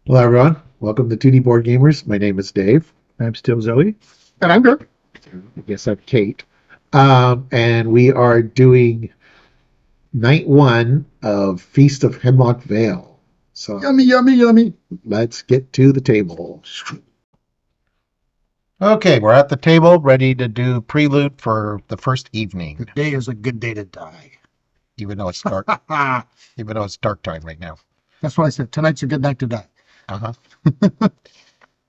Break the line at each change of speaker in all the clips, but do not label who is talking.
Hello, everyone. Welcome to 2D Board Gamers. My name is Dave.
I'm still Zoe.
And I'm Dirk.
I guess I'm Kate. And we are doing night one of Feast of Hemlock Vale. So
Yummy, yummy, yummy.
let's get to the table.
Okay, we're at the table ready to do Prelude for the first evening,
Today is a good day to die.
even though it's dark,
That's
even though it's dark time right now.
what I said. Tonight's a good night to die.
Uh-huh.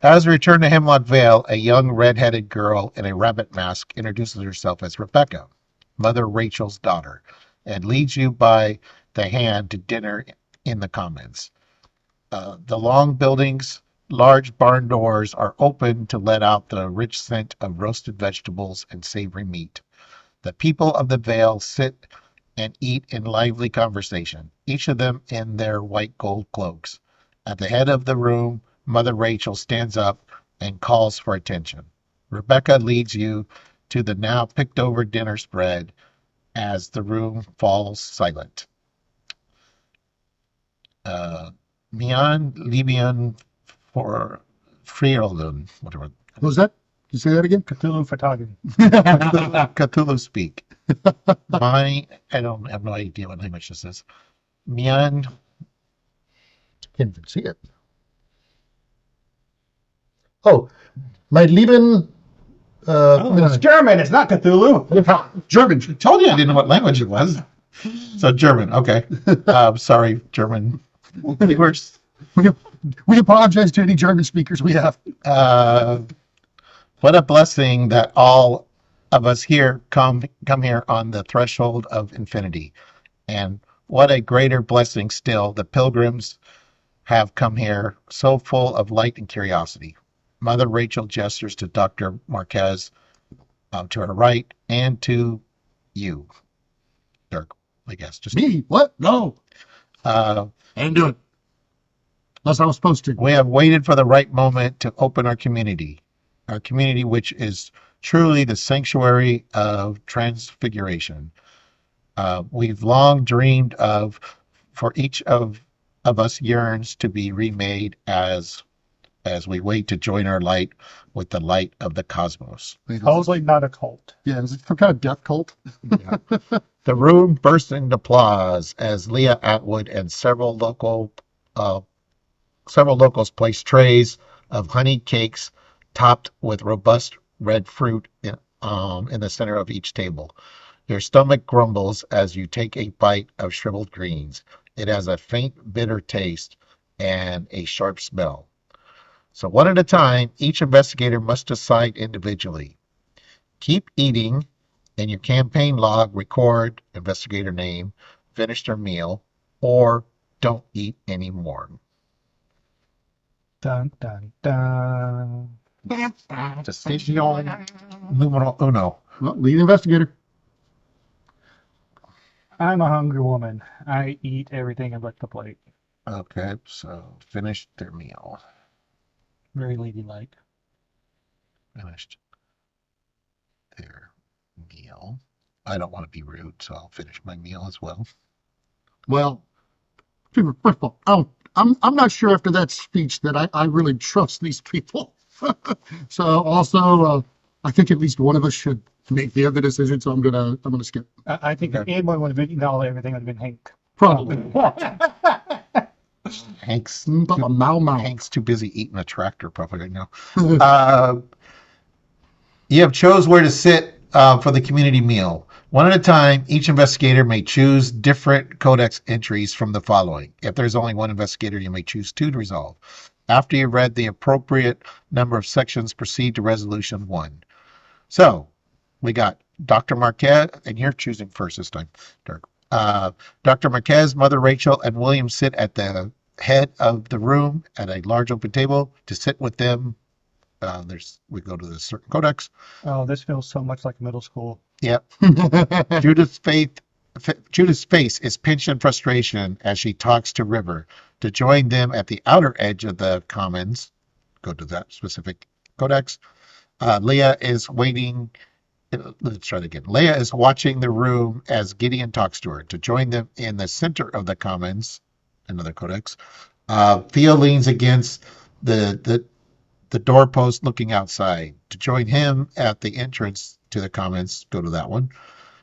As we return to Hemlock Vale, a young red-headed girl in a rabbit mask introduces herself as Rebecca, Mother Rachel's daughter, and leads you by the hand to dinner in the Commons. The long building's large barn doors are open to let out the rich scent of roasted vegetables and savory meat. The people of the Vale sit and eat in lively conversation, each of them in their white gold cloaks. At the head of the room, Mother Rachel stands up and calls for attention. Rebecca leads you to the now picked over dinner spread as the room falls silent. Uh, Mian Libian for Freelum, whatever.
What was that? Can you say that again?
Cthulhu photography. Cthulhu speak. I don't have no idea what language this is. Mian,
Can't even see it. Oh, my lieben.
It's German. It's not Cthulhu.
German.
I told you I didn't know what language it was. So German, okay. Sorry, German viewers.
We apologize to any German speakers we have.
What a blessing that all of us here come here on the threshold of infinity. And what a greater blessing still the pilgrims have come here, so full of light and curiosity. Mother Rachel gestures to Dr. Marquez to her right and to you, Dirk, I guess. Just
Me? What? No.
uh,
I didn't do it. Unless I was supposed to.
we have waited for the right moment to open our community, which is truly the sanctuary of transfiguration. We've long dreamed of, for each of us yearns to be remade as we wait to join our light with the light of the cosmos.
Totally not a cult.
Yeah, is it some kind of death cult?
Yeah. The room burst into applause as Leah Atwood and uh, several locals placed trays of honeyed cakes topped with robust red fruit in the center of each table. Your stomach grumbles as you take a bite of shriveled greens. It has a faint bitter taste and a sharp smell. So one at a time, each investigator must decide individually. Keep eating, and your campaign log record investigator name, finish their meal, or don't eat anymore.
Dun dun dun.
Decision numero uno.
Well, lead investigator.
I'm a hungry woman. I eat everything but the plate.
Okay, so finish their meal.
Very ladylike.
Finished their meal. I don't want to be rude, so I'll finish my meal as well.
Well, first of all, I'm not sure after that speech that I really trust these people. So also, I think at least one of us should make the other decision. So I'm gonna skip.
I think if anyone would have eaten all everything, would have been Hank.
Probably.
Hank's
Mau.
Hank's too busy eating a tractor, probably right now. You have chose where to sit for the community meal. One at a time, each investigator may choose different codex entries from the following. If there's only one investigator, you may choose two to resolve. After you've read the appropriate number of sections, proceed to resolution one. So, we got Dr. Marquez, and you're choosing first this time, Dirk. Dr. Marquez, Mother Rachel, and William sit at the head of the room at a large open table. To sit with them, we go to the certain codex.
Oh, this feels so much like middle school.
Yep. Judith's face is pinched in frustration as she talks to River. To join them at the outer edge of the commons, go to that specific codex. Leah is waiting. Let's try it again. Leah is watching the room as Gideon talks to her. To join them in the center of the commons, another codex. Theo leans against the doorpost looking outside. To join him at the entrance to the commons, go to that one.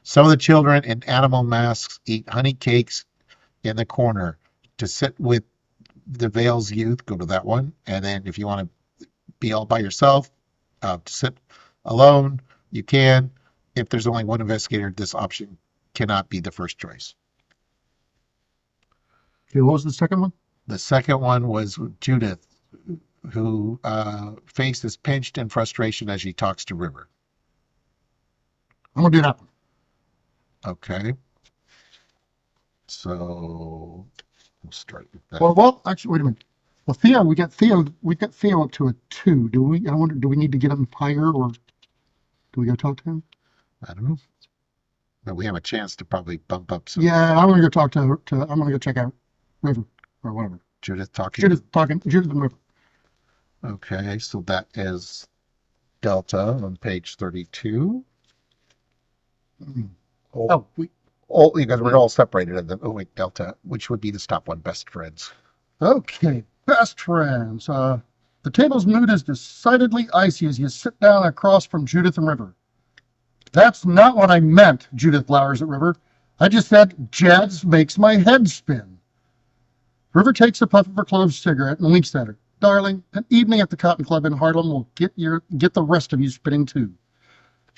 Some of the children in animal masks eat honey cakes in the corner. To sit with the Vale's youth, go to that one. And then if you want to be all by yourself, to sit alone, you can. If there's only one investigator, this option cannot be the first choice.
Okay, what was the second one?
The second one was Judith, who faces pinched in frustration as she talks to River.
I'm gonna do that one.
Okay. So we'll start with that.
Well, actually, wait a minute. Well, Theo, we got Theo up to a 2. Do we? I wonder, do we need to get him higher, or do we go talk to him?
I don't know. But we have a chance to probably bump up some.
Yeah, I'm gonna go talk to. I'm gonna go check out River or whatever.
Judith talking.
Judith and River.
Okay, so that is Delta on page 32.
Oh,
You guys were all separated. And then, oh, wait, Delta, which would be the top one, best friends.
okay. Best friends. The table's mood is decidedly icy as you sit down across from Judith and River. That's not what I meant, Judith glowers at River. I just said jazz makes my head spin. River takes a puff of her clove cigarette and winks at her. Darling, an evening at the Cotton Club in Harlem will get the rest of you spinning too.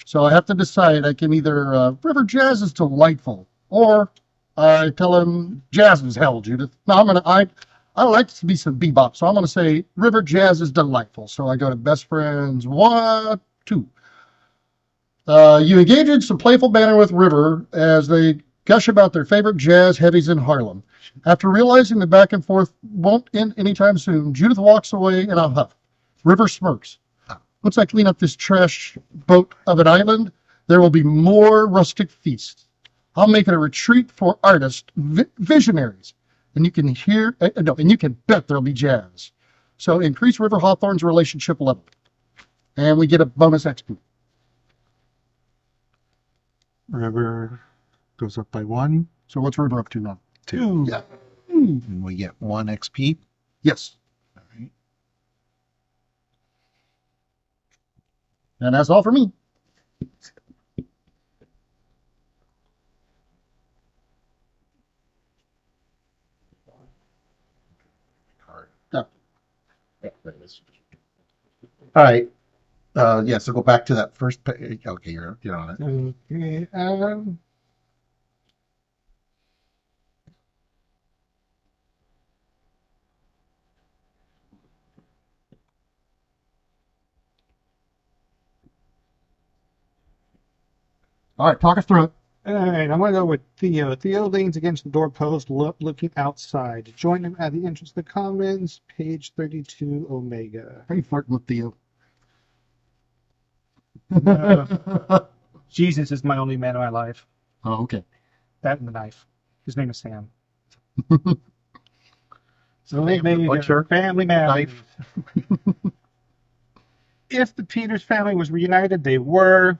So I have to decide. I can either River Jazz is delightful, or I tell him jazz is hell, Judith. No, I like to be some bebop, so I'm gonna say River Jazz is delightful. So I go to best friends 1, 2. You engage in some playful banter with River as they gush about their favorite jazz heavies in Harlem. After realizing the back and forth won't end anytime soon, Judith walks away in a huff. River smirks. Once I clean up this trash boat of an island, there will be more rustic feasts. I'll make it a retreat for artists, visionaries, and you can bet there'll be jazz. So increase River Hawthorne's relationship level, and we get a bonus XP.
River goes up by 1.
So what's River up to now?
2.
Yeah.
And we get 1 XP.
Yes.
All right.
And that's all for me. Yeah.
All right. Yeah, so go back to that first page. Okay, you're on it.
Okay.
All right, talk us through it.
All right, I'm going to go with Theo. Theo leans against the doorpost, looking outside. Join him at the entrance to the commons, page 32, Omega.
How you flirting with Theo?
Jesus is my only man in my life.
Oh, okay.
That and the knife. His name is Sam.
So
Butcher, family man.
knife.
If the Peters family was reunited, they were.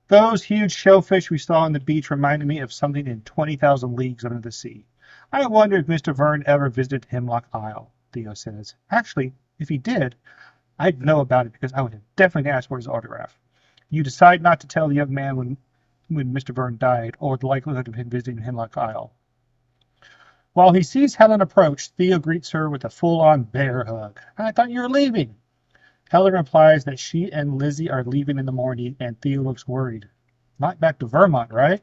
Those huge shellfish we saw on the beach reminded me of something in 20,000 Leagues Under the Sea. I wonder if Mr. Verne ever visited Hemlock Isle, Theo says. Actually, if he did, I'd know about it because I would have definitely asked for his autograph. You decide not to tell the young man when Mr. Verne died, or the likelihood of him visiting Hemlock Isle. While he sees Helen approach, Theo greets her with a full-on bear hug. I thought you were leaving. Helen replies that she and Lizzie are leaving in the morning, and Theo looks worried. Not back to Vermont, right?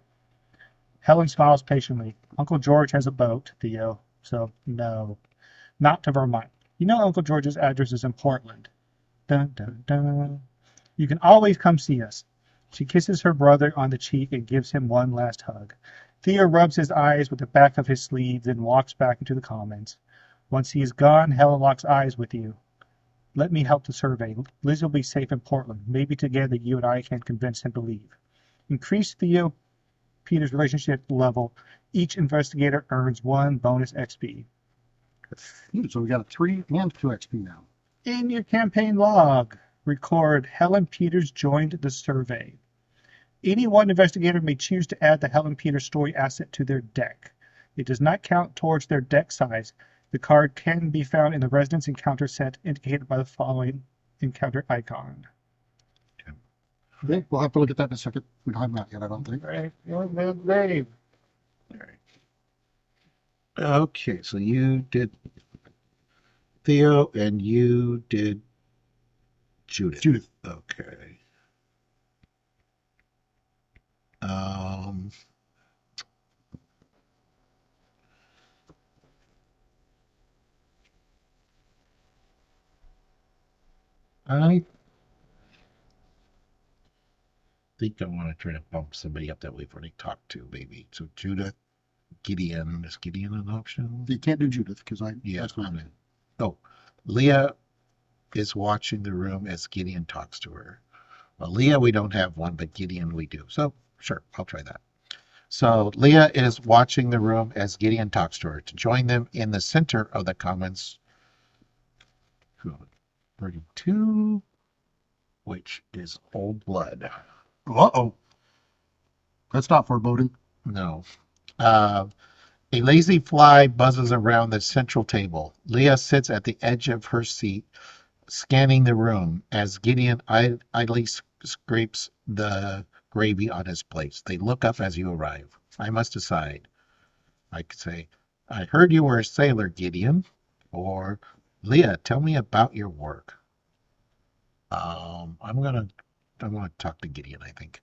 Helen smiles patiently. Uncle George has a boat, Theo, so no, not to Vermont. You know Uncle George's address is in Portland. Dun, dun, dun. You can always come see us. She kisses her brother on the cheek and gives him one last hug. Theo rubs his eyes with the back of his sleeve, then walks back into the commons. Once he is gone, Helen locks eyes with you. Let me help the survey. Liz will be safe in Portland. Maybe together you and I can convince him to leave. Increase Theo Peter's relationship level. Each investigator earns 1 bonus XP.
So we got a 3 and 2 XP now.
In your campaign log, record Helen Peters joined the survey. Any one investigator may choose to add the Helen Peters story asset to their deck. It does not count towards their deck size. The card can be found in the residence encounter set indicated by the following encounter icon.
Okay, we'll have to look at that in a second. We don't have that yet, I don't think.
Right. Dave.
Okay, so you did Theo and you did Judith.
Judith.
Okay. Um, I think I want to try to bump somebody up that we've already talked to, maybe. So Judith, Gideon. Is Gideon an option?
You can't do Judith because
Yeah.
that's not it.
Oh, Leah is watching the room as Gideon talks to her. Well, Leah, we don't have one, but Gideon we do. So sure, I'll try that. So Leah is watching the room as Gideon talks to her. To join them in the center of the commons, 32, which is Old Blood.
Uh-oh. That's not foreboding.
No. A lazy fly buzzes around the central table. Leah sits at the edge of her seat, scanning the room as Gideon idly scrapes the gravy on his plate. They look up as you arrive. I must decide. I could say, I heard you were a sailor, Gideon. Or, Leah, tell me about your work. I'm gonna talk to Gideon, I think.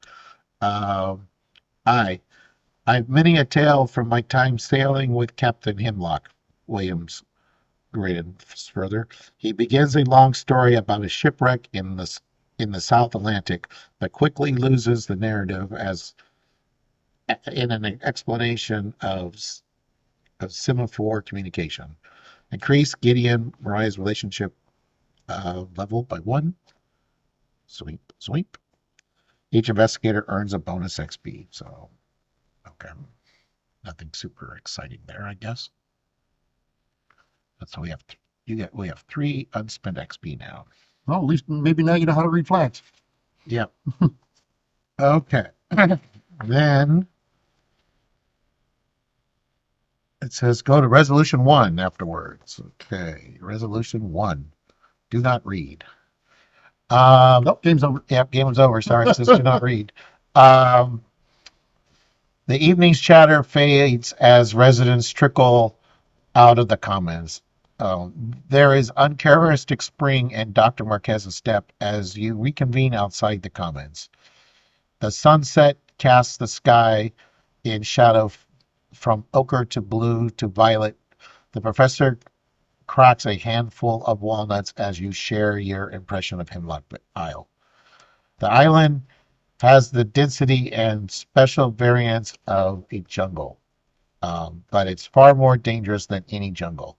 I've many a tale from my time sailing with Captain Hemlock. Williams graded further. He begins a long story about a shipwreck in the South Atlantic, but quickly loses the narrative as in an explanation of semaphore communication. Increase Gideon Mariah's relationship level by 1. Sweep, sweep. Each investigator earns a bonus XP. So, okay, nothing super exciting there, I guess. So we have 3 unspent XP now.
Well, at least maybe now you know how to read flags.
Yep. Okay. Then it says go to resolution 1 afterwards. Okay. Resolution 1. Do not read.
Nope, game's over.
Yep, game was over. Sorry, it says do not read. The evening's chatter fades as residents trickle out of the commons. There is uncharacteristic spring in Dr. Marquez's step as you reconvene outside the commons. The sunset casts the sky in shadow from ochre to blue to violet. The professor cracks a handful of walnuts as you share your impression of Hemlock Isle. The island has the density and special variance of a jungle, but it's far more dangerous than any jungle.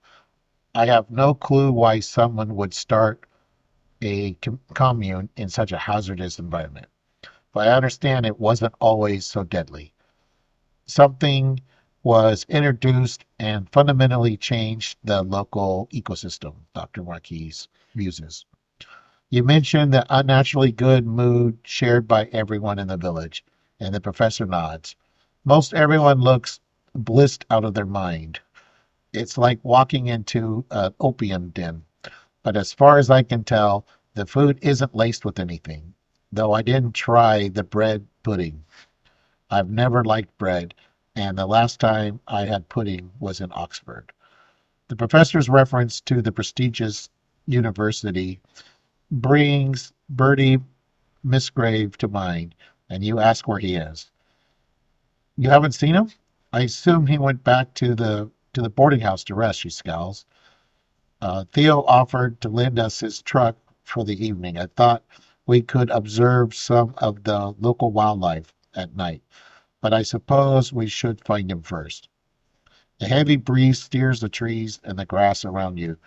I have no clue why someone would start a commune in such a hazardous environment, but I understand it wasn't always so deadly. Something was introduced and fundamentally changed the local ecosystem, Dr. Marquis muses. You mentioned the unnaturally good mood shared by everyone in the village, and the professor nods. Most everyone looks blissed out of their mind. It's like walking into an opium den. But as far as I can tell, the food isn't laced with anything. Though I didn't try the bread pudding. I've never liked bread, and the last time I had pudding was in Oxford. The professor's reference to the prestigious university brings Bertie Misgrave to mind, and you ask where he is. You haven't seen him? I assume he went back to the boarding house to rest, she scowls. Theo offered to lend us his truck for the evening. I thought we could observe some of the local wildlife at night, but I suppose we should find him first. A heavy breeze steers the trees and the grass around you,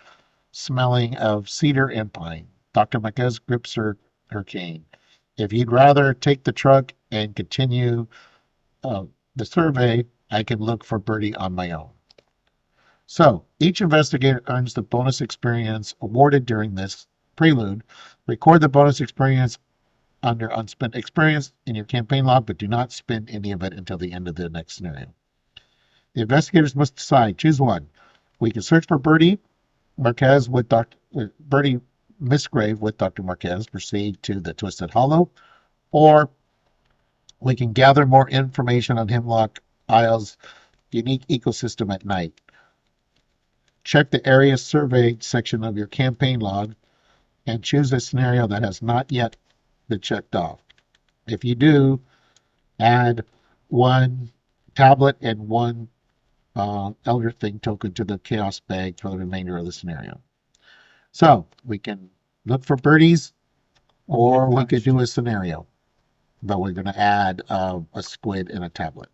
smelling of cedar and pine. Dr. Marquez grips her cane. If you'd rather take the truck and continue the survey, I can look for Bertie on my own. So, each investigator earns the bonus experience awarded during this prelude. Record the bonus experience under unspent experience in your campaign log, but do not spend any of it until the end of the next scenario. The investigators must decide. Choose one. We can search for Bertie Marquez with Bertie Misgrave with Dr. Marquez, proceed to the Twisted Hollow, or we can gather more information on Hemlock Isle's unique ecosystem at night. Check the area surveyed section of your campaign log and choose a scenario that has not yet been checked off. If you do, add one tablet and one Elder Thing token to the chaos bag for the remainder of the scenario. So we can look for birdies, or we could do a scenario, but we're going to add a squid and a tablet.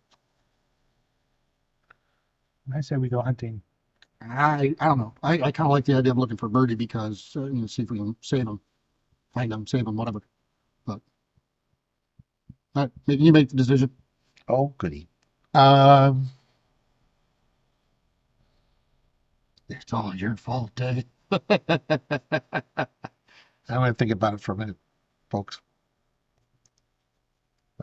I say we go hunting.
I don't know. I kind of like the idea of looking for Birdie because see if we can save him, find him, save him, whatever. But maybe you make the decision.
Oh, goody.
It's all your fault, David.
I'm going to think about it for a minute, folks.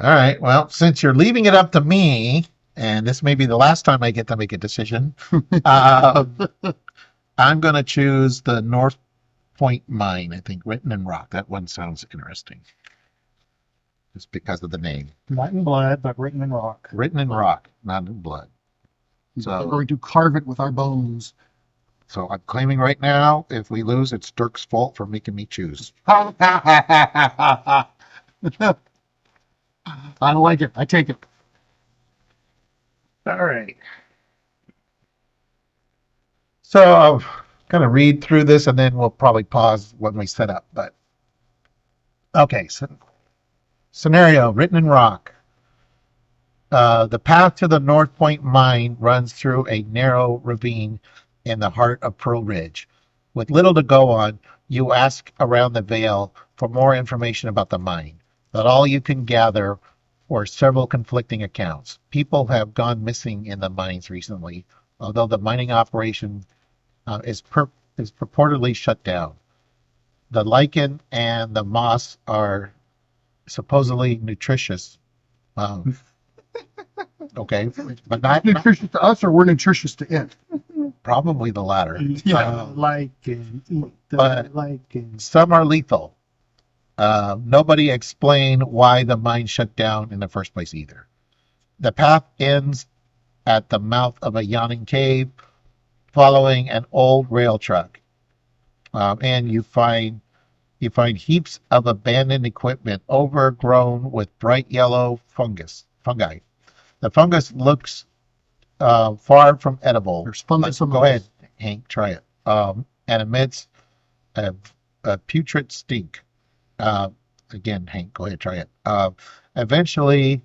All right. Well, since you're leaving it up to me, and this may be the last time I get to make a decision, I'm going to choose the North Point Mine. I think written in rock. That one sounds interesting, just because of the name.
Not in blood, but written in rock.
Written in rock, not in blood.
We're going to carve it with our bones.
So I'm claiming right now, if we lose, it's Dirk's fault for making me choose.
I don't like it. I take it.
All right. So I'll kind of read through this and then we'll probably pause when we set up. But okay, so scenario written in rock. The path to the North Point mine runs through a narrow ravine in the heart of Pearl Ridge. With little to go on, you ask around the Vale for more information about the mine. But all you can gather were several conflicting accounts. People have gone missing in the mines recently, although the mining operation is purportedly shut down. The lichen and the moss are supposedly nutritious. Okay, but not
nutritious to us, or we're nutritious to it.
Probably the latter.
Yeah.
Lichen, eat the
but
lichen.
Some are lethal. Nobody explained why the mine shut down in the first place either. The path ends at the mouth of a yawning cave, following an old rail track, and you find heaps of abandoned equipment overgrown with bright yellow fungi. The fungus looks far from edible.
There's fungus.
Go ahead, Hank, try it. And emits a putrid stink. Again, Hank, go ahead, try it. Eventually,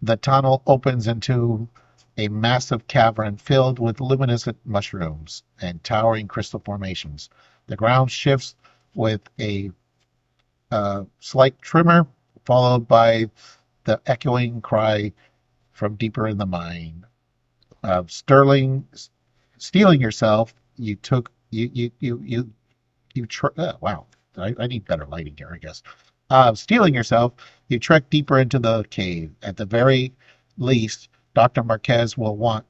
the tunnel opens into a massive cavern filled with luminescent mushrooms and towering crystal formations. The ground shifts with a slight tremor, followed by the echoing cry from deeper in the mine. Stealing yourself, wow, I need better lighting here, I guess. Stealing yourself, you trek deeper into the cave. At the very least, Dr. Marquez will want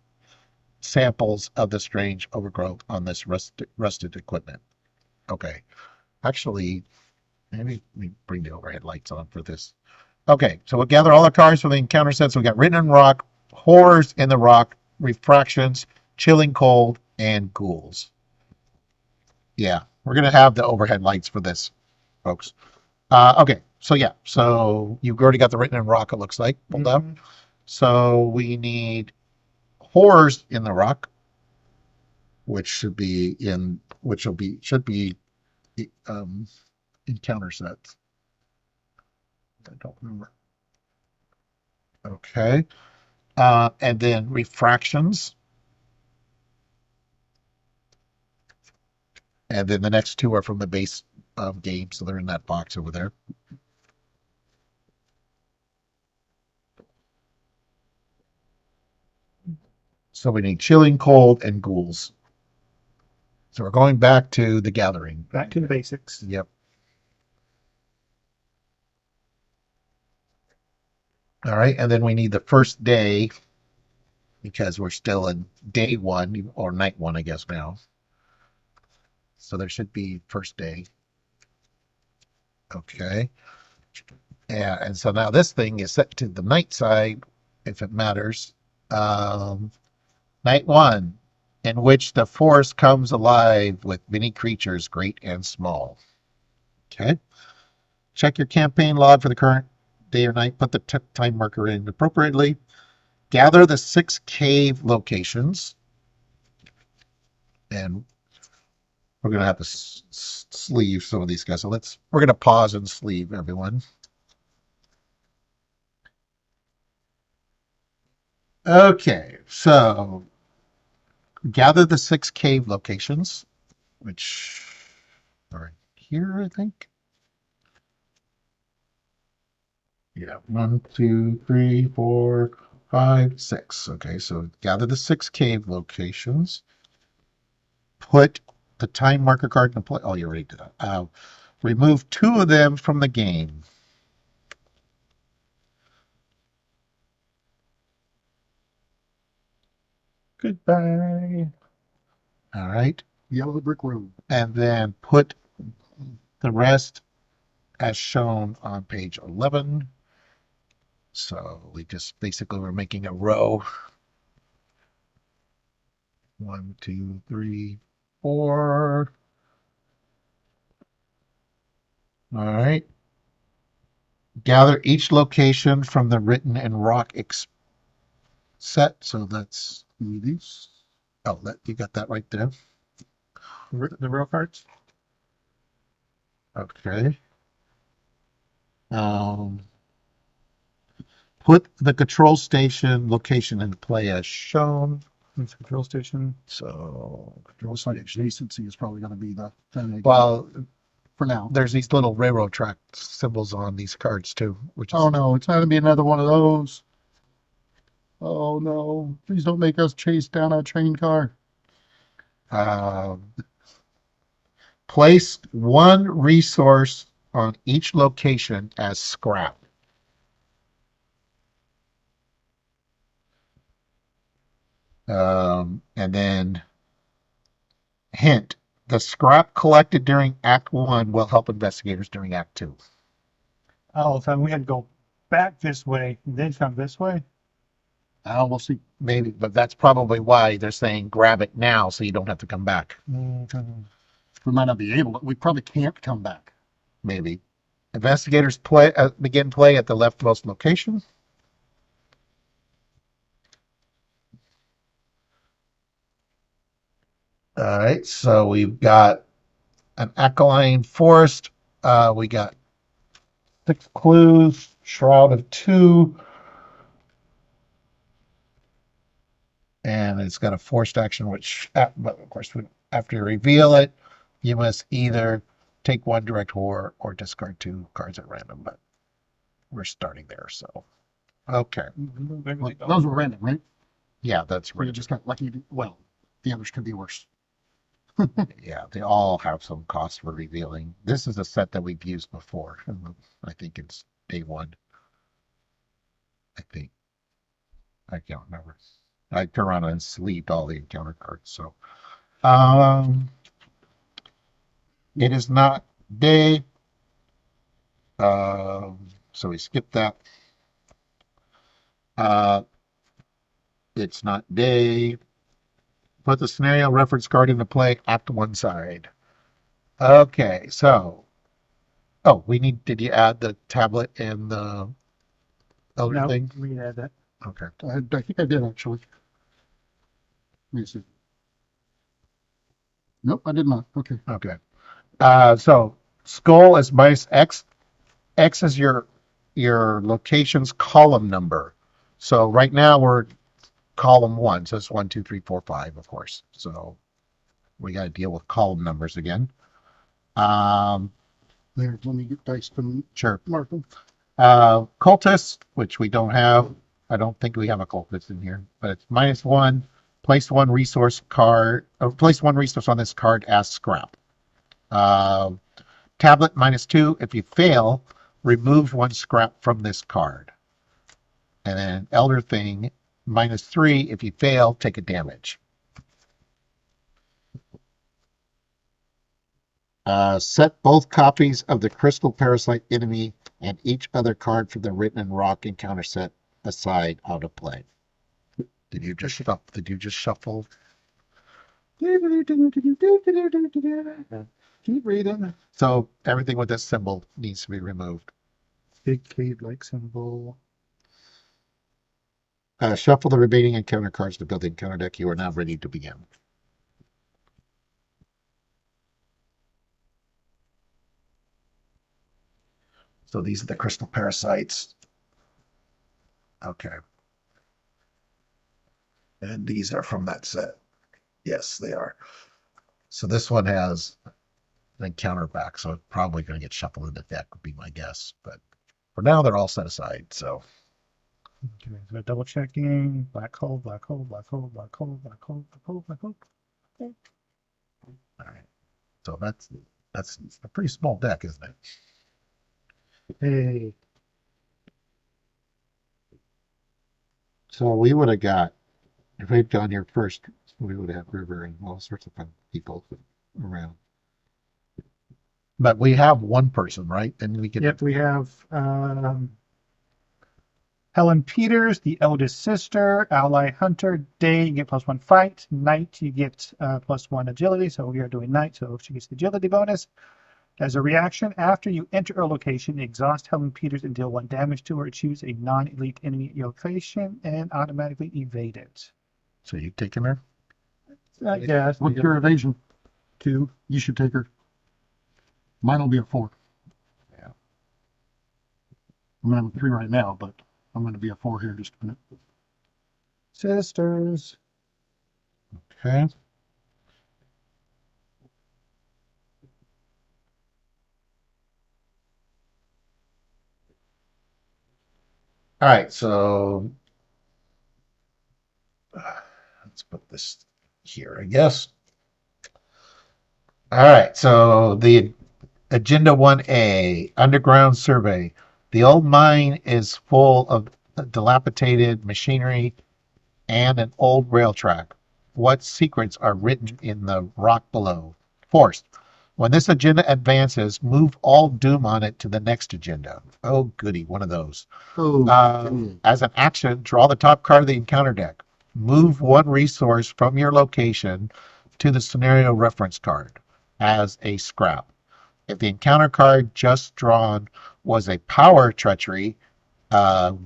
samples of the strange overgrowth on this rusted equipment. Okay. Actually, maybe let me bring the overhead lights on for this. Okay, so we'll gather all the cards from the encounter sets. We got written in rock, horrors in the rock, refractions, chilling cold, and ghouls. Yeah, we're gonna have the overhead lights for this, folks. Okay, so yeah, so you've already got the written in rock. It looks like pulled up. So we need horrors in the rock, which should be encounter sets. I don't remember. Okay. And then refractions. And then the next two are from the base game, so they're in that box over there. So we need chilling cold and ghouls. So we're going back to the gathering.
Back to the basics.
Yep. All right, and then we need the first day because we're still in day one or night one, I guess now. So there should be first day. Okay. Yeah, and so now this thing is set to the night side, if it matters. Night one, in which the forest comes alive with many creatures, great and small. Okay. Check your campaign log for the current day or night. Put the time marker in appropriately. Gather the 6 cave locations. And we're going to have to sleeve some of these guys. So we're going to pause and sleeve everyone. Okay, so gather the 6 cave locations, which are here, I think. Yeah, 1, 2, 3, 4, 5, 6. Okay, so gather the 6 cave locations. Put the time marker card in play. Oh, you already did that. Remove 2 of them from the game.
Goodbye.
All right.
Yellow brick road.
And then put the rest as shown on page 11. So we just basically we're making a row. 1, 2, 3, 4. All right. Gather each location from the written and rock set. So that's
These.
oh, you got that right there.
The real cards?
Okay. Put the control station location in play as shown.
It's control station.
So control
Looks like
station.
adjacency is probably going to be the thing.
Well,
For now.
there's these little railroad track symbols on these cards too, which is
Oh no, it's going to be another one of those. Oh no, please don't make us chase down a train car.
place 1 resource on each location as scrap. And then hint, the scrap collected during Act 1 will help investigators during Act 2.
Oh, so we had to go back this way, and then come this way?
We'll see.
Maybe, but that's probably why they're saying grab it now so you don't have to come back.
Mm-hmm.
We might not be able to. We probably can't come back.
Maybe. Investigators begin play at the leftmost location. All right, so we've got an alkaline forest. We got 6 clues, shroud of 2, and it's got a forced action, which, but of course, after you reveal it, you must either take 1 direct horror or discard 2 cards at random. But we're starting there, so okay,
Those were random, right?
yeah, that's
We
right.
just got lucky. Well, the others could be worse.
Yeah, they all have some cost for revealing. This is a set that we've used before. I think it's day 1. I think. I can't remember. I turn around and sleeved all the encounter cards. So, it is not day. So we skip that. It's not day. Put the scenario reference card into play. Act 1 side. Okay, so. Oh, did you add the tablet and the other
No,
thing?
we had that.
Okay.
I think I did actually. Let me see. Nope, I did not. Okay.
Okay. So skull is minus X. X is your location's column number. So right now we're column 1. So it's 1, 2, 3, 4, 5, of course. So we got to deal with column numbers again.
There, let me get dice to
Sure.
mark them.
Cultist, which we don't have. I don't think we have a cultist in here, but it's -1. Place 1 resource card, or place 1 resource on this card as scrap. Tablet -2. If you fail, remove 1 scrap from this card. And then Elder Thing -3. If you fail, take a damage. Set both copies of the Crystal Parasite enemy and each other card from the Written and Rock encounter set aside out of play. Did you just shuffle? Keep reading. So everything with this symbol needs to be removed.
Big cave-like symbol.
Shuffle the remaining encounter cards to build the encounter deck. You are now ready to begin. So these are the Crystal Parasites. Okay. And these are from that set. Yes, they are. So this one has an encounter back, so it's probably going to get shuffled in the deck, would be my guess. But for now, they're all set aside. So
Okay, so double checking. Black hole, black hole, black hole, black hole, black hole, black hole, black hole.
all right. So that's a pretty small deck, isn't it?
Hey,
So we would have got, if we'd gone here first, we would have River and all sorts of fun people around. But we have one person, right? And we can.
yep, we have Helen Peters, the eldest sister. Ally Hunter. Day, you get +1 fight. Knight, you get +1 agility. So we are doing Knight, so she gets the agility bonus. As a reaction, after you enter a location, exhaust Helen Peters and deal 1 damage to her. Choose a non-elite enemy at your location and automatically evade it.
So you taking her?
Yeah,
What's your evasion?
2.
You should take her. Mine will be a 4.
Yeah.
I mean, I'm a 3 right now, but I'm going to be a 4 here in just a minute.
Sisters.
Okay. All right, so let's put this here, I guess. All right, so the Agenda 1A, Underground Survey. The old mine is full of dilapidated machinery and an old rail track. What secrets are written in the rock below? Forced. When this agenda advances, move all doom on it to the next agenda. Oh, goody, one of those.
Oh,
As an action, draw the top card of the encounter deck. Move 1 resource from your location to the scenario reference card as a scrap. If the encounter card just drawn was a power treachery,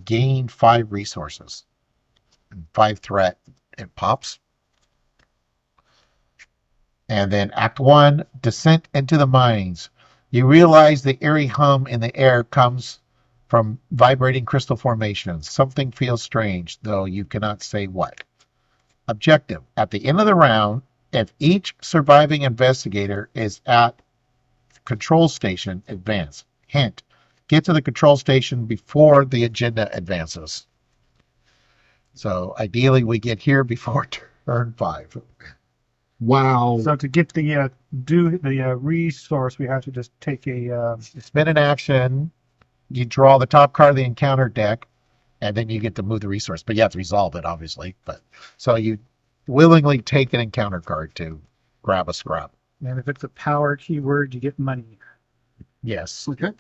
gain 5 resources. And 5 threat, it pops. And then Act 1, Descent into the Mines. You realize the eerie hum in the air comes from vibrating crystal formations. Something feels strange, though you cannot say what. Objective. At the end of the round, if each surviving investigator is at control station, advance. Hint. Get to the control station before the agenda advances. So ideally we get here before turn 5.
wow.
So to get the resource, we have to just take a
Spin an action. You draw the top card of the encounter deck, and then you get to move the resource. But you have to resolve it, obviously. But so you willingly take an encounter card to grab a scrap.
and if it's a power keyword, you get money.
Yes.
Okay.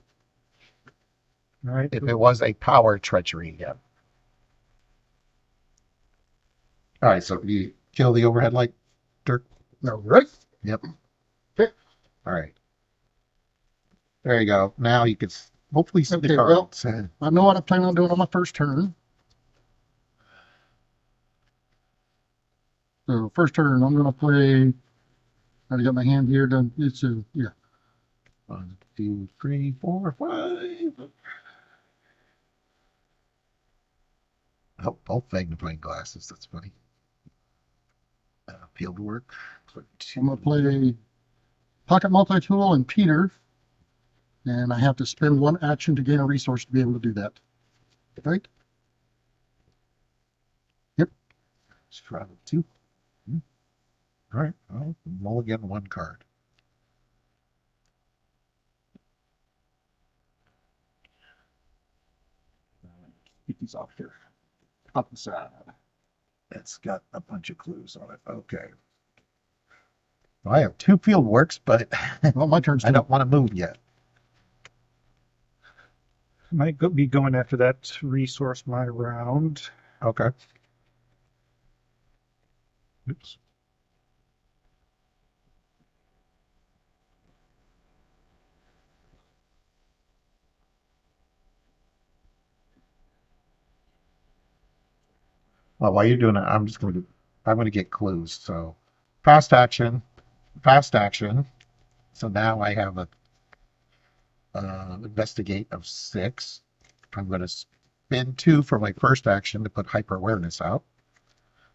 All right.
If it was a power treachery, yeah. All right, so you kill the overhead light, Dirk?
All right.
Yep.
Okay.
All right. There you go. Now you can hopefully see the
Okay, well,
cards.
I know what I'm planning on doing on my first turn. So first turn, I'm going to play. I already got my hand here. Done. It's a yeah.
1, 2, 3, 4, 5. Oh, both magnifying glasses. That's funny. Field work.
I'm going to play Pocket Multi-Tool and Peter. And I have to spend 1 action to gain a resource to be able to do that. Right? Yep.
Shroud 2. All right. Well, mulligan 1 card.
Get these off here. Up the side.
It's got a bunch of clues on it. Okay. Well, I have 2 field works, but
Well, my turn's
I don't want to move yet.
Might be going after that resource my round.
Okay. Oops. Well, while you're doing that, I'm gonna get clues. So fast action, fast action. So now I have a investigate of 6. I'm gonna spin 2 for my first action to put hyper awareness out.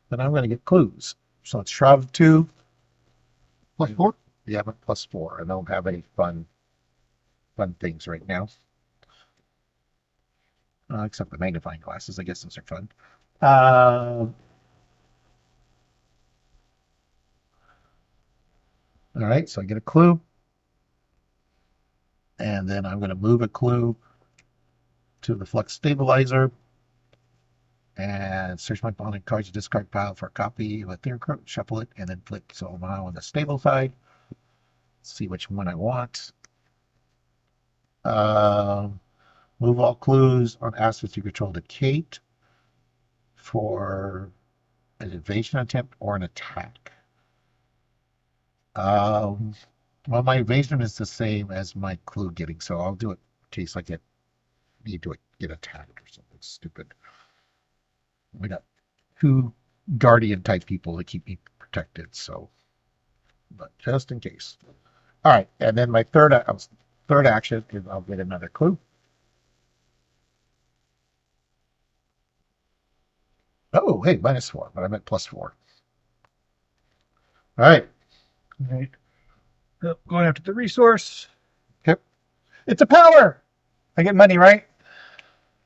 Then I'm gonna get clues. So it's shroud of 2.
+4.
Yeah, but +4. I don't have any fun things right now. Except the magnifying glasses. I guess those are fun. All right, so I get a clue. And then I'm going to move a clue to the flux stabilizer and search my bonding cards to discard pile for a copy of a theory card, shuffle it, and then flip. So now on the stable side, see which one I want. Move all clues on assets you control to Kate for an invasion attempt or an attack. Well, my evasion is the same as my clue getting, so I'll do it in case I need to get attacked or something stupid. We got 2 guardian type people to keep me protected, so but just in case. All right, and then my third action is I'll get another clue. Oh, hey, -4, but I meant +4. All right.
All right. Going after the resource.
Yep.
It's a power. I get money, right?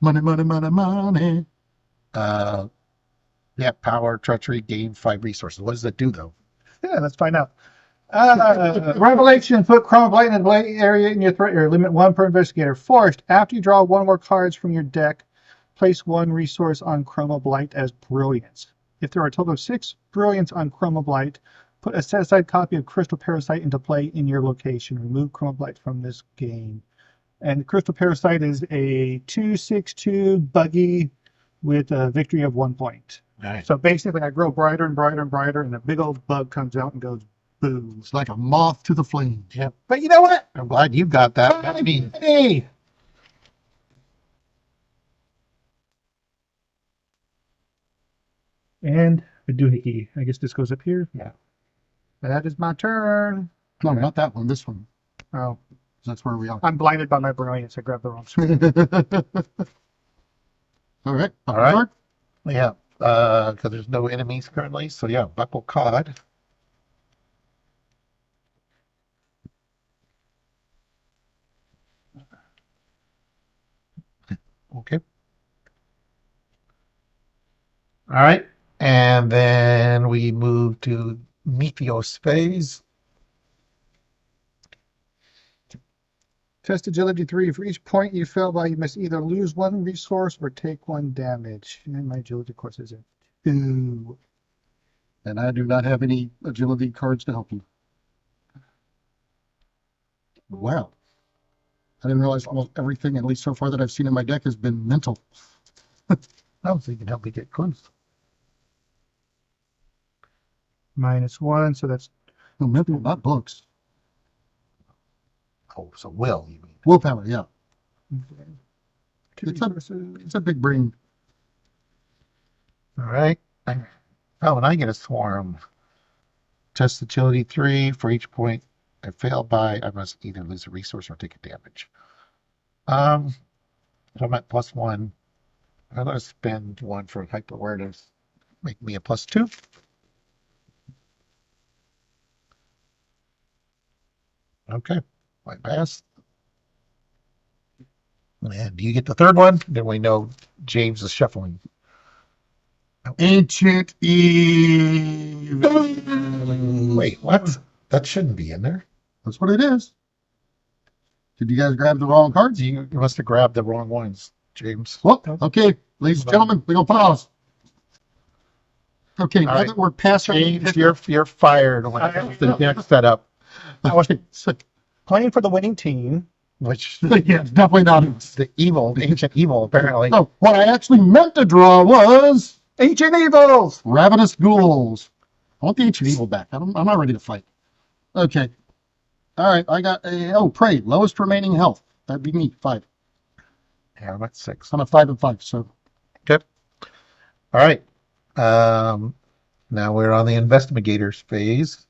Money, money, money, money.
Yeah, power, treachery, gain 5 resources. What does that do, though?
Yeah, let's find out. Revelation, put Chroma Blight in the blight area in your threat area. Limit 1 per investigator. Forced, after you draw 1 more cards from your deck, place 1 resource on Chroma Blight as Brilliance. If there are a total of 6 Brilliance on Chroma Blight, put a set-aside copy of Crystal Parasite into play in your location. Remove Chroma Blight from this game. And Crystal Parasite is a 2/6/2 buggy with a victory of 1 point.
Nice.
So basically, I grow brighter and brighter and brighter, and a big old bug comes out and goes boom.
It's like a moth to the flame.
Yeah,
But you know what?
I'm glad you got that. I mean,
Hey! And a doohickey. I guess this goes up here.
Yeah.
That is my turn.
No, not that one. This one.
Oh,
That's where we are.
I'm blinded by my brilliance. I grabbed the wrong screen.
All right.
All right. Yeah, because there's no enemies currently. So yeah, buckle cod. Okay. All right. And then we move to Meteos phase.
Test agility 3. For each point you fail by, you must either lose 1 resource or take 1 damage. And my agility course is a 2.
And I do not have any agility cards to help you. Wow. I didn't realize almost everything, at least so far, that I've seen in my deck has been mental.
Oh, so you can help me get clues.
-1, so that's
No, mental, not books.
Oh, so will you mean?
Willpower, yeah.
2
It's a-
resources.
It's a big brain.
All right. Oh, and I get a swarm. Test agility 3. For each point I fail by, I must either lose a resource or take a damage. So I'm at +1. I'm going to spend 1 for hyper awareness. Make me a +2. Okay, I pass. And you get the third one. Then we know James is shuffling.
Ancient Eve.
Wait, what? That shouldn't be in there.
That's what it is. Did you guys grab the wrong cards?
You must have grabbed the wrong ones, James.
Well, okay, ladies and gentlemen, we're going to pause. Okay, now
right.
that we're past
James, you're fired when it comes to deck setup.
I was
so,
playing for the winning team.
Which
yeah, it's definitely not us.
the ancient evil, apparently.
So what I actually meant to draw was
Ancient Evils!
ravenous ghouls. I want the ancient evil back. I'm not ready to fight. Okay. All right. I got prey. Lowest remaining health. That'd be me. 5.
Yeah, I'm at 6.
I'm at 5 and 5. So
Okay. All right. Now we're on the investigators phase.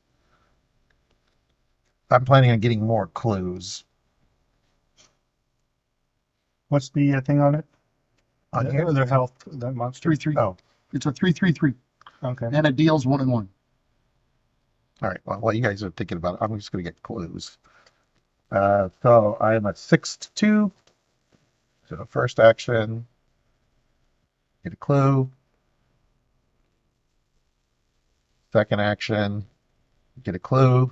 I'm planning on getting more clues.
What's the thing on it?
On here?
Their health, the monster.
3/3.
Oh,
it's a 3/3/3,
Okay.
and it deals 1 and 1.
all right. Well, while you guys are thinking about it, I'm just going to get clues. So I am at 6-2. So first action, get a clue. Second action, get a clue.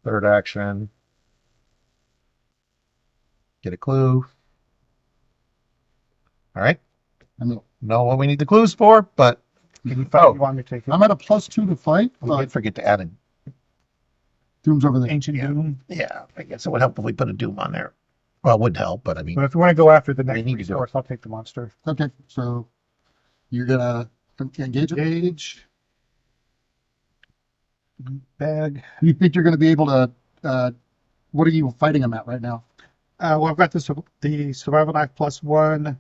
Third action, get a clue. All right.
I mean,
Know what we need the clues for, but
Can you find you want me to take it?
I'm at a +2 to fight.
we did forget to add a.
Doom's over there.
Ancient
Yeah.
Doom.
Yeah, I guess it would help if we put a doom on there. Well, it would help, but I mean,
But if you want to go after the next
need to do
resource, I'll take the monster.
Okay, so you're gonna engage it.
Engage. Bag.
You think you're gonna be able to? What are you fighting him at right now?
Well, I've got the survival knife +1.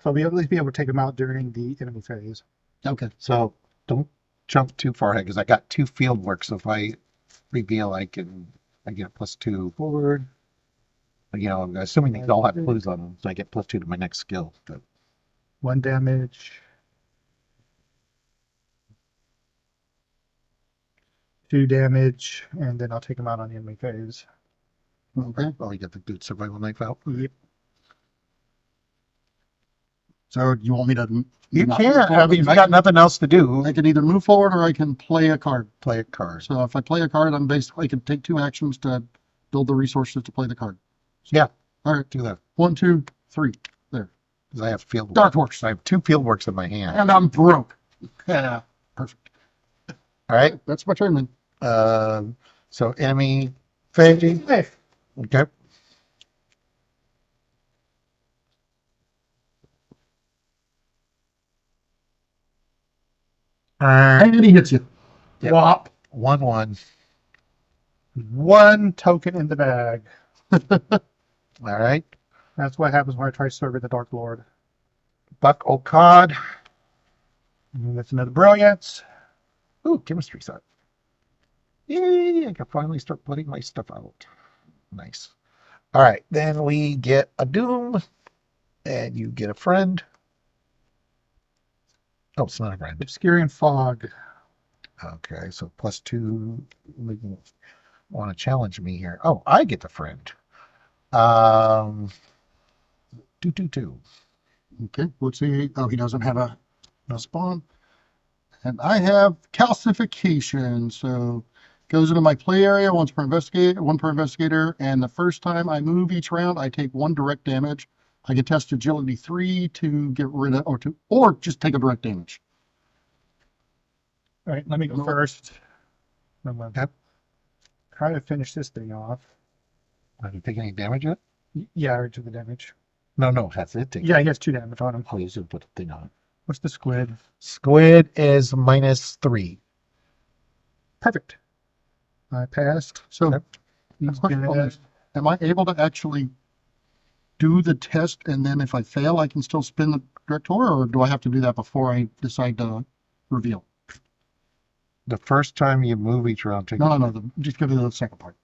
So I'll at least be able to take them out during the enemy phase.
Okay.
so don't jump too far ahead because I got 2 field work. So if I reveal, I get +2
Forward.
You know, I'm assuming these all have clues on them, so I get +2 to my next skill. But
1 damage. 2 damage, and then I'll take them out on the enemy phase.
Okay.
well, you get the good survival knife out.
Yep.
So you want me to?
You
not
can.
move
I
forward?
mean, you've got nothing else to do.
I can either move forward or I can play a card.
Play a card.
So if I play a card, I can take 2 actions to build the resources to play the card.
Yeah,
All right.
do that
1, 2, 3. There.
because I have field
Dark
work.
horse.
I have 2 field works in my hand.
And I'm broke. Yeah. Perfect.
All right.
That's my turn then.
So enemy phase.
Knife.
Okay.
And he hits you.
Yep.
Whop.
1-1.
1 token in the bag.
All right.
That's what happens when I try serving the Dark Lord.
Buck O'Cod.
And that's another brilliance.
Ooh, chemistry set. Yay! I can finally start putting my stuff out. Nice. All right. Then we get a doom, and you get a friend. Oh, it's not a friend.
Obscurian Fog.
Okay, so +2. Want to challenge me here? Oh, I get the friend. 2/2.
Okay. Let's see. Oh, he doesn't have a spawn. And I have calcification. So goes into my play area, 1 per investigator. And the first time I move each round, I take 1 direct damage. I can test agility 3 to get rid of, or just take a direct damage.
All right, let me go
No.
first. I'm gonna
Yep.
try to finish this thing off.
Have you taken any damage yet?
Yeah, I already took the damage.
No, that's it.
Yeah, he has 2 damage on him.
Oh, you should put the thing on.
What's the squid?
Squid is -3.
Perfect. I passed.
So
Yep.
He's
question on
dead.
this. Am I able to actually do the test, and then if I fail, I can still spin the director, or do I have to do that before I decide to reveal?
The first time you move each round, take.
No. Just give me the second part.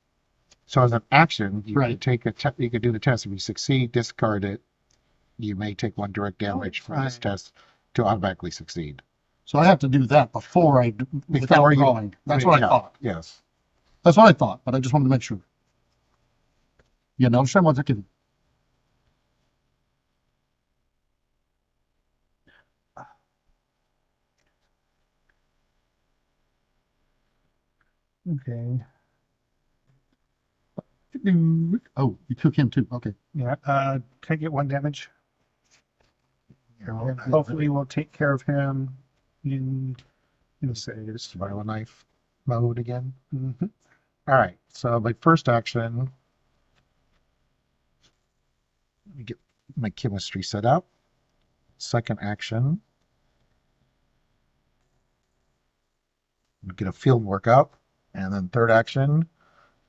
So as an action, you
Right.
can take you can do the test. If you succeed, discard it. You may take 1 direct damage from this
Right.
test to automatically succeed.
So I have to do that before without
you-
drawing. That's what I
Yeah,
thought.
Yes.
That's what I thought, but I just wanted to make sure. Yeah, no, understand what I can.
Okay.
Oh, you took him too. Okay.
Yeah. Can I get 1 damage? Hopefully, we'll take care of him in saves.
Survival knife mode again.
Mm-hmm.
All right. So my first action. Let me get my chemistry set up. Second action. Get a field workout. And then third action.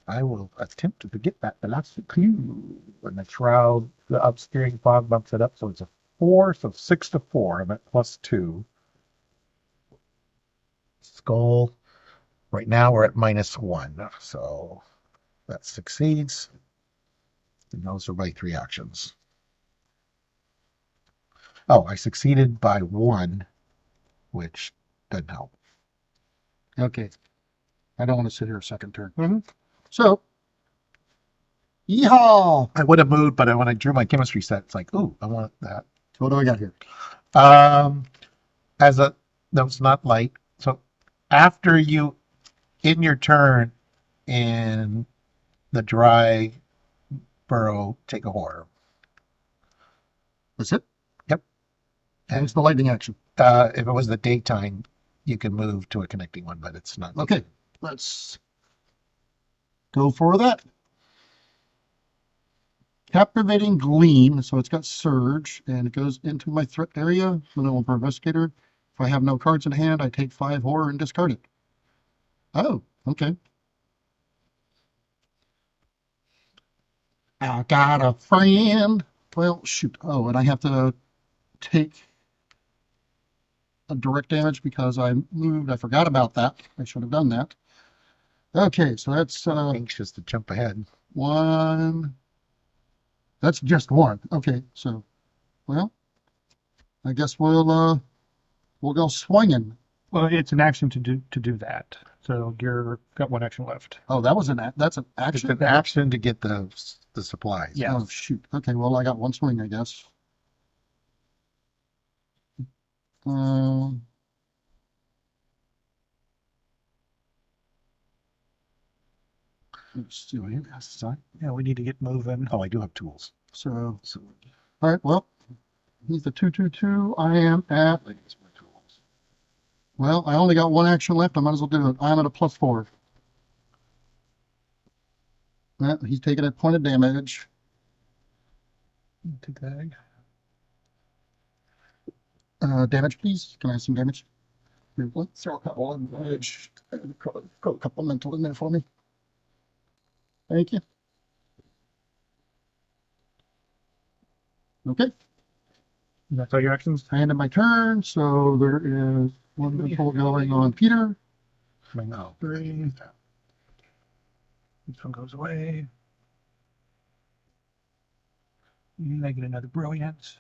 I will attempt to get that velocity clue. When the shroud, the obscuring fog bumps it up. So it's a 4, so 6 to 4. I'm at +2. Skull. Right now we're at -1. So that succeeds. And those are my 3 actions. Oh, I succeeded by 1, which doesn't help.
Okay. I don't want to sit here a second turn.
Mm-hmm.
So, yeehaw!
I would have moved, but when I drew my chemistry set, it's like, ooh, I want that.
So what do I got here?
As a no, it's not light. So after you in your turn in the dry burrow, take a horror.
That's it?
Yep.
And
And
it's the lightning action.
if it was the daytime, you can move to a connecting one, but it's not.
Okay, let's go for that. Captivating Gleam, so it's got Surge, and it goes into my threat area, Vanilla Investigator. If I have no cards in hand, I take 5 horror and discard it. Oh, okay. I got a friend. Well, shoot. Oh, and I have to take a direct damage because I moved. I forgot about that. I should have done that. Okay, so that's
Anxious to jump ahead.
1. That's just 1. Okay, so, well, I guess we'll go swinging.
Well, it's an action to do that. So you're got 1 action left.
Oh, that's an
It's
action.
an action to get the supplies.
Yeah.
Oh shoot. Okay, well I got 1 swing, I guess. Um, let's see.
Do I have a sign?
Yeah, we need to get moving.
Oh, I do have tools.
So,
So
all right. Well, he's the 2/2/2. I am at.
I guess my tools.
Well, I only got 1 action left. I might as well do it. I'm at a +4. He's taking a point of damage.
Take that.
Damage, please. Can I have some damage? Here, let's throw a couple of damage. Throw a couple mental in there for me. Thank you. Okay.
That's all your actions?
I ended my turn, so there is 1 mental going on Peter.
No.
3. This one goes away. And I get another brilliance.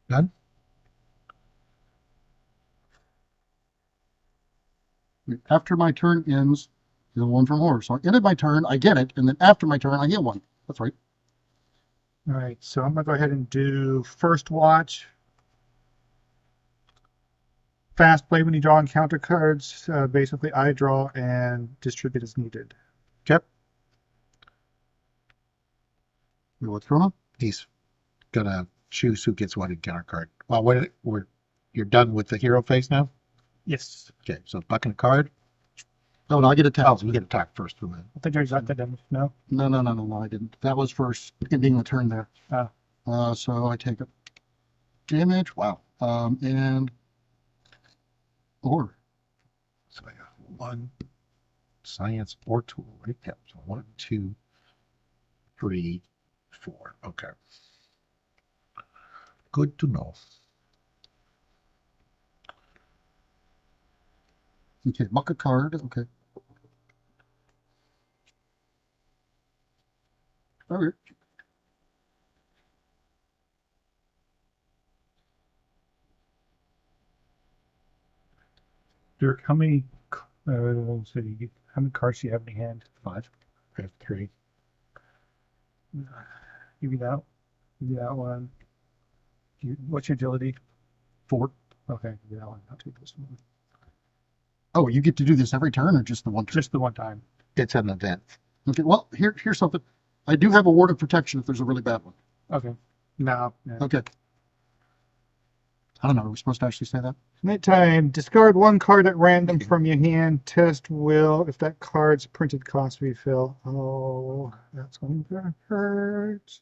Done?
After my turn ends, the 1 from horror. So I ended my turn, I get it, and then after my turn, I get 1. That's right.
All right, so I'm gonna go ahead and do first watch. Fast play when you draw encounter cards. Basically, I draw and distribute as needed.
Yep.
What's going on?
He's gonna choose who gets what encounter card. Well, you're done with the hero phase now?
Yes.
Okay, so bucking a card.
Oh, no, I get attacked.
Oh, so we get attacked first.
I think I got that done. No?
No, I didn't. That was for ending the turn there.
Ah.
So I take a damage. Wow. And or
So I got 1 science or tool, right? Yeah. So 1, 2, 3, 4. Okay. Good to know.
okay, buck a card. Okay. Okay.
Dirk, how many? Let's see. How many cards do you have in your hand?
5. I have 3.
Give you that. Give you that one. What's your agility?
4.
Okay, give you that one. I'll take this one.
Oh, you get to do this every turn or just the one turn?
Just the one time.
It's an event.
Okay, well, here's something. I do have a ward of protection if there's a really bad one.
Okay. No.
Okay. I don't know. Are we supposed to actually say that?
Nighttime. Discard one card at random from your hand. Test will if that card's printed cost refill. Oh, that's going to hurt.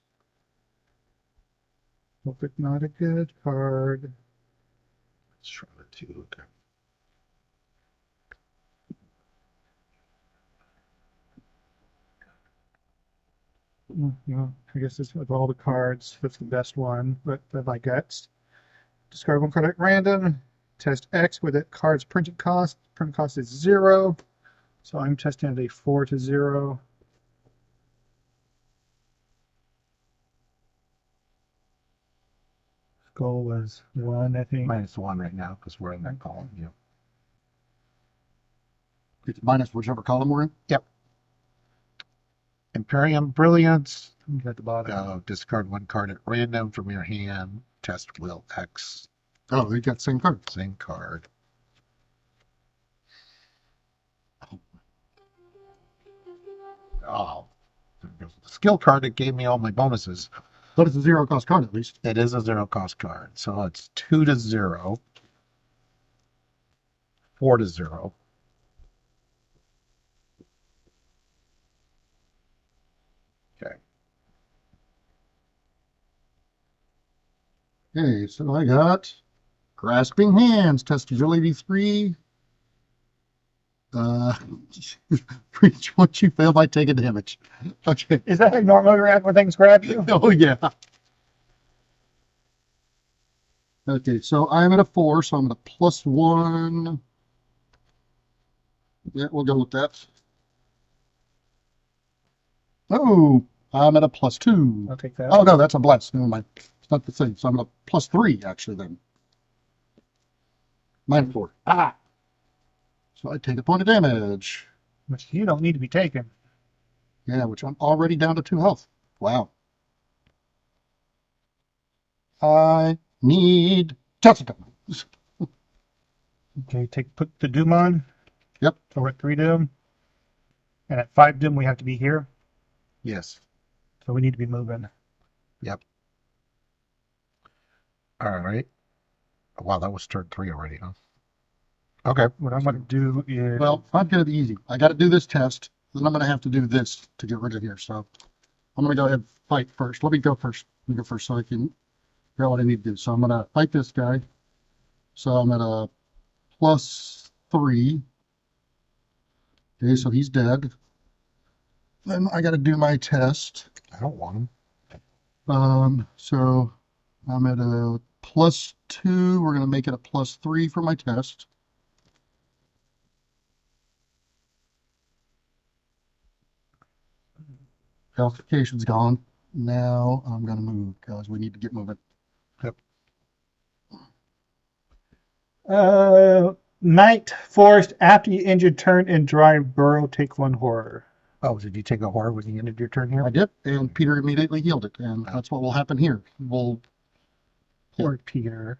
Hope it's not a good card.
Let's try the 2. Okay.
Yeah, I guess it's with all the cards. That's the best one, but my guts. Discard one card at random. Test X with it. Card's printed cost. Print cost is 0. So I'm testing at a 4 to 0. Goal was 1, I think.
-1 right now because we're in that column. Yeah.
It's minus whichever column we're in.
Imperium Brilliance.
At the bottom.
Discard one card at random from your hand. Test will X.
Oh, we got the same card.
Same card. Oh. The skill card that gave me all my bonuses.
But it's a 0 cost card at least.
It is a 0 cost card. So it's 2 to 0. 4 to 0. Okay.
Okay, so I got Grasping Hands, test agility 3. Once you fail by taking damage. Okay.
Is that how normally react when things grab you?
Oh, yeah. Okay, so I'm at a 4, so I'm at a +1. Yeah, we'll go with that. Oh, I'm at a +2.
I'll take that.
Oh, no, that's a bless. Never mind. It's not the same. So I'm at a +3, actually, then. -4. Ah! So I take a point of damage.
Which you don't need to be taken.
Yeah, which I'm already down to 2 health. Wow. I need Jessica.
Okay, put the doom on.
Yep.
So we're at 3 doom. And at 5 doom, we have to be here.
Yes.
So we need to be moving.
Yep. All right. Wow, that was turn 3 already, huh? Okay.
What I'm going to do is.
Well, I'm going to be easy. I got to do this test. Then I'm going to have to do this to get rid of here. So I'm going to go ahead and fight first. Let me go first. Let me go first so I can figure out what I need to do. So I'm going to fight this guy. So I'm at a +3. Okay, so he's dead. Then I got to do my test.
I don't want him.
So I'm at a +2. We're going to make it a +3 for my test. Qualification's gone. Now I'm going to move because we need to get moving.
Night Forest. After you injured turn and dry burrow, take 1 horror.
Oh, did you take a horror when you ended your turn here?
I did, and Peter immediately healed it, and that's what will happen here.
Poor Peter.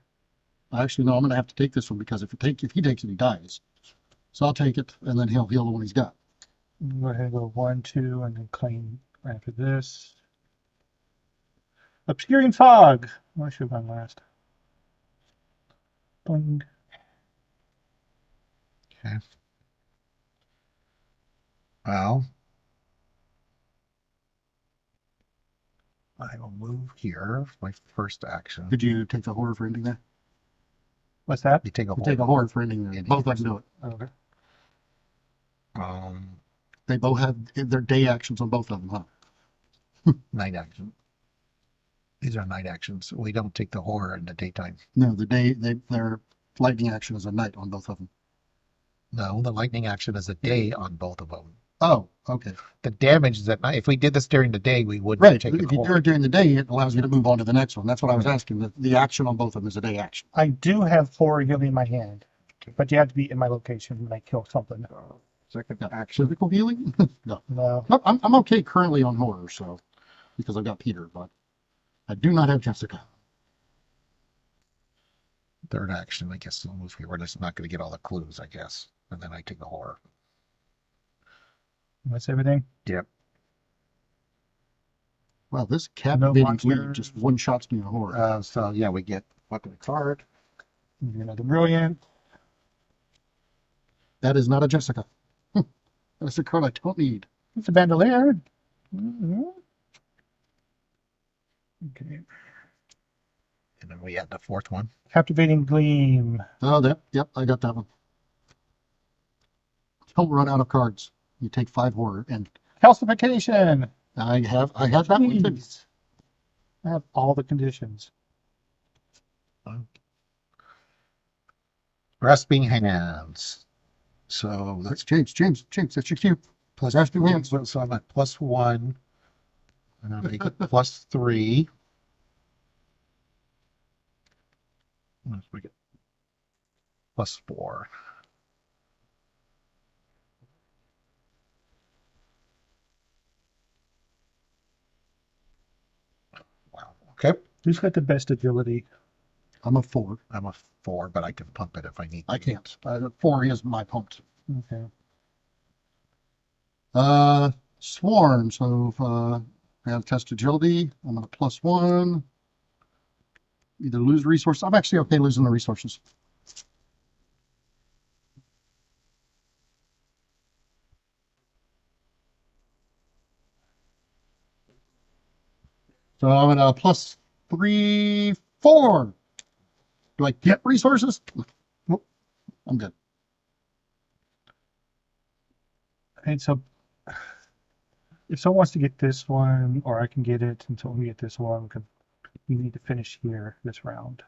Actually, no, I'm going to have to take this one because if he takes it, he dies. So I'll take it, and then he'll heal the one he's got.
Go ahead and go 1, 2, and then claim after this. Obscuring Fog. Well, I should have gone last. Boing.
Okay. Well, I will move here. My first action.
Did you take the horror for ending there?
What's that?
You take a
You
horror.
take a horror for ending there.
Yeah,
Both of them do it.
Okay.
They both have their day actions on both of them, huh?
Night action. These are night actions. We don't take the horror in the daytime.
No, their lightning action is a night on both of them.
No, the lightning action is a day on both of them.
Oh, okay.
The damage is at night. If we did this during the day, we wouldn't
Right.
take
If
the
you do
horror.
it during the day, it allows you to move on to the next one. That's what I was asking. The action on both of them is a day action.
I do have horror healing in my hand, but you have to be in my location when I kill something.
Second
Yeah.
action.
Physical healing? No.
No.
Nope, I'm okay currently on horror, so because I've got Peter, but I do not have Jessica.
Third action. I guess we'll move here. We're just not going to get all the clues, I guess. and then I take the horror.
That's everything.
Yep.
Well, this captivating
monster.
gleam just one shots me in horror.
So yeah, we get fucking a card.
Another brilliant.
That is not a Jessica. That's a card I don't need.
It's a bandolier. Mm-hmm. Okay.
And then we add the fourth one.
Captivating gleam.
Oh, yep, I got that one. Don't run out of cards. You take 5 horror, and
Calcification.
I have that one too.
Jeez. I have all the conditions.
Grasping hands. So
That's
that's
James, that's your cue. Plus grasping hands.
so I'm at +1, and I'll make it +3. Let's make it +4. Wow. Okay.
Who's got the best agility?
I'm a 4.
I'm a 4, but I can pump it if I need to.
I can't. 4 is my pumped.
Okay.
Swarm. So I have test agility. I'm at a +1. Either lose resources. I'm actually okay losing the resources. So I'm at a +3, 4. Do I get resources? Nope. I'm good.
And so if someone wants to get this one, or I can get it until we get this one, we need to finish here this round.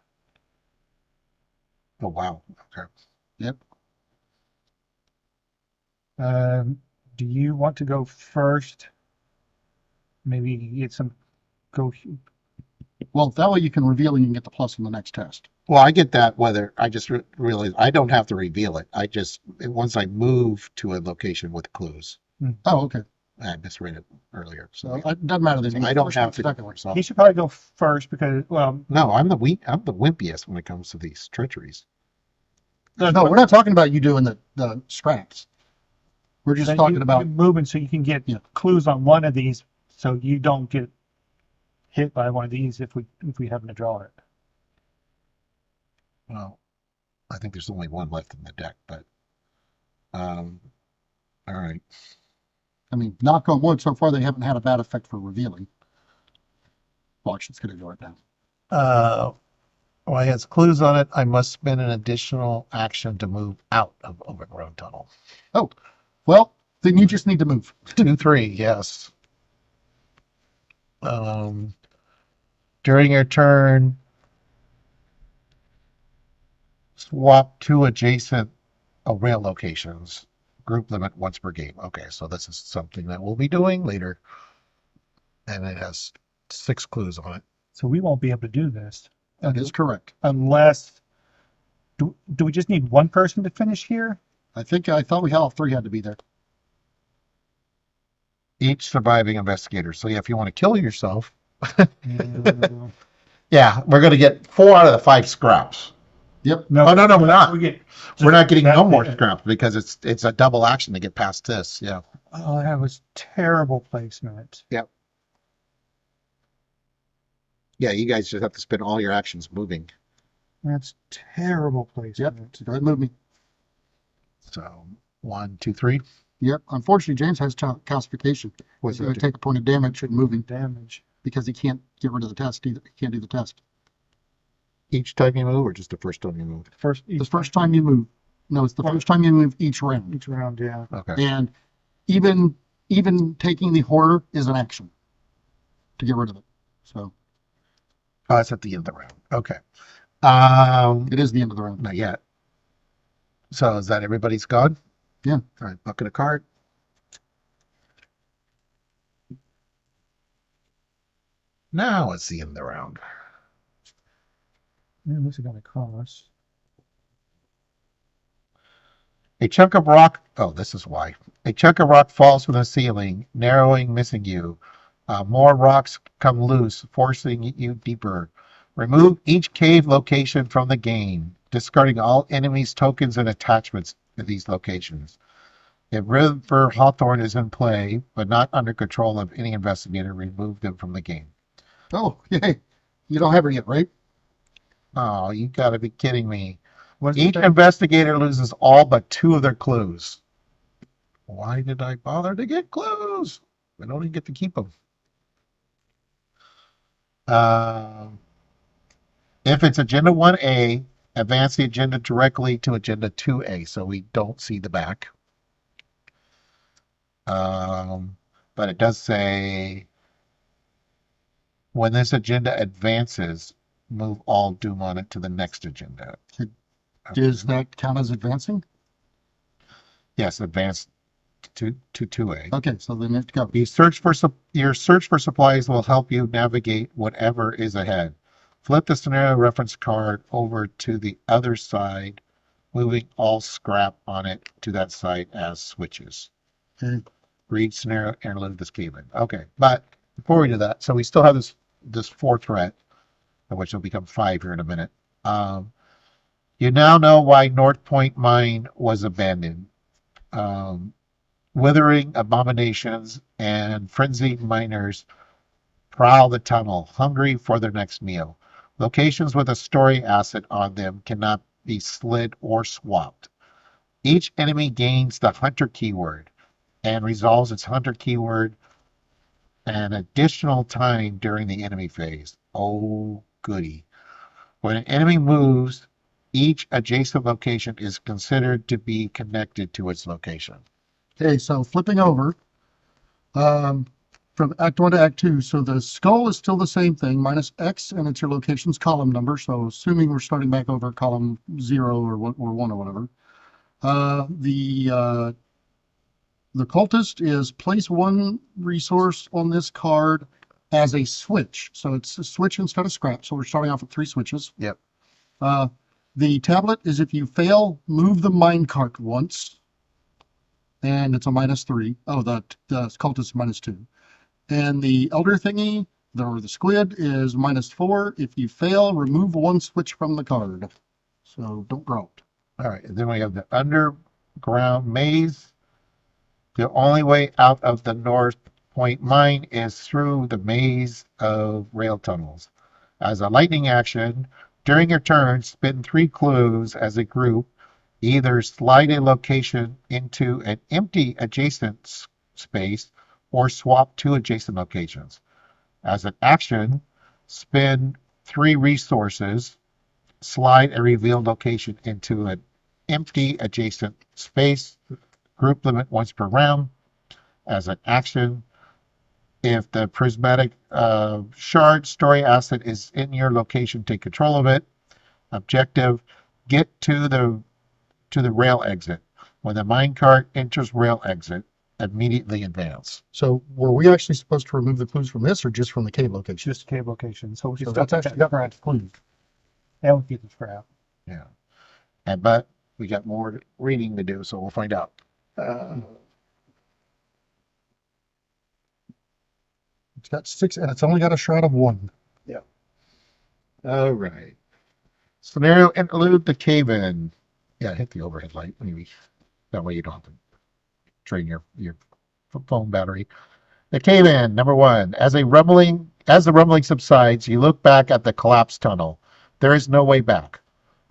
Oh wow. Okay.
Yep.
Do you want to go first? Maybe get some go.
Well, that way you can reveal and you can get the plus in the next test.
Well, I get that. Whether I just realized I don't have to reveal it. I just once I move to a location with clues.
Oh, okay.
I misread it earlier.
So it doesn't matter. Then
I don't have to.
So.
He should probably go first because, well,
No, I'm the wimpiest when it comes to these treacheries.
No, we're not talking about you doing the scraps. We're just talking about
you moving so you can get clues on one of these, so you don't get hit by one of these if we happen to draw it.
Well, I think there's only one left in the deck, but all right.
I mean, knock on wood. So far, they haven't had a bad effect for revealing. Watch, it's going to go right now.
Well, it has clues on it. I must spend an additional action to move out of overgrown tunnel.
Oh, well, then you just need to move.
2, 3, yes. During your turn, swap 2 adjacent rail locations. Group limit once per game. Okay, so this is something that we'll be doing later. And it has 6 clues on it.
So we won't be able to do this.
That is correct.
Unless, do we just need one person to finish here?
I thought we had all 3 had to be there.
Each surviving investigator. So yeah, if you want to kill yourself,
No.
yeah, we're going to get 4 out of the 5 scraps.
Yep.
No, we're not. We're not getting no more
it.
scraps because it's a double action to get past this. Yeah.
Oh, that was terrible placement.
Yep. Yeah, you guys just have to spend all your actions moving.
That's terrible
Yep.
placement.
Go ahead and move me.
So 1, 2, 3.
Yep. Unfortunately, James has calcification.
What's
He's going to
that?
take a point of damage in moving
Damage.
because he can't get rid of the test either. He can't do the test.
Each time you move, or just the first time you move?
The first time you move. No, it's the first time you move each round.
Each round, yeah.
Okay.
And even taking the horror is an action to get rid of it. So
Oh, it's at the end of the round. Okay.
it is the end of the round.
Not yet. So is that everybody's gone?
Yeah.
All right. Bucket a card. Now it's the end of the round.
Yeah, what's it going to cost?
A chunk of rock. Oh, this is why. A chunk of rock falls from the ceiling, narrowing, missing you. More rocks come loose, forcing you deeper. Remove each cave location from the game, discarding all enemies' tokens and attachments. at these locations. If River Hawthorne is in play, but not under control of any investigator, remove them from the game.
Oh, yay. You don't have her yet, right?
Oh, you gotta be kidding me.
What's
Each
the
investigator loses all but 2 of their clues. Why did I bother to get clues? I don't even get to keep them. If it's Agenda 1A, advance the agenda directly to Agenda 2A so we don't see the back. But it does say when this agenda advances, move all Doom on it to the next agenda.
Does that count as advancing?
Yes, advance to 2A.
Okay, so then it goes.
Your search for supplies will help you navigate whatever is ahead. Flip the scenario reference card over to the other side, moving all scrap on it to that side as switches.
Okay.
Read scenario and live this cave in. Okay, but before we do that, so we still have this 4 threat, which will become 5 here in a minute. You now know why North Point Mine was abandoned. Withering abominations and frenzied miners prowl the tunnel, hungry for their next meal. Locations with a story asset on them cannot be slid or swapped. Each enemy gains the hunter keyword and resolves its hunter keyword an additional time during the enemy phase. Oh, goody. When an enemy moves, each adjacent location is considered to be connected to its location.
Okay, so flipping over from Act 1 to Act 2. So the skull is still the same thing, minus X, and it's your location's column number. So assuming we're starting back over column 0 or 1 or whatever. The cultist is place 1 resource on this card as a switch. So it's a switch instead of scrap. So we're starting off with 3 switches.
Yep.
The tablet is if you fail, move the minecart once. And it's a -3. Oh, the cultist -2. And the elder thingy, or the squid, is -4. If you fail, remove 1 switch from the card. So don't draw it.
All right. And then we have the underground maze. The only way out of the North Point mine is through the maze of rail tunnels. As a lightning action, during your turn, spin 3 clues as a group. Either slide a location into an empty adjacent space or swap 2 adjacent locations. As an action, spin 3 resources, slide a revealed location into an empty adjacent space, group limit once per round. As an action, if the prismatic shard story asset is in your location, take control of it. Objective, get to the rail exit. When the minecart enters rail exit, immediately advance.
So were we actually supposed to remove the clues from this or just from the cave location?
just cave location? So we
So
still
that's actually current clues.
that would get the scrap.
Yeah. But we got more reading to do, so we'll find out.
It's got 6 and it's only got a shroud of 1.
All right. Scenario interlude, the cave in. Yeah, hit the overhead light, maybe. That way you don't have to drain your phone battery. The cave in, number 1. As the rumbling subsides, you look back at the collapsed tunnel. There is no way back.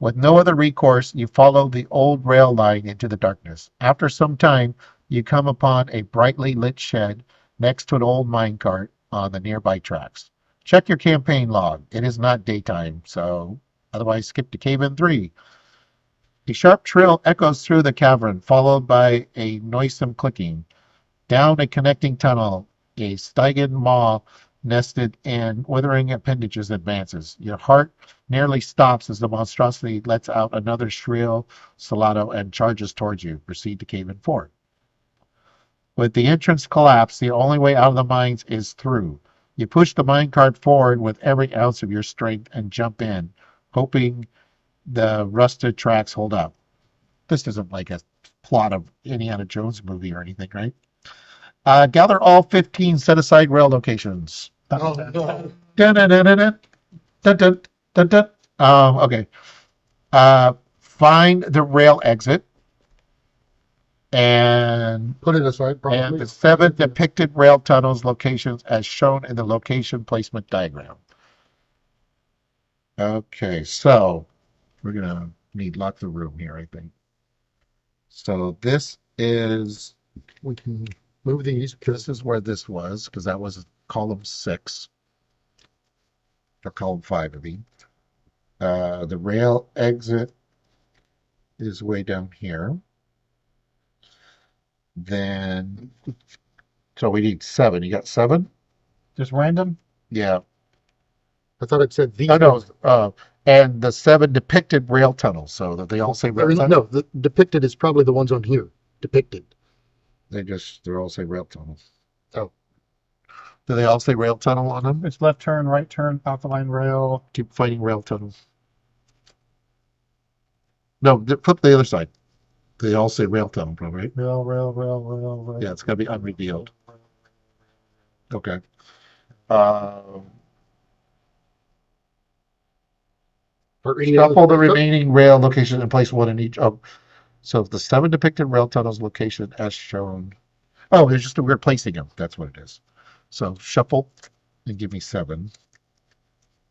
With no other recourse, you follow the old rail line into the darkness. After some time, you come upon a brightly lit shed next to an old minecart on the nearby tracks. Check your campaign log. It is not daytime, so otherwise skip to cave in 3. A sharp trill echoes through the cavern, followed by a noisome clicking. Down a connecting tunnel, a Stygian maw nested in withering appendages advances. Your heart nearly stops as the monstrosity lets out another shrill salato and charges towards you. Proceed to cave in 4. With the entrance collapsed, the only way out of the mines is through. You push the minecart forward with every ounce of your strength and jump in, hoping the rusted tracks hold up. This isn't like a plot of Indiana Jones movie or anything, right? Gather all 15 set-aside rail locations.
Oh, no.
Dun, dun, dun, dun, dun, dun, dun, dun, dun. Okay. Find the rail exit. and
Put it aside,
and
probably.
the 7 depicted rail tunnels locations as shown in the location placement diagram. Okay, so we're gonna need lots of room here, I think. So
We can move these.
this is where this was, because that was column 6 or column 5, I mean. The rail exit is way down here. Then, so we need 7. You got 7?
Just random.
Yeah.
I thought it said these.
Oh no. And the 7 depicted rail tunnels, so that they all say rail tunnel.
No, the depicted is probably the ones on here. Depicted.
They're all say rail tunnels.
Oh.
Do they all say rail tunnel on them?
It's left turn, right turn, alkaline rail.
Keep fighting rail tunnels. No, flip the other side. They all say rail tunnel, probably, right?
Rail.
Yeah, it's gotta be unrevealed. Okay. Uh, Shuffle the remaining rail locations and place one in each. Oh, so the 7 depicted rail tunnels location as shown. Oh, it's just we're placing them. That's what it is. So shuffle and give me 7.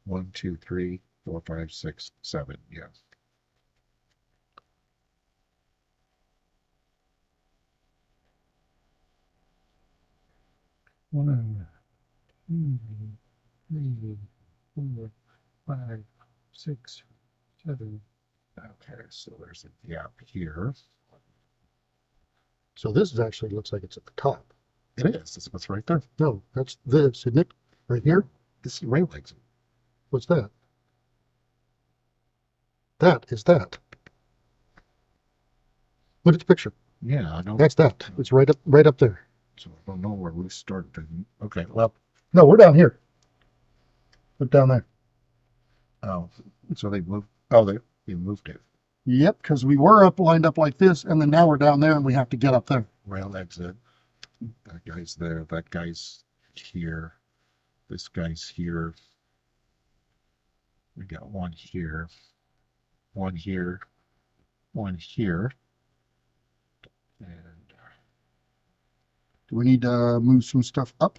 1, 2, 3, 4, 5, 6, 7. Yeah. One, 2, 3, 4, 5, 6, 7. Okay, so there's a gap here.
So this actually looks like it's at the top.
It is. That's what's right there.
No, that's this, isn't it? Right here?
This is rail exit.
What's that? That is that. Look at the picture.
Yeah, I know.
That's that. It's right up there.
So I don't know where we started. Okay, well,
No, we're down here. Look down there.
oh, so they moved. Oh, they moved it.
Yep, because we were lined up like this, and then now we're down there, and we have to get up there.
Rail exit. That guy's there. That guy's here. This guy's here. We got one here. One here. One here. And
Do we need to move some stuff up?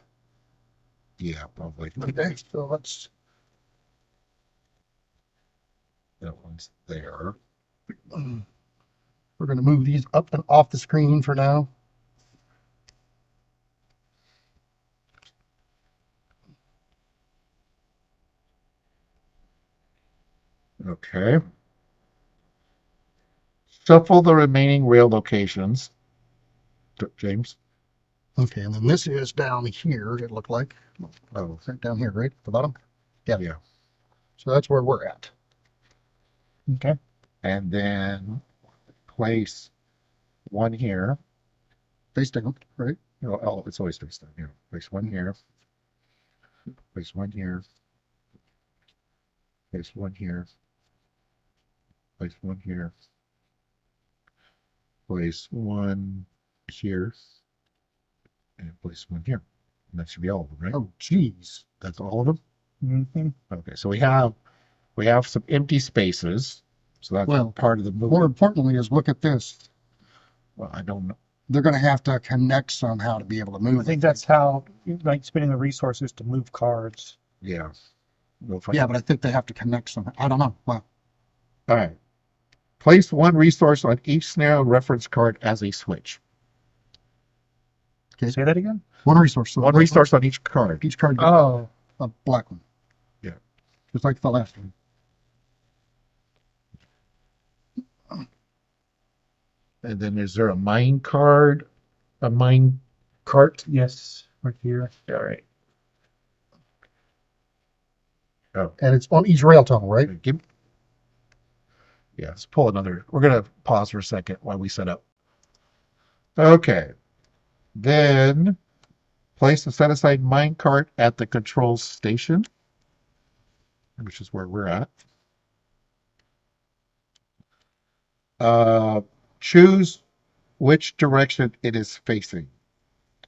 yeah, probably.
Okay, so let's.
That one's there.
We're going to move these up and off the screen for now.
Okay. Shuffle the remaining rail locations. James?
Okay, and then this is down here, it looked like.
Oh,
Right down here, right? At the bottom?
yeah.
So that's where we're at.
Okay.
And then place one here.
Face down, right?
Oh, it's always face down. Yeah. Place one here. Place one here. Place one here. Place one here. Place one here. And place one here. And that should be all of them, right?
Oh, geez.
That's all of them?
Mm-hmm.
Okay, so we have some empty spaces. So that's
Well,
part of the
More
movement.
importantly is look at this.
Well, I don't know.
They're going to have to connect somehow to be able to move.
I think that's how, like, spending the resources to move cards.
Yeah. We'll find
Yeah, but I think they have to connect somehow. I don't know. Wow.
All right. Place one resource on each scenario reference card as a switch.
Okay.
Say that again?
One resource. So
One resource on each card.
Each card gets
Oh.
a black one.
Yeah.
Just like the last one.
And then is there a mine card? A mine cart?
Yes, right here.
All right.
And it's on each rail tunnel, right?
Yeah, let's pull another. We're going to pause for a second while we set up. Okay. Then place a set aside mine cart at the control station, which is where we're at. Choose which direction it is facing.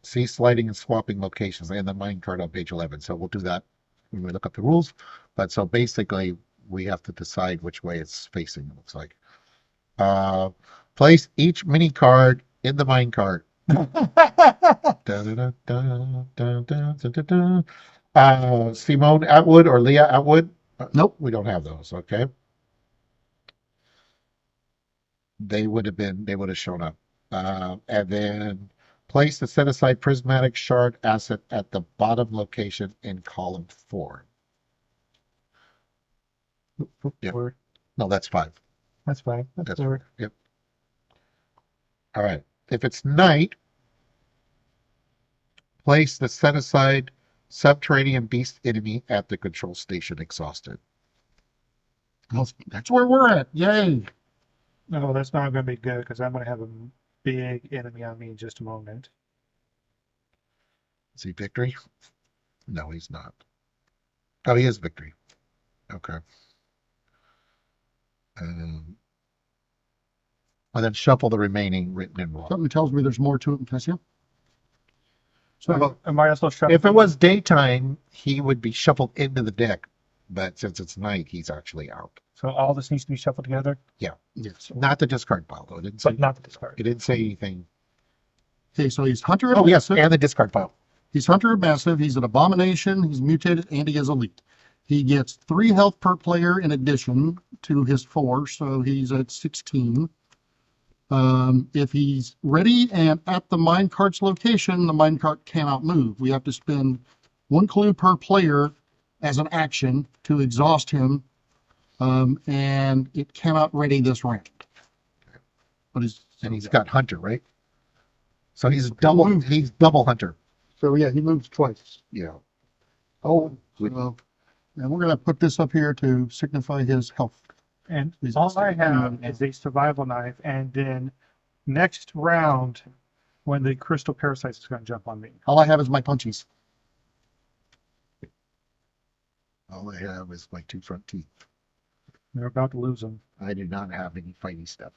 See sliding and swapping locations and the mine cart on page 11. So we'll do that when we look up the rules. But so basically, we have to decide which way it's facing, it looks like. Place each mini card in the minecart. Simone Atwood or Leah Atwood?
Nope.
We don't have those. Okay. They would have shown up. And then place the set aside prismatic shard asset at the bottom location in column 4. Yep.
Four.
No, that's 5.
That's fine.
That's
four.
Yep. All right. If it's night, place the set aside subterranean beast enemy at the control station exhausted.
That's where we're at. Yay.
No, that's not going to be good because I'm going to have a big enemy on me in just a moment.
Is he victory? No, he's not. Oh, he is victory. Okay. And then shuffle the remaining written in raw.
Something tells me there's more to it. Can I see him?
So am I also shuffling?
If it was daytime, he would be shuffled into the deck, but since it's night, he's actually out.
So all this needs to be shuffled together,
Yes.
Not the discard pile, though. It didn't say,
but not the discard.
it didn't say anything.
Okay, so he's Hunter.
Oh, yes,
Massive.
and the discard pile.
He's Hunter Massive. He's an abomination. He's mutated and he is elite. He gets 3 health per player in addition to his 4, so he's at 16. If he's ready and at the minecart's location, the minecart cannot move. We have to spend 1 clue per player as an action to exhaust him, and it cannot ready this round. But
And he's got Hunter, right? So he's double Hunter.
so yeah, he moves twice.
Yeah.
Oh, so, and we're gonna put this up here to signify his health.
And
He's
all I
upstairs.
have is a survival knife, and then next round, when the crystal parasites is going to jump on me.
All I have is my punchies.
All I have is my 2 front teeth.
They're about to lose them.
I do not have any fighty stuff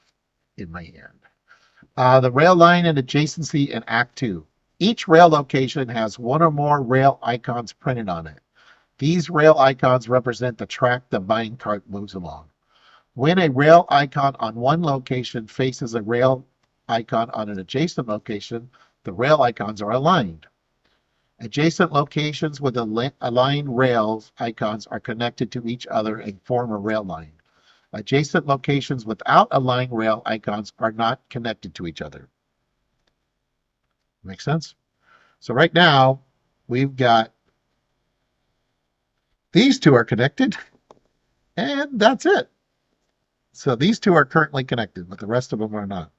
in my hand. The rail line and adjacency in Act 2. Each rail location has 1 or more rail icons printed on it. These rail icons represent the track the minecart moves along. When a rail icon on one location faces a rail icon on an adjacent location, the rail icons are aligned. Adjacent locations with aligned rails icons are connected to each other and form a rail line. Adjacent locations without aligned rail icons are not connected to each other. Make sense? So right now, we've got these 2 are connected, and that's it. So these 2 are currently connected, but the rest of them are not.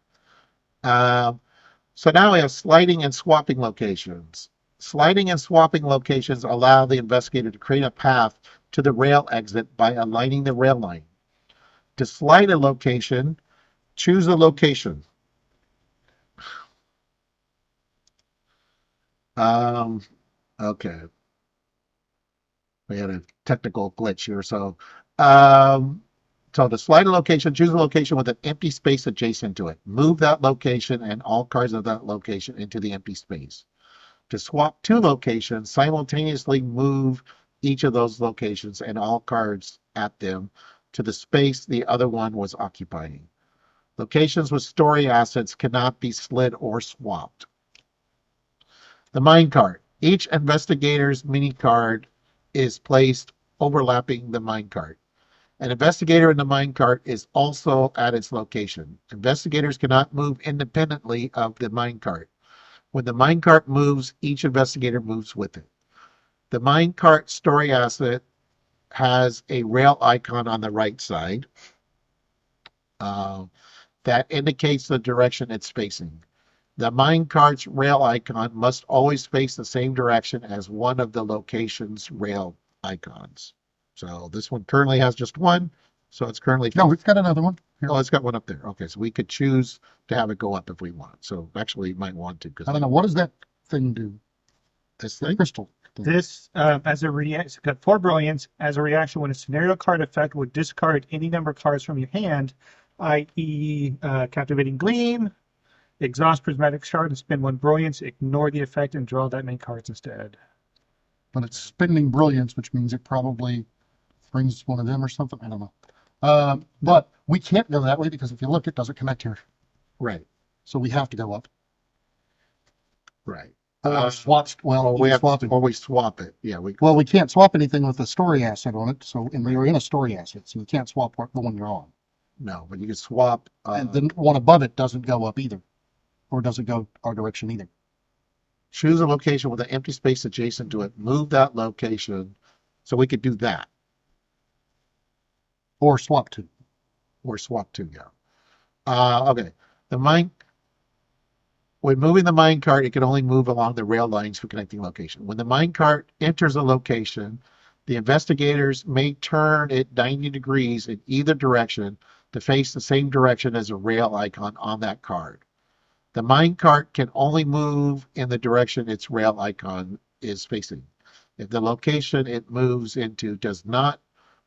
So now we have sliding and swapping locations. Sliding and swapping locations allow the investigator to create a path to the rail exit by aligning the rail line. To slide a location, choose a location. Okay. We had a technical glitch here. So to slide a location, choose a location with an empty space adjacent to it. Move that location and all cards of that location into the empty space. To swap 2 locations, simultaneously move each of those locations and all cards at them to the space the other one was occupying. Locations with story assets cannot be slid or swapped. The minecart. Each investigator's mini card is placed overlapping the minecart. An investigator in the minecart is also at its location. Investigators cannot move independently of the minecart. When the minecart moves, each investigator moves with it. The minecart story asset has a rail icon on the right side that indicates the direction it's facing. The minecart's rail icon must always face the same direction as one of the location's rail icons. So this one currently has just 1, so it's currently...
No, it's got another one. Here.
Oh, it's got 1 up there. Okay, so we could choose to have it go up if we want. So actually, you might want to.
I don't know. What does that thing do?
This
The
thing?
crystal thing.
This, as a reaction, got 4 brilliance. As a reaction, when a scenario card effect would discard any number of cards from your hand, i.e., Captivating Gleam, exhaust Prismatic Shard, and spend 1 brilliance, ignore the effect, and draw that many cards instead.
But it's spending brilliance, which means it probably brings one of them or something. I don't know. But we can't go that way because if you look, it doesn't connect here.
Right.
So we have to go up.
Right.
Or swap. Well,
Or we have
swap
to,
it.
or we swap it. Yeah,
Well, we can't swap anything with a story asset on it. So, and we are in a story asset, so you can't swap the one you're on.
no, but you can swap.
And then one above it doesn't go up either, or doesn't go our direction either.
Choose a location with an empty space adjacent to it. Move that location. So we could do that.
Or swap to.
Or swap to, yeah. Okay. When moving the minecart, it can only move along the rail lines for connecting location. When the minecart enters a location, the investigators may turn it 90 degrees in either direction to face the same direction as a rail icon on that card. The minecart can only move in the direction its rail icon is facing. If the location it moves into does not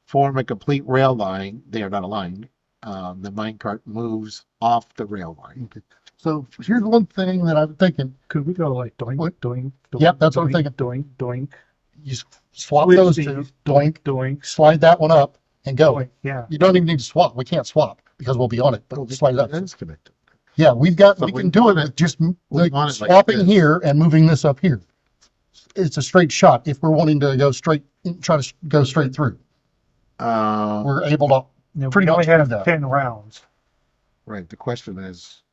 form a complete rail line, they are not aligned, the minecart moves off the rail line.
Okay. So here's one thing that I'm thinking.
Could we go like doink,
What?
doink, doink?
Yep, that's what I'm
doink,
thinking.
Doink, doink,
You swap
Switch
those
these.
two, doink,
doink,
slide that one up, and go.
doink. Yeah.
You don't even need to swap. We can't swap because we'll be on it, but slide it up.
That is connected.
Yeah, we
But
can do it with just
we
like
want it like
swapping
this.
here and moving this up here. It's a straight shot. If we're wanting to go straight, try to go straight through, we're able to.
No,
Pretty
we only
much do
have
that.
10 rounds.
Right. The question is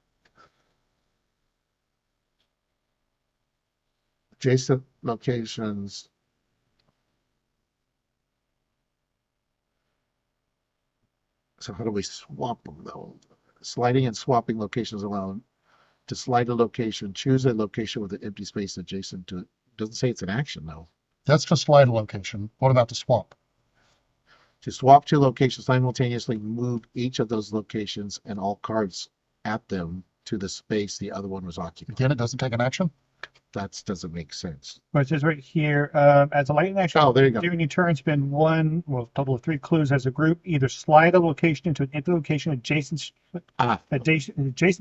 adjacent locations. So how do we swap them though? Sliding and swapping locations alone. To slide a location, choose a location with an empty space adjacent to it. Doesn't say it's an action though.
That's to slide a location. What about the swap?
To swap two locations simultaneously, move each of those locations and all cards at them to the space the other one was occupied.
Again, it doesn't take an action.
That doesn't make sense.
But it says right here, as a lightning action,
Oh, there you go.
during your turn, spend total of 3 clues as a group. Either slide a location into an empty location adjacent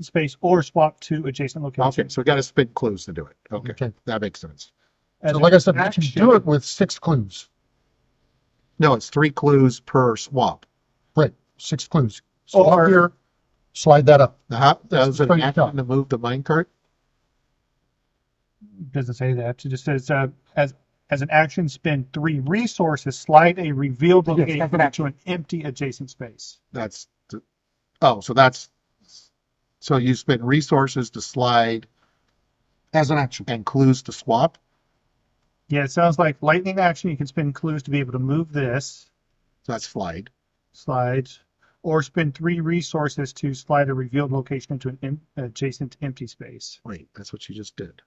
space, or swap to adjacent locations.
Okay, so we got to spin clues to do it. Okay, that makes sense.
As
So,
an
like I said, we
action,
can do it with 6 clues.
No, it's 3 clues per swap.
Right, 6 clues. Swap
Or-
here, slide that up.
Does it
straight
action
shot.
to move the minecart?
doesn't say that. It just says as an action, spend 3 resources, slide a revealed
Yes,
location
that's an action.
to an empty adjacent space.
So you spend resources to slide
As an action.
and clues to swap?
Yeah, it sounds like lightning action. You can spend clues to be able to move this,
So that's slide.
or spend 3 resources to slide a revealed location into an adjacent empty space.
Wait, that's what you just did.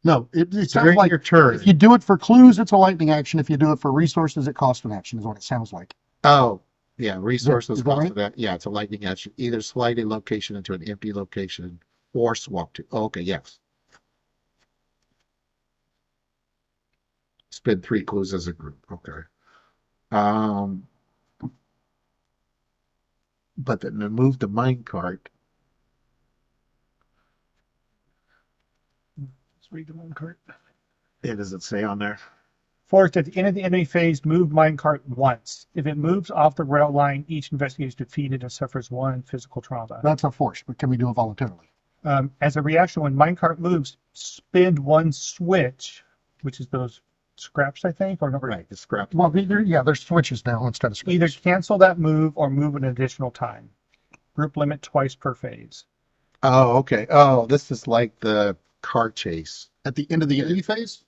No, it sounds
During
like
your turn.
if you do it for clues, it's a lightning action. If you do it for resources, it costs an action, is what it sounds like.
Oh, yeah, resources
is that
cost
right?
of that. Yeah, it's a lightning action. Either slide a location into an empty location or swap to. Oh, okay, yes. Spend 3 clues as a group. Okay. But then to move the minecart,
Let's read the one card.
it does it say on there?
Forced at the end of the enemy phase, move minecart once. If it moves off the rail line, each investigator is defeated and suffers 1 physical trauma.
That's a force, but can we do it voluntarily?
As a reaction, when minecart moves, spend 1 switch, which is those scraps, I think, or number.
Right, it's scrap.
Well, there's switches now instead of screens.
Either cancel that move or move an additional time. Group limit twice per phase.
Oh, okay. Oh, this is like the car chase.
At the end of the enemy phase.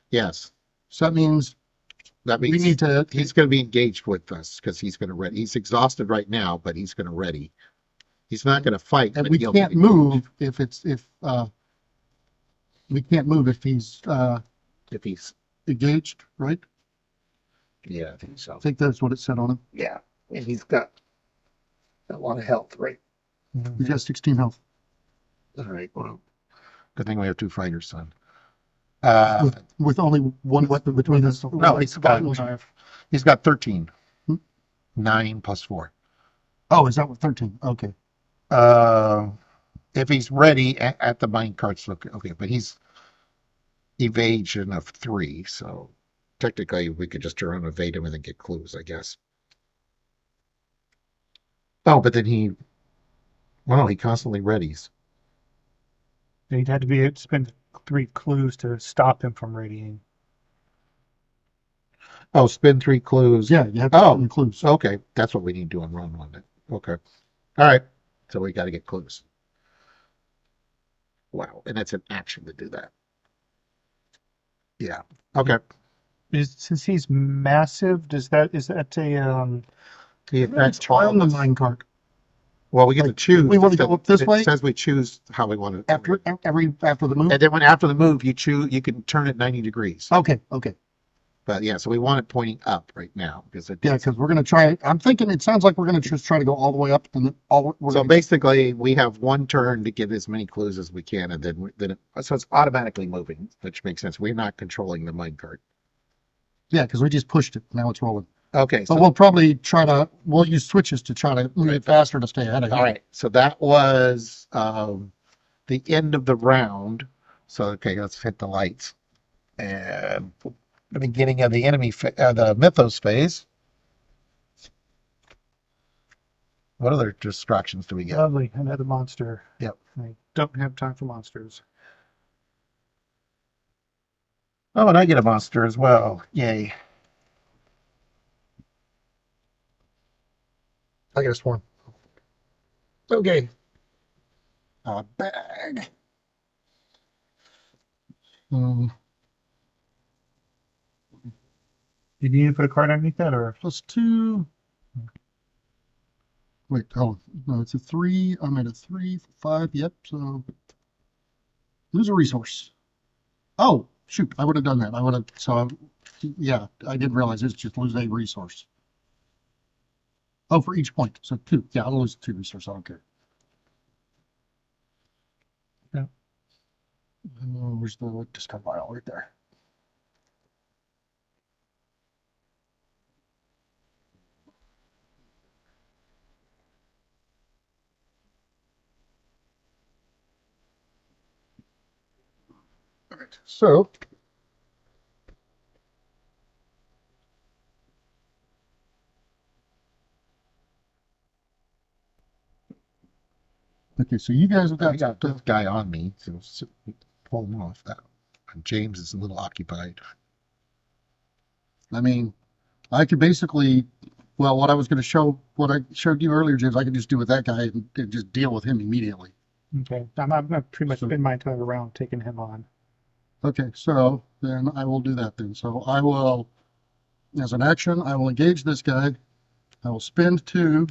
Yes.
So that means
That
we
means
need to.
he's going to be engaged with us because he's going to ready. He's exhausted right now, but he's going to ready. He's not going to fight.
And
but
we
he'll
can't
be-
move if we can't move if he's
if he's.
engaged, right?
Yeah, I think so.
I think that's what it said on him.
Yeah, and he's got a lot of health, right?
He has 16 health.
All right. Well, good thing we have 2 fighters, son.
With only one weapon between us.
No, he's got 13.
Hmm?
9 plus 4.
Oh, is that what 13? Okay.
If he's ready at the mine carts, okay, but he's evasion of 3, so technically we could just turn around and evade him and then get clues, I guess. Oh, but then he Well, no, he constantly readies.
He'd had to be spend 3 clues to stop him from readying.
Oh, spin 3 clues.
Yeah, you have to
Oh,
spend the clues.
okay. That's what we need to do on run one then. Okay. All right. So we got to get clues. Wow. And it's an action to do that. Yeah. Okay.
Since he's massive, is that a
The effects
Try on the
all of us.
minecart.
Well, we get to
Like,
choose.
we want to
It
go up this
it
way
says we choose how we want to.
after the move.
And then when after the move, you choose. You can turn it 90 degrees.
Okay.
But yeah, so we want it pointing up right now because it.
Yeah, because we're gonna try. I'm thinking it sounds like we're gonna just try to go all the way up, and then
So basically, we have one turn to get as many clues as we can, and so it's automatically moving, which makes sense. We're not controlling the minecart.
yeah, because we just pushed it. Now it's rolling.
Okay,
But
so
we'll probably we'll use switches to try to move it faster to stay ahead of you.
all right, so that was the end of the round. So okay, let's hit the lights and the beginning of the the mythos phase. What other distractions do we get?
lovely another monster?
Yep.
I don't have time for monsters.
Oh, and I get a monster as well. Yay.
I get a swarm. Okay. A bag. Um,
You need to put a card underneath that, or
+2. Wait, oh no, it's a 3. I'm at a 3, 5. Yep. So lose a resource. Oh shoot! I would have done that. I would have. Yeah, I didn't realize it's just lose a resource. Oh, for each point. So 2. Yeah, I'll lose 2 resources. I don't care.
Yeah.
Where's the discard pile? Right there. All right. So okay, so you guys have
I
got
got this guy on me, so pull him off. That James is a little occupied.
I mean, I could basically, well, what I showed you earlier, James, I could just do with that guy and just deal with him immediately.
okay? I'm gonna pretty much
So-
spend my entire round taking him on.
Okay, so then I will do that then. So I will, as an action, I will engage this guy. I will spend 2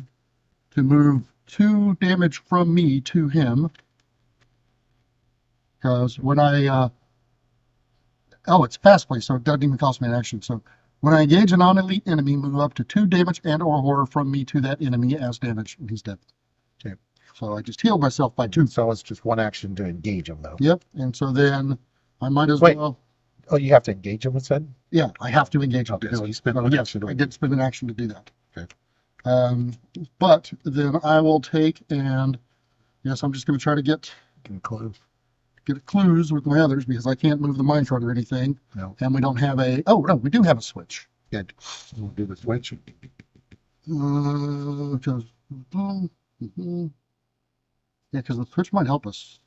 to move 2 damage from me to him. Because when oh, it's fast play, so it doesn't even cost me an action. So when I engage a non-elite enemy, move up to 2 damage and/or horror from me to that enemy as damage, and he's dead.
Okay.
So I just healed myself by 2.
So it's just one action to engage him, though.
Yep, and so then I might as
Wait.
well.
Oh, you have to engage him, it said?
Yeah, I have to engage him to
Okay,
do
so
it.
you spend
So
one
yes,
action to
I did spend an action to do that.
Okay.
But then I will take and yes, I'm just going to try to get
Clue.
clues with my others because I can't move the minecart or anything,
No.
and we don't have a. Oh no, we do have a switch.
Good. We'll do the switch.
Because yeah, because the switch might help us.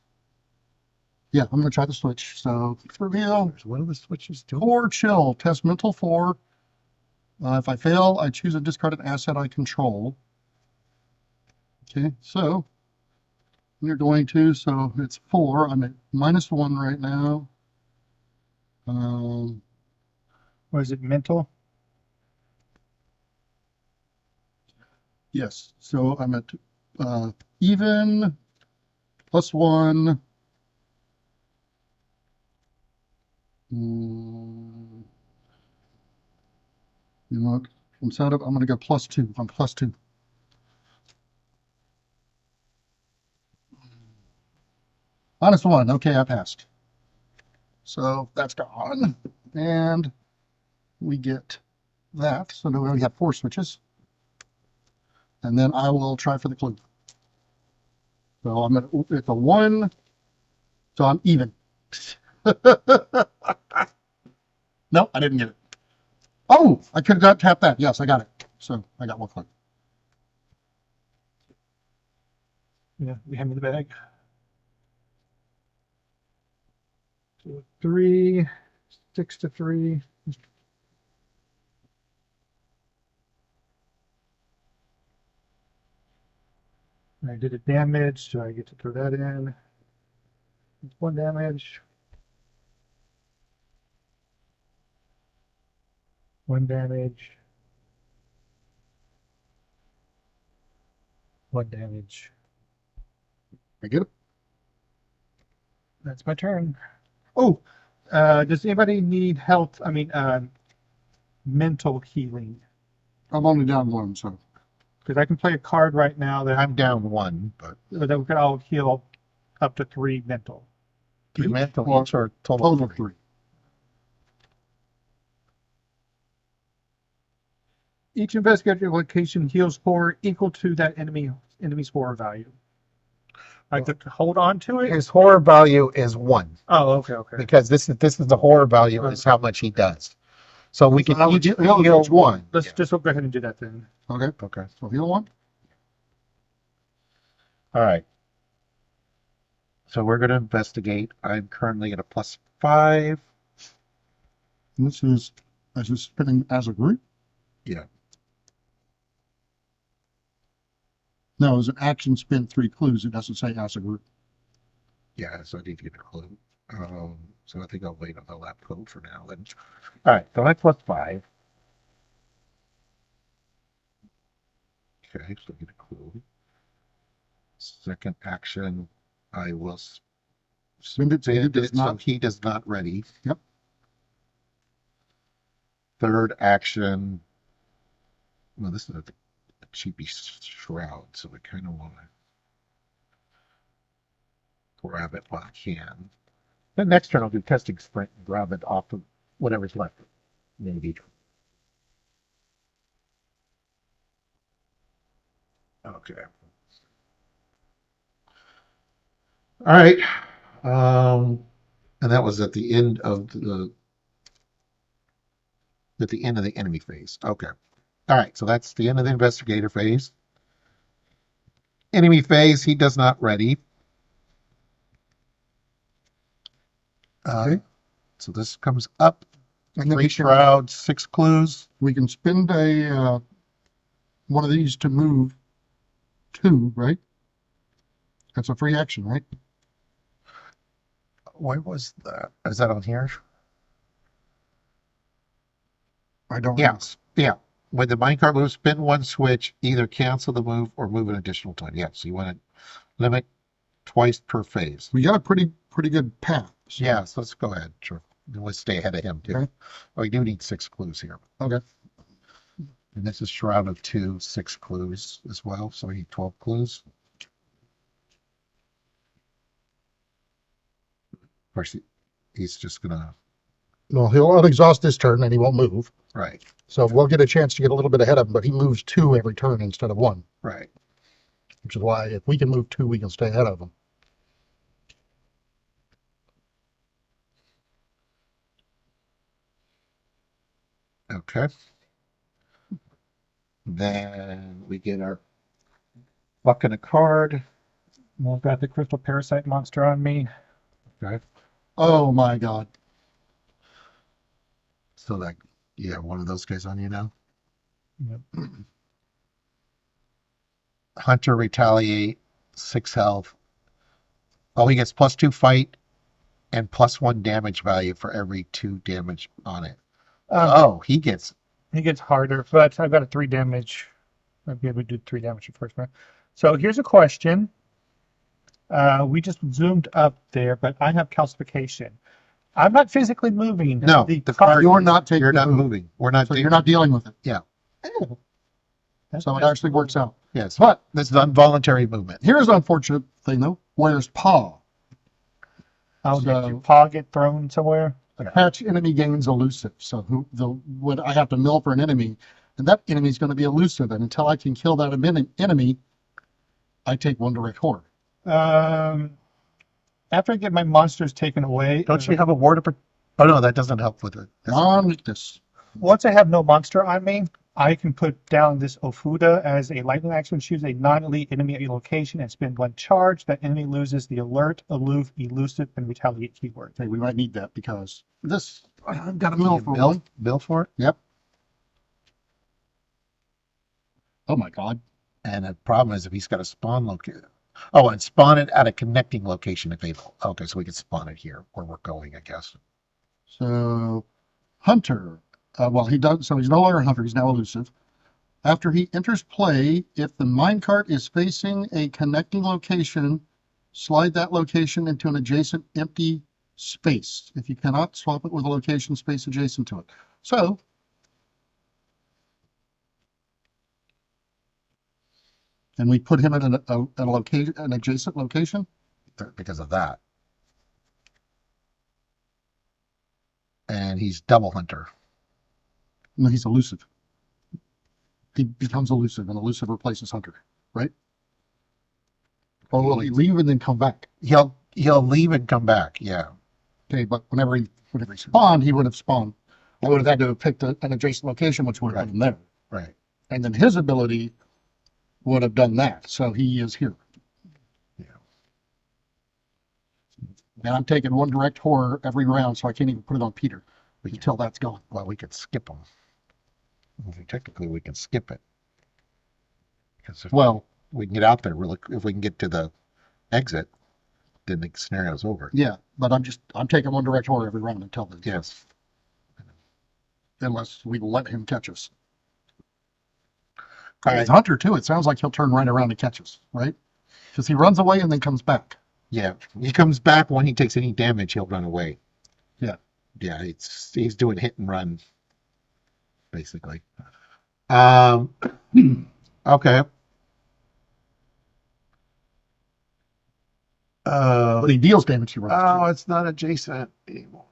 Yeah, I'm going to try the switch. So reveal
What are the switches doing?
or chill. Test mental 4. If I fail, I choose a discarded asset I control. Okay, so we're going to, so it's 4. I'm at -1 right now.
What is it? Mental?
Yes, so I'm at even +1. You know what? Instead of, I'm going to go +2. I'm +2. -1. Okay, I passed. So that's gone. And we get that. So now we only have 4 switches. And then I will try for the clue. So I'm at a 1. So I'm even. No, I didn't get it. Oh, I could have tapped that. Yes, I got it. So I got 1 clue.
Yeah, you hand me the bag. 2, 3, 6 to 3. I did a damage, so I get to throw that in. It's 1 damage. 1 damage. 1 damage.
I get it.
That's my turn. Oh, does anybody need health? I mean, mental healing?
I'm only down one, so
Because I can play a card right now that
I'm down 1, but
that we could all heal up to 3 mental.
3
each
mental
or
each or total
total
3?
3.
Each investigator location heals horror equal to that enemy's horror value. I could hold on to it.
His horror value is 1
Oh, okay.
because this is the horror value is how much he does. So we can
I would
each
heal
heal
each one.
1.
Let's just go ahead and do that then.
Okay.
Okay.
So heal 1.
All right. So we're going to investigate. I'm currently at a +5.
This is spinning as a group.
Yeah.
No, it's an action spin 3 clues. It doesn't say as a group.
Yeah, so I need to get a clue. So I think I'll wait on the lap code for now. Then. All right, so I'm +5. Okay, so get a clue. Second action, I will
Spin it so he does
so
not.
he does not ready.
Yep.
Third action, well, this is a cheapy shroud, so I kind of want to grab it while I can. The next turn I'll do testing sprint and grab it off of whatever's left. Maybe. Okay. All right. And that was at the end of the enemy phase. Okay. All right. So that's the end of the investigator phase. Enemy phase, he does not ready.
Okay.
So this comes up.
And then
3 shrouds, 6 clues.
we can spend a one of these to move 2, right? That's a free action, right?
Where was that? Is that on here?
I don't know.
Yeah. When the minecart moves, spin 1 switch, either cancel the move or move an additional time. Yeah, so you want to limit twice per phase.
We got a pretty good path. So.
Yeah, so let's go ahead. Sure. Let's stay ahead of him, too.
Okay.
Oh, we do need 6 clues here.
Okay.
And this is Shroud of 2, 6 clues as well. So we need 12 clues. Of course, he's just going to.
Well, he'll unexhaust this turn and he won't move.
Right.
So we'll get a chance to get a little bit ahead of him, but he moves 2 every turn instead of 1.
Right.
Which is why if we can move 2, we can stay ahead of him.
Okay. Then we get our luck and a card.
I've got the crystal parasite monster on me.
Okay.
Oh my God.
So that you have one of those guys on you now.
Yep.
Hunter retaliate, 6 health. Oh, he gets +2 fight and +1 damage value for every 2 damage on it. He gets.
He gets harder, but I've got a 3 damage. I'd be able to do 3 damage the first round. So here's a question. We just zoomed up there, but I have calcification. I'm not physically moving.
No, the card.
You're not taking
You're
the
not
move.
moving. We're not.
So you're not dealing with it.
Yeah.
Oh. So it actually works out.
Yes.
But
This is involuntary movement.
here's the unfortunate thing though. Where's paw?
Oh,
So-
did your paw get thrown somewhere?
Attach enemy gains elusive. So when I have to mill for an enemy, and that enemy is going to be elusive, and until I can kill that enemy, I take 1 direct horror.
After I get my monsters taken away,
Don't you have a ward of? Oh no, that doesn't help with it.
Non-weakness.
once I have no monster on me, I can put down this Ofuda as a lightning action, choose a non-elite enemy at your location, and spend 1 charge. That enemy loses the alert, aloof, elusive, and retaliate keyword.
Okay, we might need that because this, I've got a mill for one.
Bill for it.
Yep. Oh my God.
And the problem is if he's got a spawn location. Oh, and spawn it at a connecting location available. Okay, so we can spawn it here where we're going, I guess.
So, Hunter. Well, he does. So he's no longer a hunter. He's now elusive. After he enters play, if the minecart is facing a connecting location, slide that location into an adjacent empty space. If you cannot, swap it with a location space adjacent to it. So, and we put him in a location, an adjacent location.
Because of that. And he's double hunter.
No, he's elusive. He becomes elusive, and elusive replaces hunter, right? Or will he leave and then come back?
He'll leave and come back. Yeah.
Okay, but whenever he spawned, he would have spawned. I would have had to have picked an adjacent location, which would have put him there.
Right.
And then his ability would have done that. So he is here.
Yeah.
And I'm taking 1 direct horror every round, so I can't even put it on Peter until that's gone.
Well, we could skip him. Technically, we can skip it. Because if
Well,
we can get out there, if we can get to the exit, then the scenario's over.
yeah, but I'm taking 1 direct horror every round until then.
Yes.
Unless we let him catch us.
All right.
With Hunter, too, it sounds like he'll turn right around and catch us, right? Because he runs away and then comes back.
Yeah. He comes back when he takes any damage, he'll run away.
Yeah.
Yeah, he's doing hit and run, basically. Okay.
But he deals damage, he runs.
Oh, it's not adjacent anymore.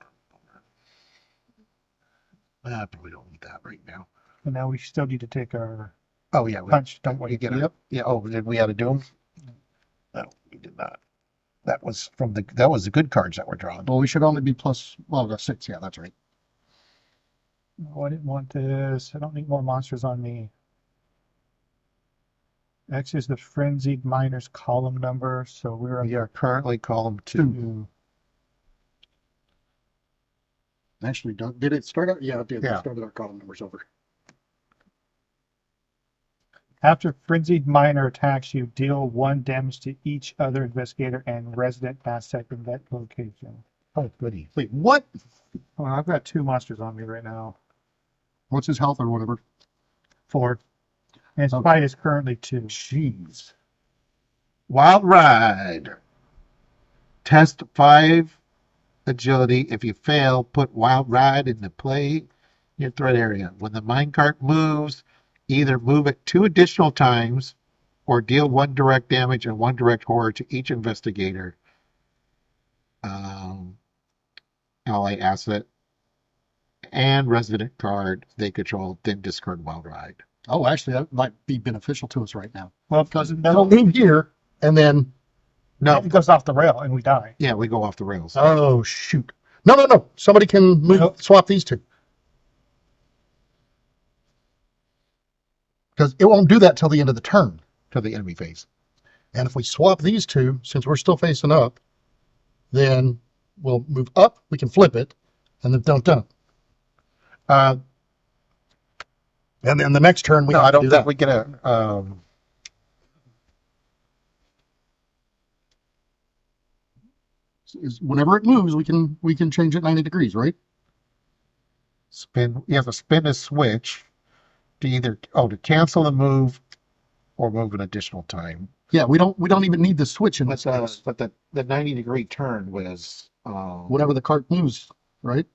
I probably don't need that right now.
And now we still need to take our
Oh yeah,
punch, don't we?
Yep. Yeah. Oh, did we have to do them? No, we did not. That was the good cards that were drawn.
Well, we should only be plus, well, the 6, yeah, that's right.
Oh, I didn't want this. I don't need more monsters on me. X is the frenzied miner's column number, so we're
We are currently column 2.
Actually, did it start out? Yeah, it did.
Yeah.
It started our column numbers over.
After frenzied miner attacks you, deal 1 damage to each other investigator and resident Aztec in that location.
Oh, goody.
Wait, what?
Well, I've got 2 monsters on me right now.
What's his health or whatever?
4. And his
Okay.
fight is currently 2.
Jeez.
Wild ride. Test 5 agility. If you fail, put wild ride into play your threat area. When the minecart moves, either move it 2 additional times or deal 1 direct damage and 1 direct horror to each investigator. Ally asset and resident card they control, then discard wild ride.
Oh, actually, that might be beneficial to us right now.
Well,
Because they'll move here, and then...
No,
it goes off the rail and we die.
yeah, we go off the rails.
Oh, shoot. No. Somebody can move,
Nope.
swap these 2. Because it won't do that till the end of the turn.
To the enemy phase.
And if we swap these 2, since we're still facing up, then we'll move up, we can flip it, and then dun.
Uh,
And then the next turn we
no,
have
I
to
don't
do
think
that.
we get a.
Whenever it moves, we can change it 90 degrees, right?
Spin. You have to spin a switch to either to cancel the move or move an additional time.
Yeah, we don't even need the switch in this case.
But the 90-degree turn was
Whenever the cart moves, right?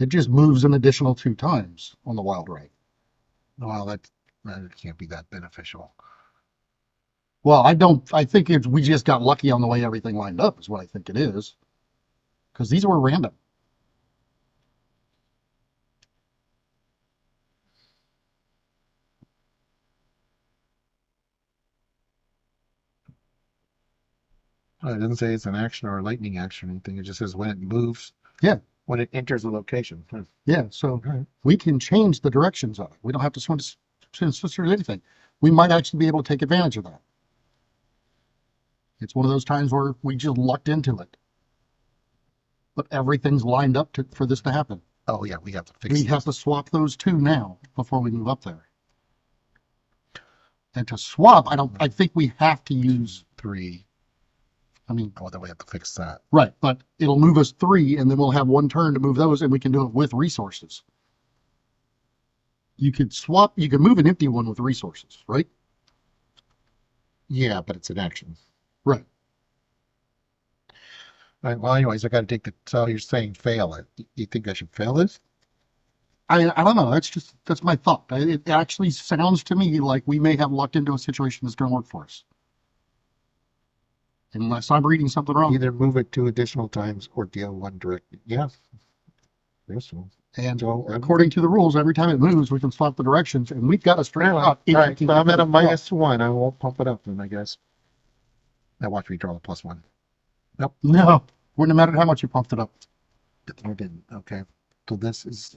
It just moves an additional 2 times on the wild ride.
well that can't be that beneficial.
Well, I think we just got lucky on the way everything lined up is what I think it is. Because these were random.
It doesn't say it's an action or a lightning action or anything. It just says when it moves.
Yeah.
when it enters the location.
Yeah, so
Right.
we can change the directions of it. We don't have to switch through anything. We might actually be able to take advantage of that. It's one of those times where we just lucked into it. But everything's lined up for this to happen.
Oh yeah, we have to fix
We
this.
have to swap those two now before we move up there. And to swap, I think we have to use,
3.
I mean,
Oh, then we have to fix that.
right, but it'll move us 3 and then we'll have one turn to move those and we can do it with resources. You could swap, you can move an empty one with resources, right?
Yeah, but it's an action.
Right.
All right, well, anyways, I got to take the. So you're saying fail it? You think I should fail this?
I don't know. That's my thought. It actually sounds to me like we may have lucked into a situation that's going to work for us. Unless I'm reading something wrong.
Either move it 2 additional times or deal 1 direct. Yeah. There's one.
And
So,
according to the rules, every time it moves, we can swap the directions, and we've got to straight
all
out.
right, so I'm at a -1. I won't pump it up then, I guess. Now watch me draw a +1.
No, wouldn't have mattered how much you pumped it up.
I didn't. Okay. So this is.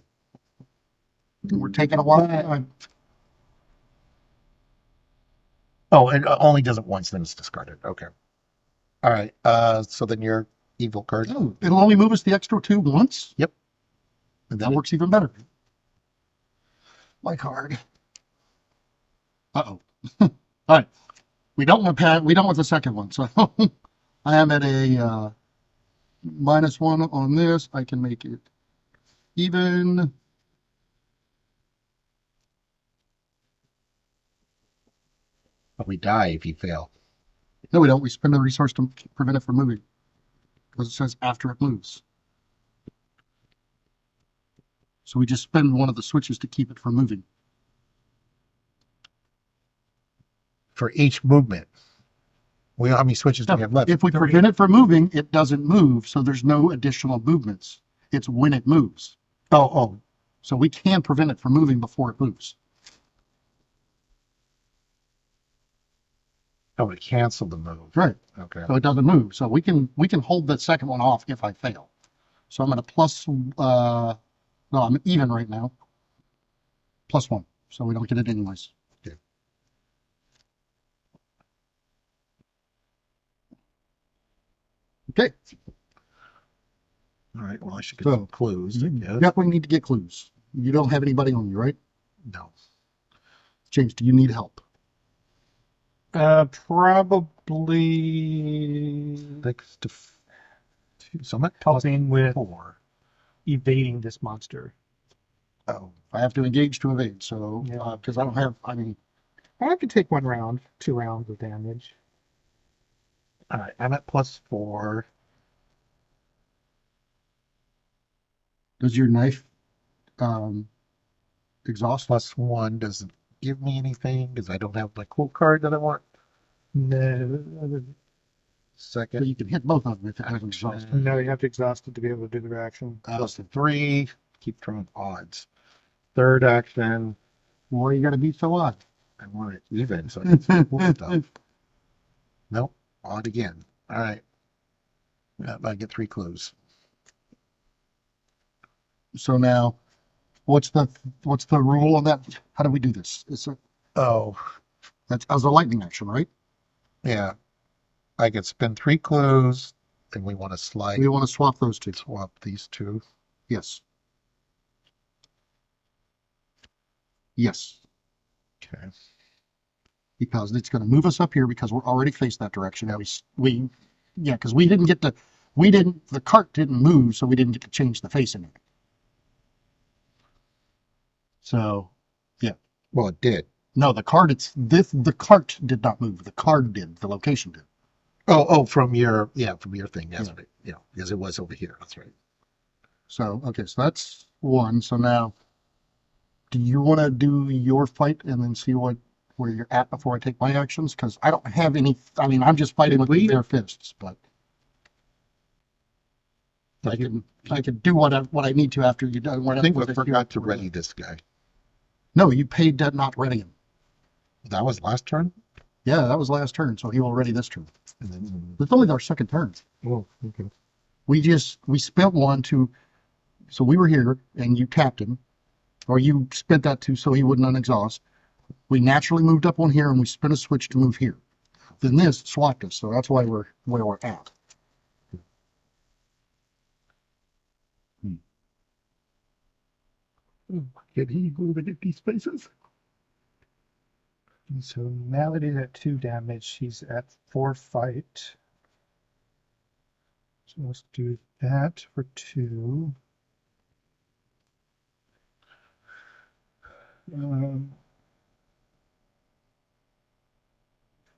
We're taking a while time.
Oh, it only does it once, then it's discarded. Okay. All right. So then your evil card.
Oh, it'll only move us the extra 2 once.
Yep.
And that works even better. My card. Uh-oh. All right. We don't want the second one. So I am at a -1 on this. I can make it even.
But we die if you fail.
No, we don't. We spend a resource to prevent it from moving. Because it says after it moves. So we just spend one of the switches to keep it from moving.
For each movement. How many switches do we have left?
If we prevent it from moving, it doesn't move, so there's no additional movements. It's when it moves.
Oh.
So we can prevent it from moving before it moves.
Oh, to cancel the move.
Right.
Okay.
So it doesn't move. So we can hold that second one off if I fail. So I'm at a no, I'm even right now. +1. So we don't get it anyways.
Okay.
Okay.
All right. Well, I should get
So,
some clues. I guess.
Definitely need to get clues. You don't have anybody on you, right?
No.
James, do you need help?
Probably
6 to. So I'm at
helping with
+4.
evading this monster.
Oh, I have to engage to evade. So,
Yeah.
because I don't have, I mean,
I could take 1 round, 2 rounds of damage.
All right. I'm at +4.
does your knife exhaust?
+1 doesn't give me anything because I don't have my cool card that I want.
No,
So
Second.
you can hit both of them if it hasn't exhausted.
no, you have to exhaust it to be able to do the reaction.
+3. Keep throwing odds. Third action.
Why you got to be so odd?
I want it even so I can see cool stuff. Nope. Odd again. All right. I get 3 clues.
So now, what's the rule on that? How do we do this?
Oh,
That's as a lightning action, right?
yeah. I could spend 3 clues, and we want to slide
We want to swap those two.
swap these 2.
Yes. Yes.
Okay.
Because it's going to move us up here because we're already faced that direction. And because the cart didn't move, so we didn't get to change the facing. So,
Well, it did.
no, the cart the cart did not move. The card did. The location did.
Oh, from your thing. That's
Yeah.
right. Yeah, because it was over here. That's right.
So, okay, so that's 1. So now, do you want to do your fight and then see where you're at before I take my actions? Because I don't have any. I mean, I'm just fighting with bare fists, but I can do what I need to after you're done.
I think we forgot to ready this guy.
No, you paid to not ready him.
That was last turn?
Yeah, that was last turn, so he will ready this turn.
And then,
It's only our second turn.
oh, okay.
We spent one to So we were here, and you tapped him, or you spent that to so he wouldn't unexhaust. We naturally moved up on here, and we spin a switch to move here. Then this swapped us, so that's why we're where we're at.
Can he move in empty spaces?
And so now that he's at 2 damage, he's at 4 fight. So let's do that for 2.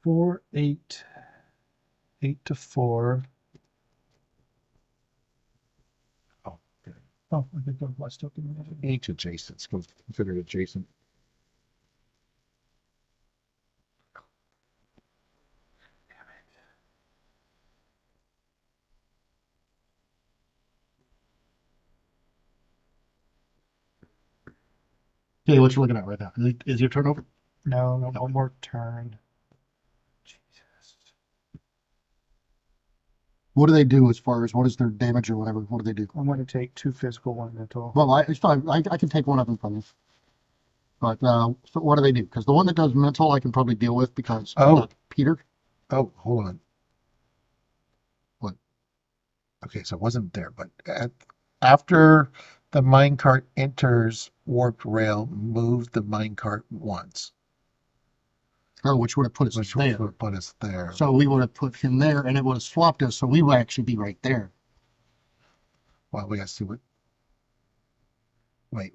4, 8, 8 to 4.
Oh, okay.
Oh, I think I'm less token.
Each adjacent. It's considered adjacent.
Okay, what you looking at right now? Is your turn over?
No, no, one more turn. Jesus.
What do they do as far as what is their damage or whatever? What do they do?
I'm going to take 2 physical, 1 mental.
Well, it's fine. I can take one of them from you. But so what do they do? Because the one that does mental, I can probably deal with because Peter.
Oh, hold on.
What?
Okay, so it wasn't there, but after the minecart enters warped rail, move the minecart once,
Oh, which would have put us
which
there.
would put us there.
So we would have put him there, and it would have swapped us. So we would actually be right there.
Well, we got to see what. Wait,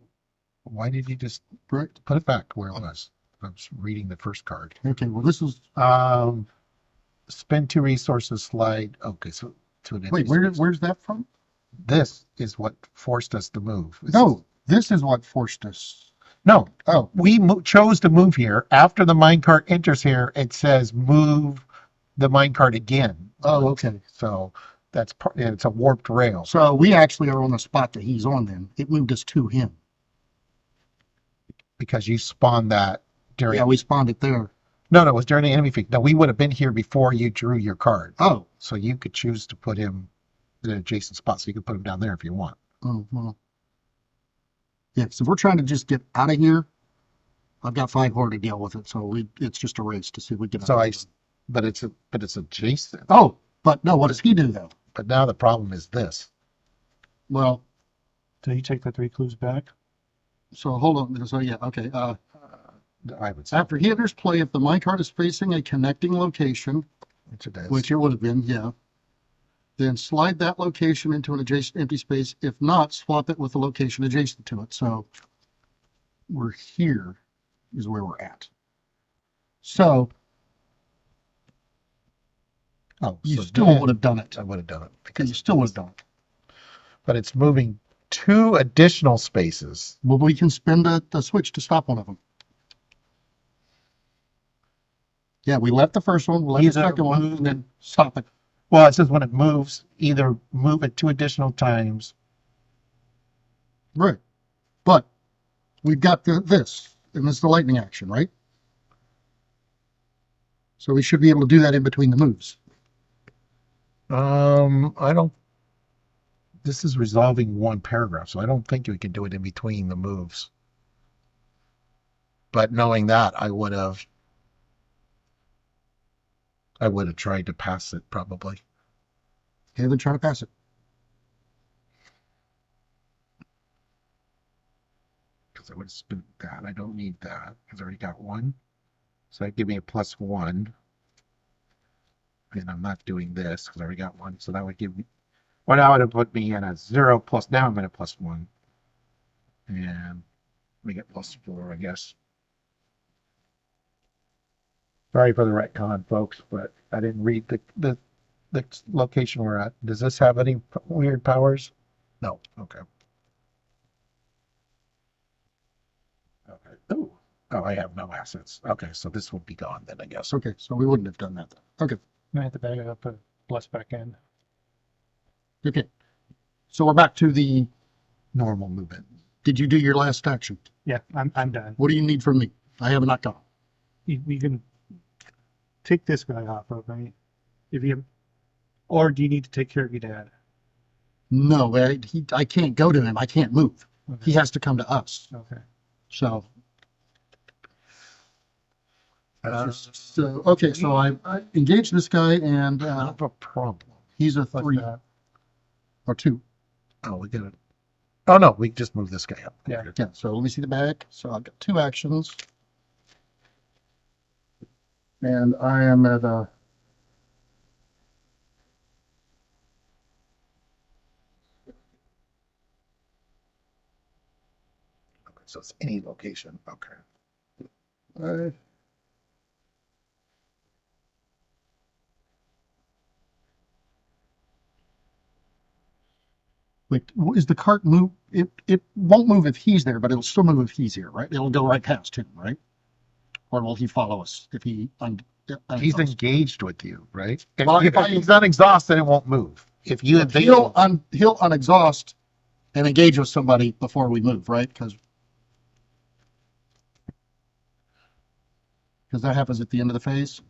why did you just
Right?
put it back where it was? I was reading the first card.
Okay. Well, this is.
Spend 2 resources, slide. Okay, so to an
Wait,
empty space.
where's that from?
This is what forced us to move.
No, this is what forced us.
No,
Oh,
we chose to move here. After the minecart enters here, it says move the minecart again.
oh, okay.
So that's it's a warped rail.
So we actually are on the spot that he's on. Then it moved us to him.
Because you spawned that during.
Yeah, we spawned it there.
No, it was during the enemy phase. No, we would have been here before you drew your card.
Oh,
So you could choose to put him in an adjacent spot. So you could put him down there if you want.
oh, well. Yeah, so if we're trying to just get out of here, I've got 5 horde to deal with it. So it's just a race to see if we get.
So
out of it.
but it's adjacent.
Oh, but no, what does he do though?
But now the problem is this.
Well,
So you take the 3 clues back?
so hold on. So yeah, okay.
I would say,
After he enters play, if the minecart is facing a connecting location,
which it is.
which it would have been, yeah, then slide that location into an adjacent empty space. If not, swap it with the location adjacent to it. So we're here is where we're at. So you
so
still
then
would have done it.
I would have done it
You
because
still would have done it.
but it's moving 2 additional spaces.
Well, we can spin the switch to stop one of them. Yeah, we left the first one, we left the
Either
second one,
move-
and then stop it.
Well, it says when it moves, either move it 2 additional times.
Right. But we've got this, and this is the lightning action, right? So we should be able to do that in between the moves.
I don't. This is resolving 1 paragraph, so I don't think we can do it in between the moves. But knowing that, I would have tried to pass it probably.
Okay, then try to pass it.
Because I would have spent that. I don't need that because I already got 1. So that give me a +1. And I'm not doing this because I already got 1. So that would give me. Well, now it would put me in a 0 plus. Now I'm in a +1. And we get +4, I guess. Sorry for the retcon, folks, but I didn't read the location we're at. Does this have any weird powers? No. Okay. Okay. Oh, I have no assets. Okay, so this will be gone then, I guess.
Okay, so we wouldn't have done that then. Okay,
I have to back it up, put bless back in.
okay. So we're back to the,
Normal movement.
did you do your last action?
Yeah, I'm done.
What do you need from me? I have not gone.
You can take this guy off of me. If you, or do you need to take care of your dad?
No, I can't go to him. I can't move.
Okay.
He has to come to us.
Okay.
So,
Uh,
so okay. So I engaged this guy, and
I have a problem.
he's a
What's
3
that?
or 2.
Oh, we got it. Oh no, we just moved this guy up.
Yeah.
Yeah. So let me see the back. So I've got 2 actions, and I am at
Okay, so it's any location. Okay.
uh, wait, is the cart move? It won't move if he's there, but it'll still move if he's here, right? It'll go right past him, right? Or will he follow us if he
He's
unexhausts?
engaged with you, right?
Well,
If he's not exhausted, it won't move. If you invade,
he'll unexhaust and engage with somebody before we move, right? Because that happens at the end of the phase.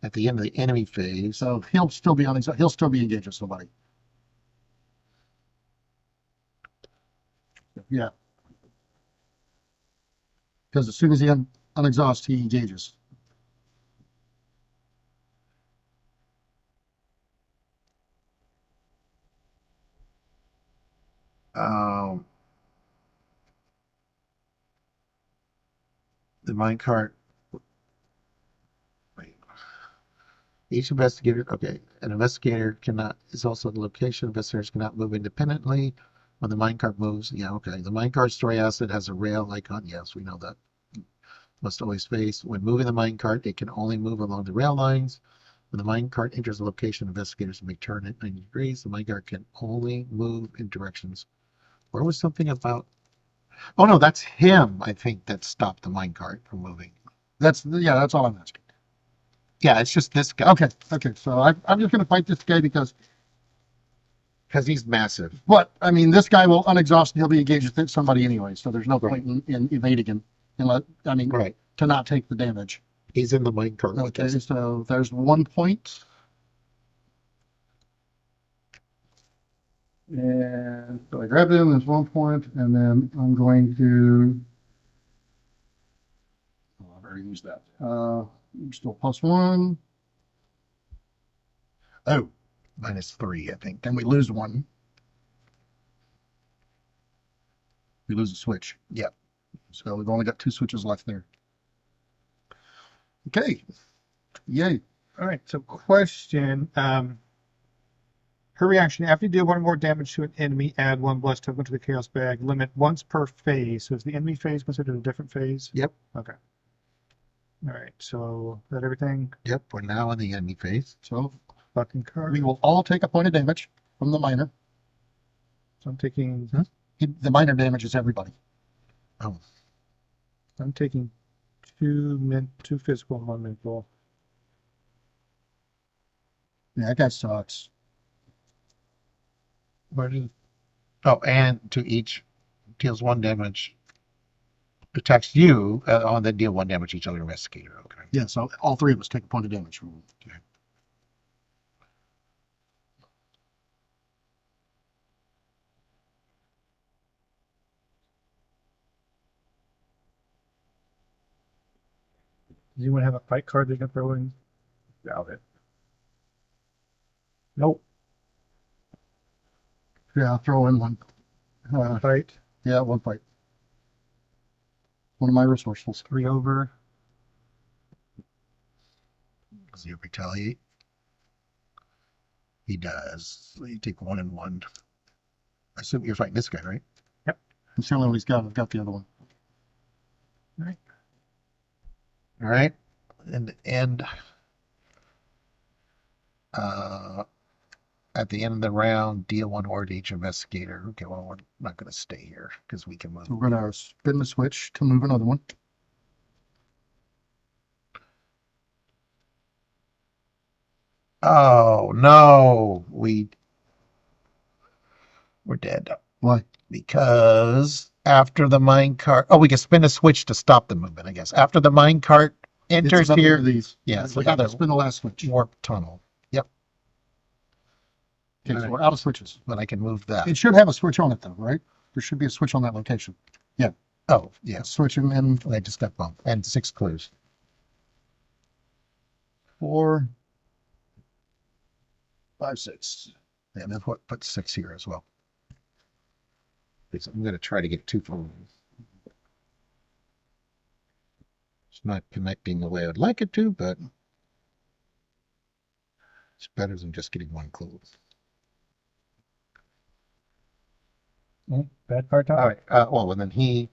at the end of the enemy phase,
So he'll still be unexhausted. He'll still be engaged with somebody. Yeah. Because as soon as he unexhausts, he engages.
um, the minecart. Wait. Each investigator, okay, an investigator is also the location. Investigators cannot move independently when the minecart moves. Yeah, okay. The minecart story asset has a rail icon. Yes, we know that. Must always face. When moving the minecart, it can only move along the rail lines. When the minecart enters a location, investigators may turn it 90 degrees. The minecart can only move in directions. Where was something about? Oh no, that's him. I think that stopped the minecart from moving.
That's all I'm asking.
Yeah, it's just this guy
Okay. So I'm just going to fight this guy because,
he's massive.
but I mean, this guy will unexhaust and he'll be engaged with somebody anyway. So there's no point in evading him.
Right.
To not take the damage.
He's in the minecart.
Okay, so there's 1 point. And so I grabbed him, there's 1 point, and then I'm going to. Oh, I've already used that. I'm still +1. Oh,
-3, I think.
and we lose 1. We lose a switch.
Yep.
So we've only got 2 switches left there. Okay. Yay.
All right. So, question. Her reaction: after you deal 1 more damage to an enemy, add 1 blessed token to the chaos bag. Limit once per phase. So, is the enemy phase considered a different phase?
Yep.
Okay. All right. So, is that everything?
Yep. We're now in the enemy phase.
So
Fucking card.
we will all take a point of damage from the miner.
So I'm taking.
The miner damages everybody.
Oh,
I'm taking 2 physical and 1 mental.
Yeah, that guy sucks.
oh, and to each deals 1 damage. Attacks you, then deal 1 damage to each other investigator. Okay.
Yeah, so all 3 of us take a point of damage from him.
Okay.
Does anyone have a fight card they can throw in? Doubt it. Nope.
Yeah, I'll throw in 1.
Fight.
Yeah, 1 fight. One of my resourcefuls.
3 over.
Does he retaliate? He does. So you take 1 and 1. I assume you're fighting this guy, right?
It's the only one he's got. I've got the other one.
All right.
All right. And at the end of the round, deal 1 ore to each investigator. Okay, well, we're not going to stay here because we can move.
So we're going to spin the switch to move another one.
Oh no, we're dead.
Why?
Because after the mine cart, we can spin a switch to stop the movement. I guess after the mine cart enters
It's another
here,
one of these.
yeah, it's
we have to
another
spin the last switch.
warp tunnel. Yep.
Okay, so
Alright.
we're out of switches.
But I can move that.
It should have a switch on it though, right? There should be a switch on that location.
Oh, yeah.
Switching in
I just got bumped. And 6 clues.
4, 5, 6.
And then put 6 here as well. Because I'm going to try to get 2 from. It's not connecting the way I'd like it to, but it's better than just getting 1 clue.
Bad card top.
All right. Well, and then he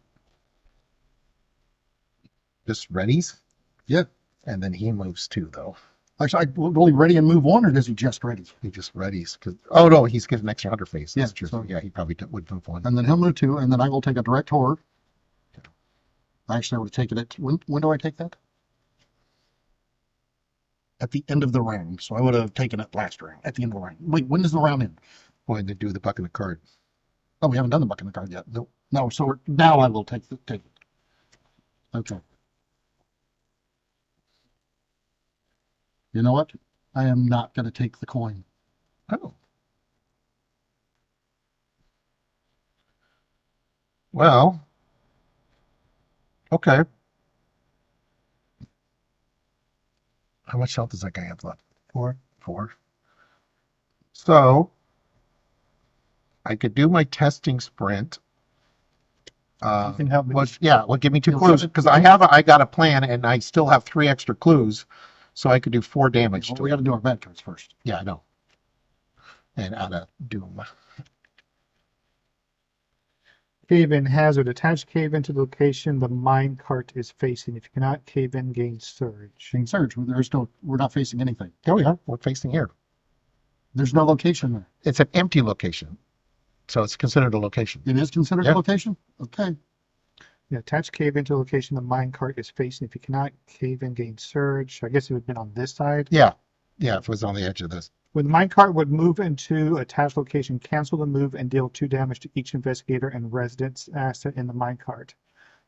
just readies.
Yeah.
And then he moves 2, though.
Actually, will he ready and move on, or does he just ready?
He just readies. Oh, no, he's getting an extra hunter face. That's
Yeah,
true.
so-
Yeah, he probably would move 1.
And then he'll move 2, and then I will take a direct horror. Actually, I would take it at, when do I take that? At the end of the round. So I would have taken it last round, at the end of the round. Wait, when does the round end?
Going to do the buck in the card.
Oh, we haven't done the buck in the card yet.
Nope.
No, so now I will take it. Okay. You know what? I am not going to take the coin.
Oh. Well. Okay. How much health does that guy have left?
4.
4. So I could do my testing sprint.
You can help me.
Give me 2
Yeah,
clues
so-
because I got a plan and I still have 3 extra clues, so I could do 4 damage
Well,
to
we
it.
got to do our bad cards first.
Yeah, I know. And out of doom.
Cave in hazard. Attach cave in to the location the mine cart is facing. If you cannot cave in, gain surge.
King Surge, we're not facing anything.
Oh yeah, we're facing here.
There's no location there.
It's an empty location, so it's considered a location.
It is considered
Yeah.
a location? Okay.
Yeah, attach cave into the location the mine cart is facing. If you cannot cave in, gain surge. I guess it would have been on this side.
Yeah, if it was on the edge of this.
When the minecart would move into attached location, cancel the move and deal 2 damage to each investigator and resident's asset in the minecart.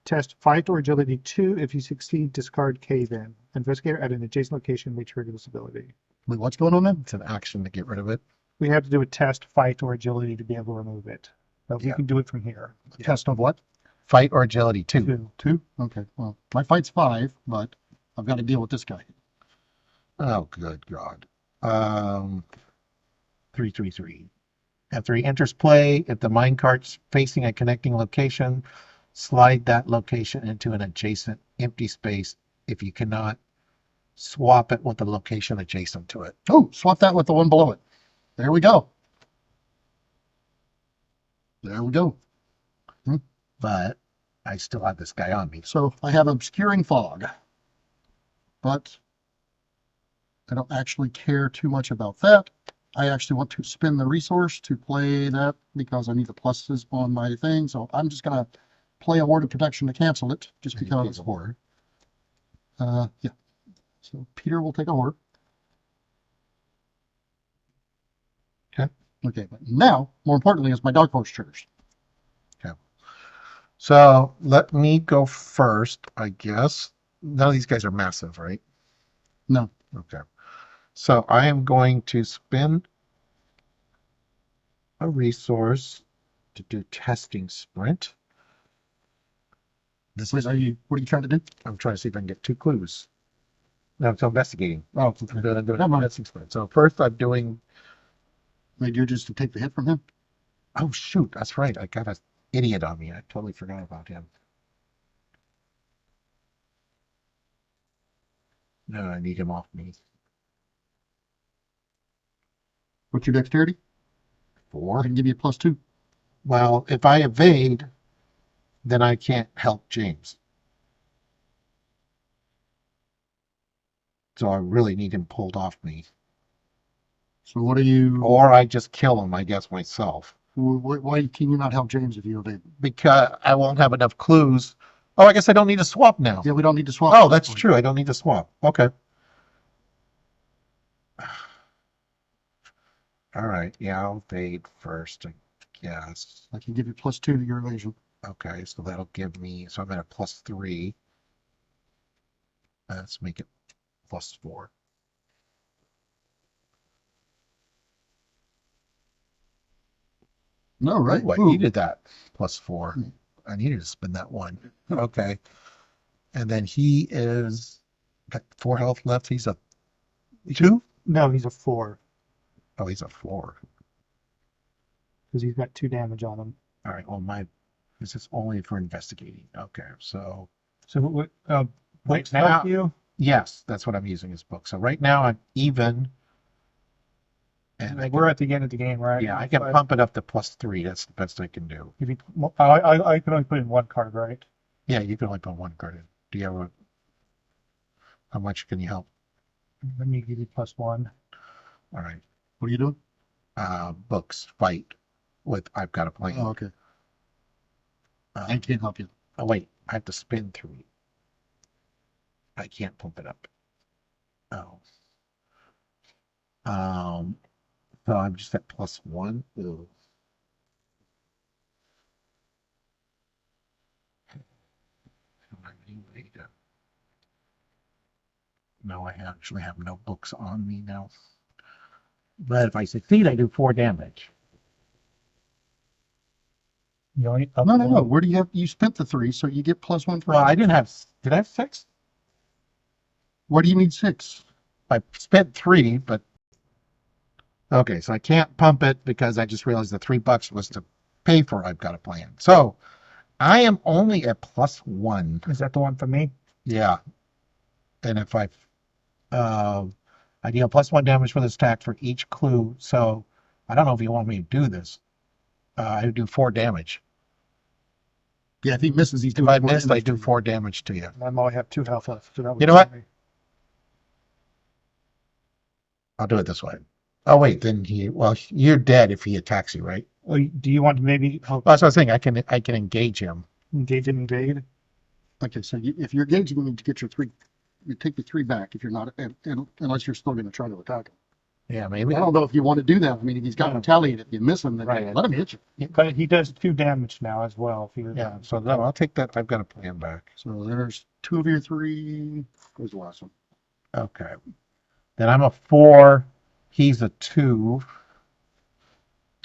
Test fight or agility 2. If you succeed, discard cave in. Investigator at an adjacent location may trigger this ability.
Wait, what's going on then?
It's an action to get rid of it.
We have to do a test fight or agility to be able to remove it. But we
Yeah.
can do it from here.
Test of what?
Fight or agility 2.
2.
2? Okay. Well, my fight's 5, but I've got to deal with this guy.
Oh, good God. 3. After he enters play, if the minecart's facing a connecting location, slide that location into an adjacent empty space. If you cannot, swap it with the location adjacent to it.
Oh, swap that with the one below it. There we go. There we go.
But I still have this guy on me.
So I have obscuring fog, but I don't actually care too much about that. I actually want to spend the resource to play that because I need the pluses on my thing. So I'm just going to play a word of protection to cancel it just
And he pays
because.
a horror.
Yeah. So Peter will take a horror.
Okay.
Okay, but now, more importantly, is my dark horse triggers.
So let me go first, I guess. None of these guys are massive, right?
No.
Okay. So I am going to spend a resource to do testing sprint. This
Wait,
is,
what are you trying to do?
I'm trying to see if I can get 2 clues. No, it's investigating.
Oh,
I'm
okay.
doing
Never
a
mind.
testing sprint. So first I'm doing,
Wait, you're just to take the hit from him?
oh shoot, that's right. I got an idiot on me. I totally forgot about him. No, I need him off me.
What's your dexterity?
4.
I can give you a +2.
Well, if I evade, then I can't help James. So I really need him pulled off me.
So what are you?
Or I just kill him, I guess, myself.
Why can you not help James if you evade?
Because I won't have enough clues. Oh, I guess I don't need to swap now.
Yeah, we don't need to swap.
Oh,
at this
that's
point.
true. I don't need to swap. Okay. All right. Yeah, I'll evade first, I guess.
I can give you +2 to your evasion.
Okay, so that'll give me, so I'm at a +3. Let's make it +4.
No, right.
Ooh, I
Ooh.
needed that +4. I needed to spend that one. Okay. And then he is got 4 health left. He's a 2?
No, he's a 4
Oh, he's a 4.
because he's got 2 damage on him.
All right. Well, this is only for investigating. Okay. So
So what?
right
Books
now,
help you?
yes, that's what I'm using as book. So right now I'm even, and
We're at the end of the game, right?
yeah, I can
But
pump it up to +3. That's the best I can do.
if you, I can only put in 1 card, right?
Yeah, you can only put 1 card in. Do you have how much can you help?
Let me give you +1.
All right.
What are you doing?
Books fight with I've got a plan.
Oh, okay. I can't help you.
Oh wait, I have to spin 3. I can't pump it up. Oh. So I'm just at +1. Ew. I don't have any way to- No, I actually have no books on me now. But if I succeed, I do 4 damage.
You only up
No, no, no.
1.
Where do you have? You spent the 3, so you get +1 for.
Well, I didn't have. Did I have 6?
Why do you need 6?
I spent 3, but okay, so I can't pump it because I just realized the $3 was to pay for I've got a plan. So I am only at +1.
Is that the one for me?
Yeah. And if I deal +1 damage for this attack for each clue. So I don't know if you want me to do this. I do 4 damage.
Yeah, if he misses, he's
If
doing
I
more
missed, I
damage
do
to you.
4 damage to you.
I only have 2 health left. So that would
You know what?
me.
I'll do it this way. Oh wait, then you're dead if he attacks you, right?
Well, do you want to maybe help
Well, that's what I was saying. I can engage him.
engage and invade?
Okay, so if you're engaging, you need to get your 3. You take the 3 back if you're not, unless you're still going to try to attack him.
Yeah, maybe.
I don't know if you want to do that. I mean, if he's got
No.
retaliate, if you miss him, then
Right.
let him hit you.
But he does 2 damage now as well. If you,
Yeah, so no, I'll take that. I've got a plan back.
So there's 2 of your 3. Where's the last one?
Okay. Then I'm a 4. He's a 2.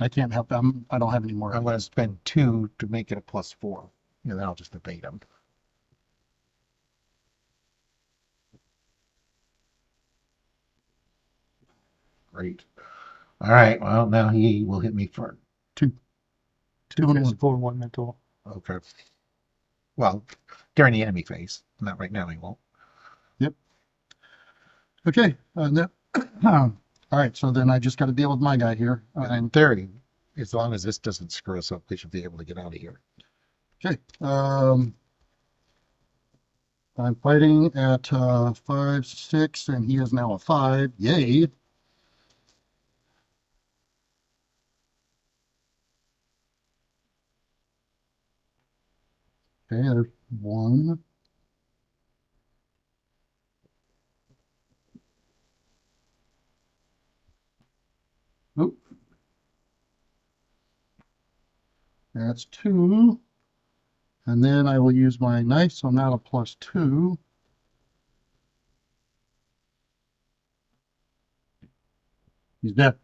I can't help. I don't have any more.
I'm going to spend 2 to make it a +4. And then I'll just evade him. Great. All right. Well, now he will hit me for
2
2
and
physical and 1 mental.
okay. Well, during the enemy phase. Not right now. He won't.
Yep. Okay. All right. So then I just got to deal with my guy here.
In theory, as long as this doesn't screw us up, we should be able to get out of here.
Okay. I'm fighting at 5, 6, and he is now a 5. Yay. Okay, there's 1. Oop. That's 2. And then I will use my knife, so I'm now a +2. He's dead.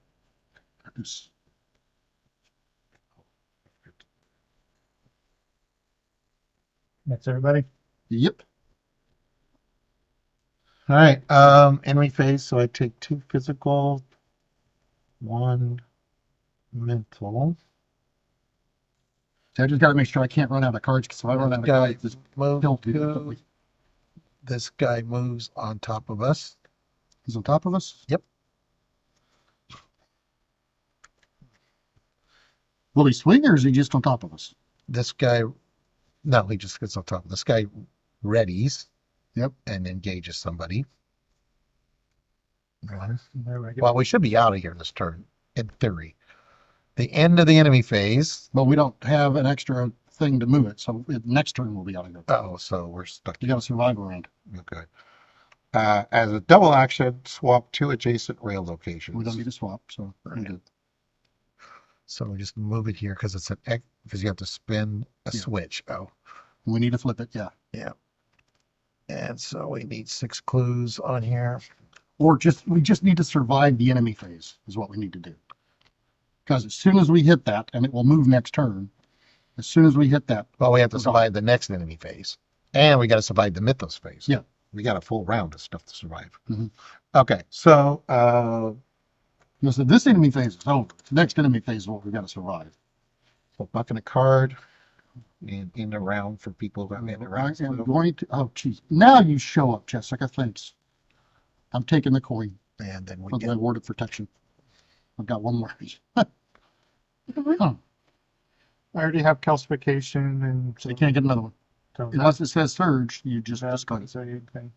That's everybody.
Yep.
All right. Enemy phase. So I take 2 physical, 1 mental.
So I just got to make sure I can't run out of cards, because if I run out of
Guy
cards,
move
he'll do
to-
it.
This guy moves on top of us.
He's on top of us?
Yep.
Will he swing, or is he just on top of us?
This guy, no, he just gets on top. This guy readies.
Yep.
And engages somebody.
There we go.
Well, we should be out of here this turn, in theory. The end of the enemy phase.
But we don't have an extra thing to move it, so next turn we'll be out of there.
Oh, so we're stuck.
You got to survive around.
Okay. As a double action, swap 2 adjacent rail locations.
We don't need to swap, so we're
Right.
good.
So we just move it here because it's because you have to spin a
Yeah.
switch. Oh,
We need to flip it, yeah.
yeah. And so we need 6 clues on here.
Or we just need to survive the enemy phase, is what we need to do. Because as soon as we hit that, and it will move next turn, as soon as we hit that,
Well, we have to
we're gone.
survive the next enemy phase. And we got to survive the Mythos phase.
Yeah.
We got a full round of stuff to survive.
Mhm.
Okay, so
So this enemy phase is over. The next enemy phase is what we got to survive.
so bucking a card in a round for people that made it
I
around.
am going to. Oh, geez. Now you show up, Jessica. Thanks. I'm taking the coin
And then we
for
get
the word of protection. I've got one more.
I already have calcification and
So you can't get another one.
so
Unless it says surge, you just
that's
discard it.
so you can.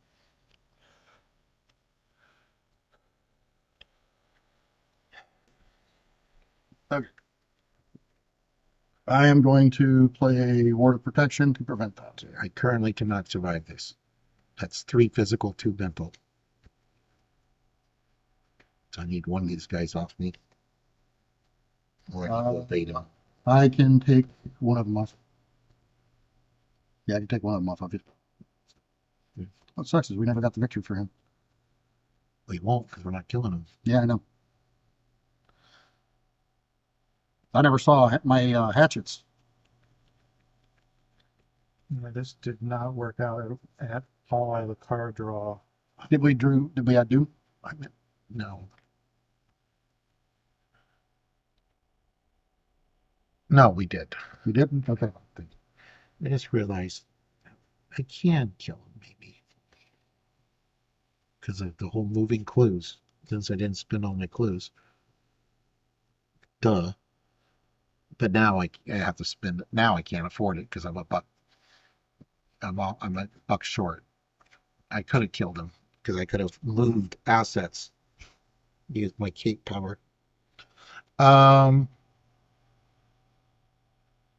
I am going to play a word of protection to prevent that.
I currently cannot survive this. That's 3 physical, 2 mental. So I need one of these guys off me. Or I need to evade him.
I can take one of them off. Yeah, I can take one of them off of you. What sucks is we never got the victory for him.
We won't because we're not killing him.
Yeah, I know. I never saw my hatchets.
This did not work out at all. I have a card draw.
Did we add Doom?
No. No, we did.
We didn't? Okay.
I just realized I can kill him, maybe. Because of the whole moving clues. Since I didn't spend all my clues. Duh. But now I have to spend it. Now I can't afford it because I'm a buck. I'm a buck short. I could have killed him because I could have moved assets. Used my cape power. All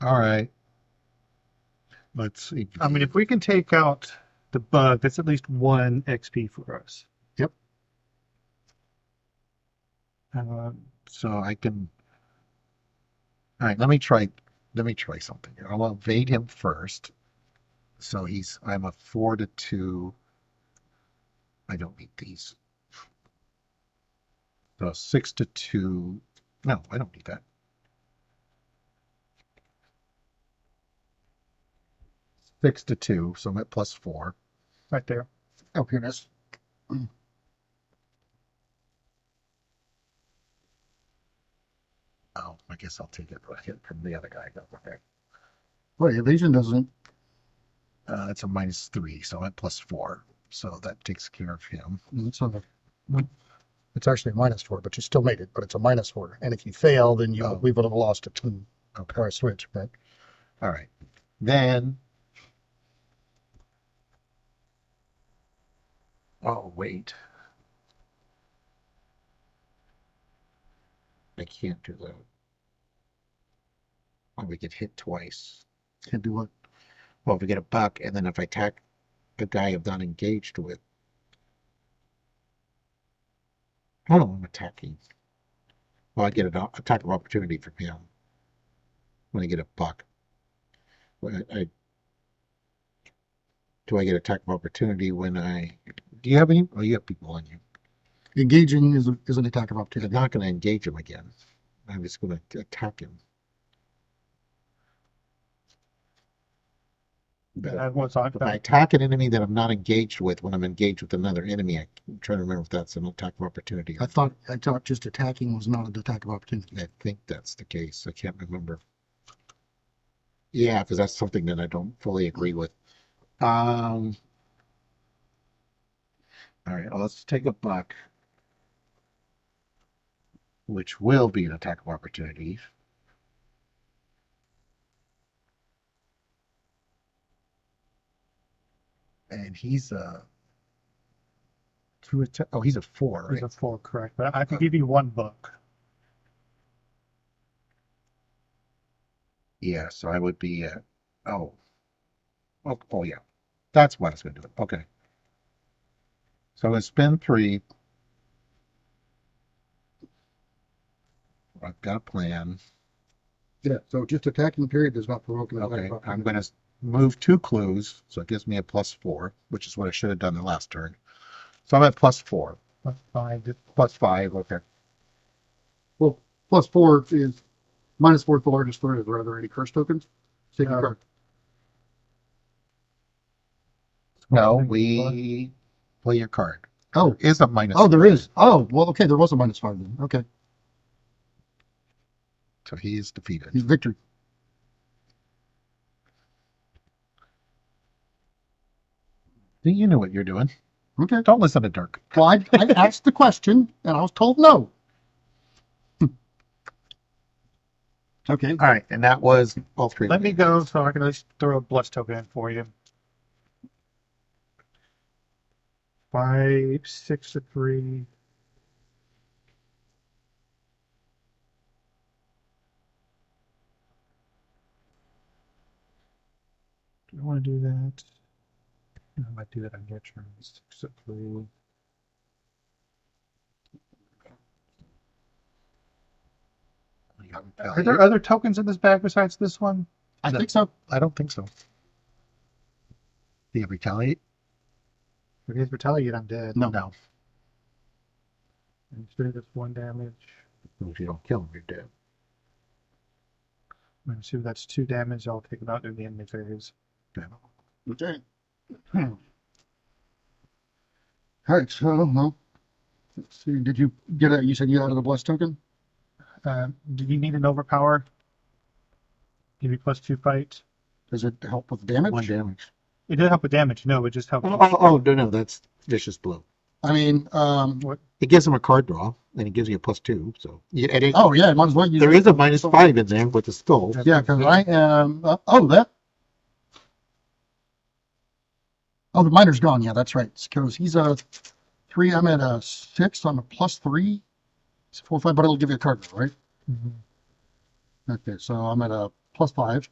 right. Let's see.
I mean, if we can take out the bug, that's at least 1 XP for us.
Yep.
So I can. All right. Let me try something here. I'll evade him first. So I'm a 4 to 2. I don't need these. So 6 to 2. No, I don't need that. 6 to 2. So I'm at +4.
Right there.
Oh, here it is.
Oh, I guess I'll take it from the other guy. Okay.
Well, evasion doesn't.
It's a -3, so I'm at +4. So that takes care of him.
It's actually a -4, but you still made it. But it's a -4, and if you fail, then we would have lost a 2
Okay.
or a switch. But
All right. Then. Oh, wait. I can't do that. Or we get hit twice.
can't do what?
Well, if we get a buck, and then if I attack the guy I'm not engaged with. Hold on, I'm attacking. Well, I get an attack of opportunity from him. When I get a buck. Do I get attack of opportunity when I... Do you have any? Oh, you have people on you.
Engaging is an attack of
I'm
opportunity.
not going to engage him again. I'm just going to attack him.
That was on.
If I attack an enemy that I'm not engaged with when I'm engaged with another enemy, I'm trying to remember if that's an attack of opportunity.
I thought just attacking was not an attack of opportunity.
I think that's the case. I can't remember. Yeah, because that's something that I don't fully agree with. All right, well, let's take a buck, which will be an attack of opportunity. And he's a 2 attack. Oh, he's a 4,
He's
right?
a 4, correct. But I can give you 1 book.
Yeah, so I would be at, oh, yeah. That's what I was going to do. Okay. So I'm going to spend 3. I've got a plan.
Yeah. So just attacking the period does not provoke an attack
Okay,
of opportunity.
I'm going to move 2 clues, so it gives me a +4, which is what I should have done the last turn. So I'm at +4.
That's fine.
+5, okay.
Well, +4 is -4 is the largest threat. Are there any curse tokens? Take a card.
No, we play your card.
Oh,
There is a minus.
oh, there is. Oh, well, okay, there was a -5 then. Okay,
So he's defeated.
he's victory.
You know what you're doing.
Okay.
Don't listen to Dirk.
Well, I asked the question and I was told no. Okay.
All right, and that was all three.
Let me go so I can at least throw a bless token in for you. 5, 6 to 3. Do I want to do that? No, I might do that on your turn. 6 to 3. Are there other tokens in this bag besides this one?
I think so.
I don't think so. Do you retaliate?
If you retaliate, I'm dead.
No.
No.
And do this 1 damage.
If you don't kill him, you're dead.
I'm going to see if that's 2 damage. I'll take him out in the enemy phase.
Okay. All right. So, no. Let's see. Did you get it? You said you added a bless token?
Do you need an overpower? Give you +2 fight.
Does it help with damage?
1 damage.
It did help with damage. No, it just helped.
No, that's vicious blow.
I mean,
It gives him a card draw, and it gives you a +2. So
oh yeah, might as well use
there
it.
is a -5 in there with the skull.
Yeah, because I am. Oh, the miner's gone. Yeah, that's right. Because he's a 3. I'm at a 6. So I'm a +3. It's 4, 5, but it'll give you a card draw, right?
Mm-hmm.
Okay, so I'm at a +5.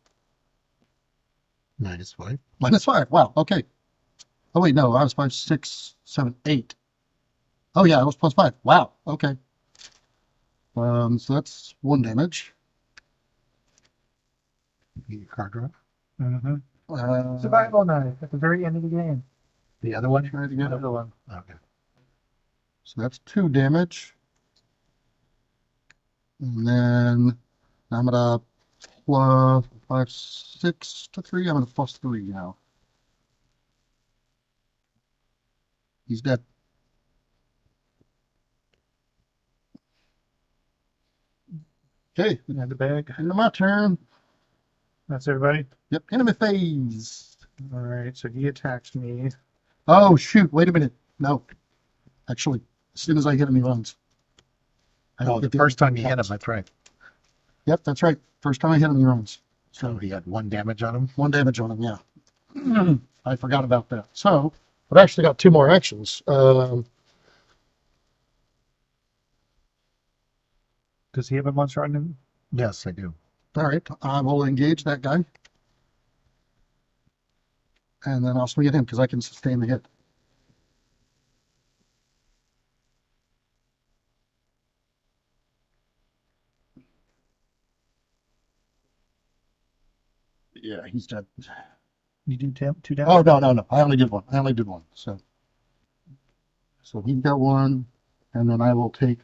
-5.
-5. Wow. Okay. Oh wait, no, I was 5, 6, 7, 8. Oh yeah, I was +5. Wow. Okay. So that's 1 damage.
Your card draw.
Mm-hmm. Survival knife at the very end of the game.
The other one?
Try to get it.
Another one.
Okay.
So that's 2 damage. And then I'm at a +5, 6 to 3. I'm at a +3 now. He's dead. Okay,
And the bag.
into my turn.
That's everybody.
Yep, enemy phase.
All right. So he attacks me.
Oh shoot! Wait a minute. No, actually, as soon as I hit him, he runs. I don't
Oh, the
get
first time you hit him, that's right.
Yep, that's right. First time I hit him, he runs.
So he had 1 damage on him.
1 damage on him. Yeah, I forgot about that. So I've actually got 2 more actions.
Does he have a monster on him?
Yes, I do.
All right, I will engage that guy, and then I'll swing at him because I can sustain the hit. Yeah, he's dead.
You do 2 damage.
Oh no! I only did 1. I only did 1. So he got 1, and then I will take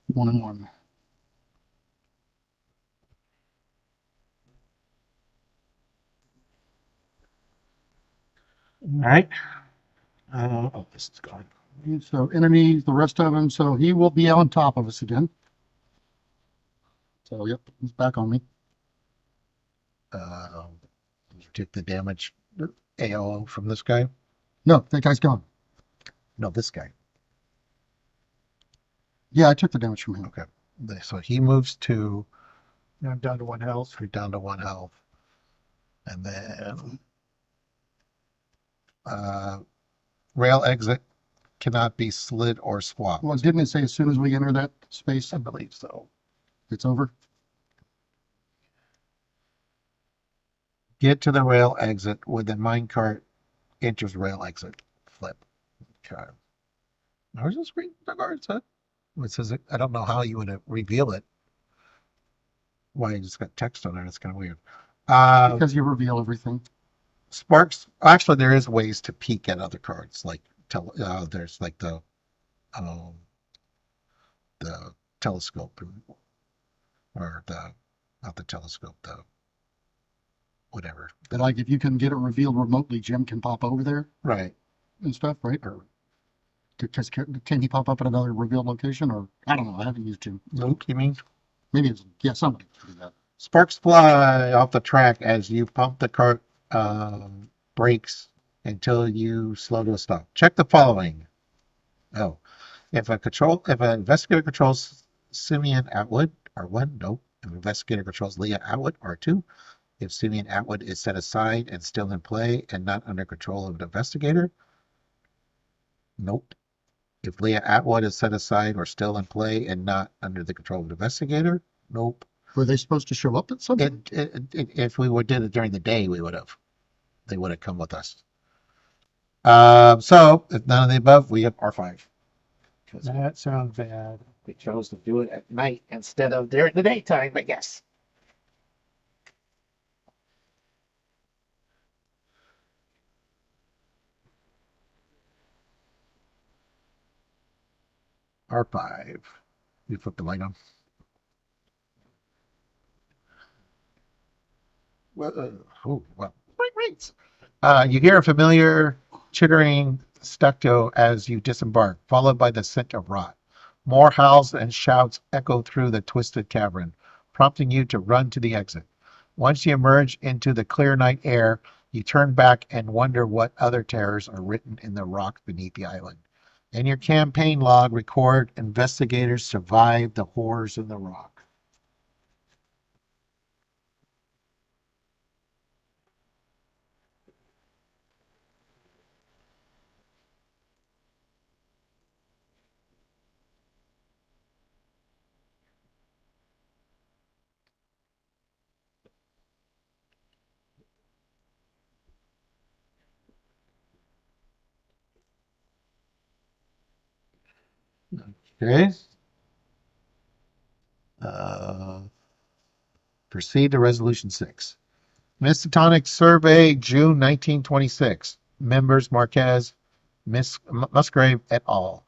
1 and 1.
All right.
Oh, this is gone.
So enemies, the rest of him. So he will be on top of us again. So yep, he's back on me.
You took the damage AO from this guy?
No, that guy's gone.
No, this guy.
Yeah, I took the damage from him.
Okay. So he moves to,
Now I'm down to 1 health.
you're down to 1 health. And then rail exit cannot be slid or swapped.
Well, didn't it say as soon as we enter that space,
I believe so.
it's over?
Get to the rail exit when the minecart enters rail exit. Flip. Okay. I was just reading the card set. It says, I don't know how you would reveal it. Why you just got text on there? It's kind of weird.
Because you reveal everything.
Sparks. Actually, there is ways to peek at other cards. Like there's like the telescope. or not the telescope, whatever.
But like if you can get it revealed remotely, Jim can pop over there
Right.
and stuff, right? Or can he pop up at another revealed location? Or I don't know. I haven't used Jim.
Luke, you mean?
Maybe it's somebody can do that.
Sparks fly off the track as you pump the cart brakes until you slow to a stop. Check the following. Oh, if an investigator controls Simeon Atwood, R1, nope. If an investigator controls Leah Atwood, R2. If Simeon Atwood is set aside and still in play and not under control of an investigator, nope. If Leah Atwood is set aside or still in play and not under the control of an investigator, nope.
Were they supposed to show up at some point?
If we did it during the day, they would have come with us. So if none of the above, we have R5.
That sounds bad.
We chose to do it at night instead of during the daytime, I guess. R5. You flip the light on. Well. You hear a familiar chittering staccato as you disembark, followed by the scent of rot. More howls and shouts echo through the twisted cavern, prompting you to run to the exit. Once you emerge into the clear night air, you turn back and wonder what other terrors are written in the rock beneath the island. In your campaign log, record investigators survived the horrors of the rock. Okay. Proceed to Resolution 6. Mistotonic Survey, June 1926. Members Marquez, Musgrave et al.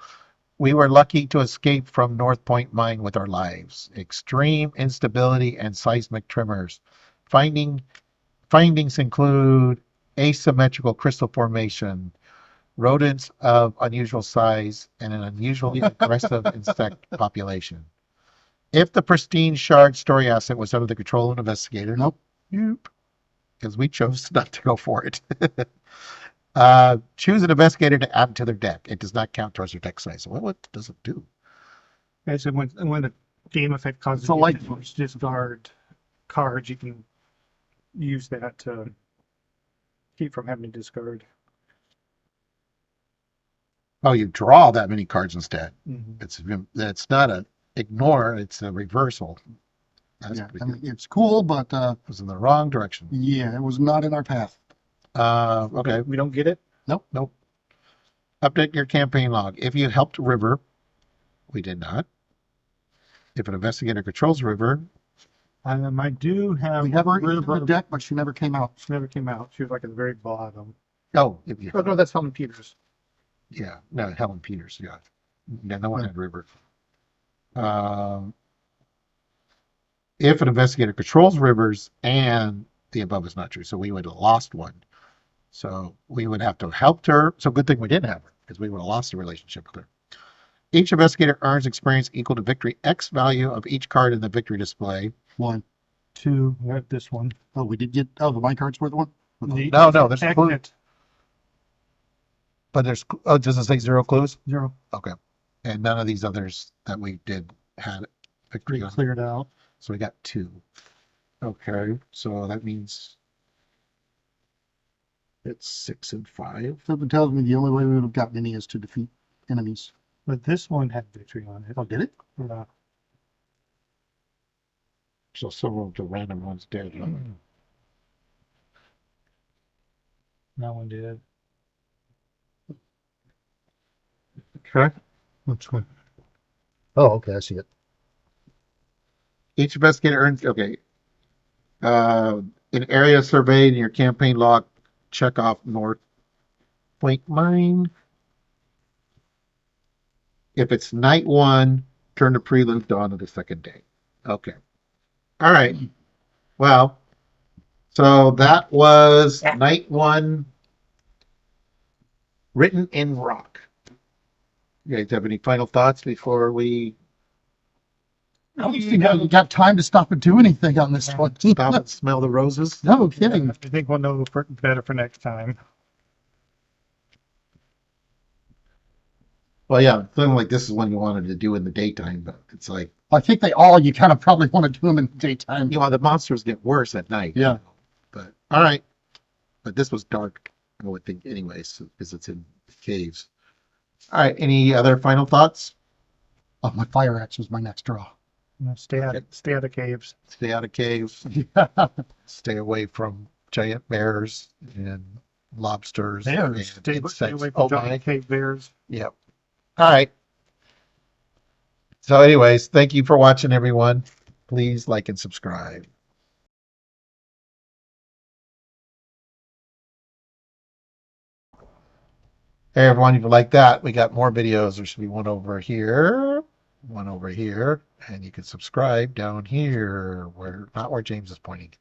We were lucky to escape from North Point Mine with our lives. Extreme instability and seismic tremors. Findings include asymmetrical crystal formation, rodents of unusual size, and an unusually aggressive insect population. If the pristine shard story asset was under the control of an investigator, nope, because we chose not to go for it. Choose an investigator to add to their deck. It does not count towards their deck size. So what does it do?
Okay, so when the game effect causes
It's a
you
light
to
force.
discard cards, you can use that to keep from having to discard.
Oh, you draw that many cards instead.
Mm-hmm.
It's not a ignore. It's a reversal. That's
Yeah,
pretty
I mean,
good.
it's cool, but
It was in the wrong direction.
yeah, it was not in our path.
Okay.
We don't get it.
Nope. Update your campaign log. If you helped River, we did not. If an investigator controls River,
I do have.
We have her in
River.
the deck, but she never came out.
She never came out. She was like at the very bottom.
if you,
Oh no, that's Helen Peters.
yeah, no, Helen Peters, yeah. No one had River. If an investigator controls rivers and the above is not true, so we would have lost one. So we would have to help her. So good thing we didn't have her because we would have lost the relationship with her. Each investigator earns experience equal to victory X value of each card in the victory display.
1.
2. We got this one.
Oh, we did get. Oh, the my cards were the one.
No, there's a clue.
Exit.
But does it say 0 clues?
0.
Okay. And none of these others that we did had victory on.
Cleared out.
So we got 2. Okay. So that means it's 6 and 5.
Something tells me the only way we would have gotten any is to defeat enemies.
But this one had victory on it.
Oh, did it?
Yeah.
So some of the random ones did.
That one did.
Okay.
Which one? Oh, okay, I see it.
Each investigator earns, okay. An area surveyed in your campaign log, check off North Point Mine. If it's night 1, turn to Prelude, dawn of the second day. Okay. All right. Well, so that was night one, written in rock. You guys have any final thoughts before we
I don't see how you got time to stop and do anything on this one.
stop and smell the roses?
No kidding.
I think we'll know better for next time.
Well, yeah, something like this is one you wanted to do in the daytime, but it's like,
I think you kind of probably want to do them in the daytime.
you know, the monsters get worse at night.
Yeah.
You know, but all right. But this was dark, I would think, anyways, because it's in caves. All right. Any other final thoughts?
Oh, my fire axe was my next draw.
Stay out of caves.
Stay out of caves. Stay away from giant bears and lobsters.
Bears.
And
Stay
insects.
away
Oh,
from
my.
giant cave bears.
Yep. All right. So, anyways, thank you for watching, everyone. Please like and subscribe. Hey, everyone, if you like that, we got more videos. There should be one over here, and you can subscribe down here, not where James is pointing.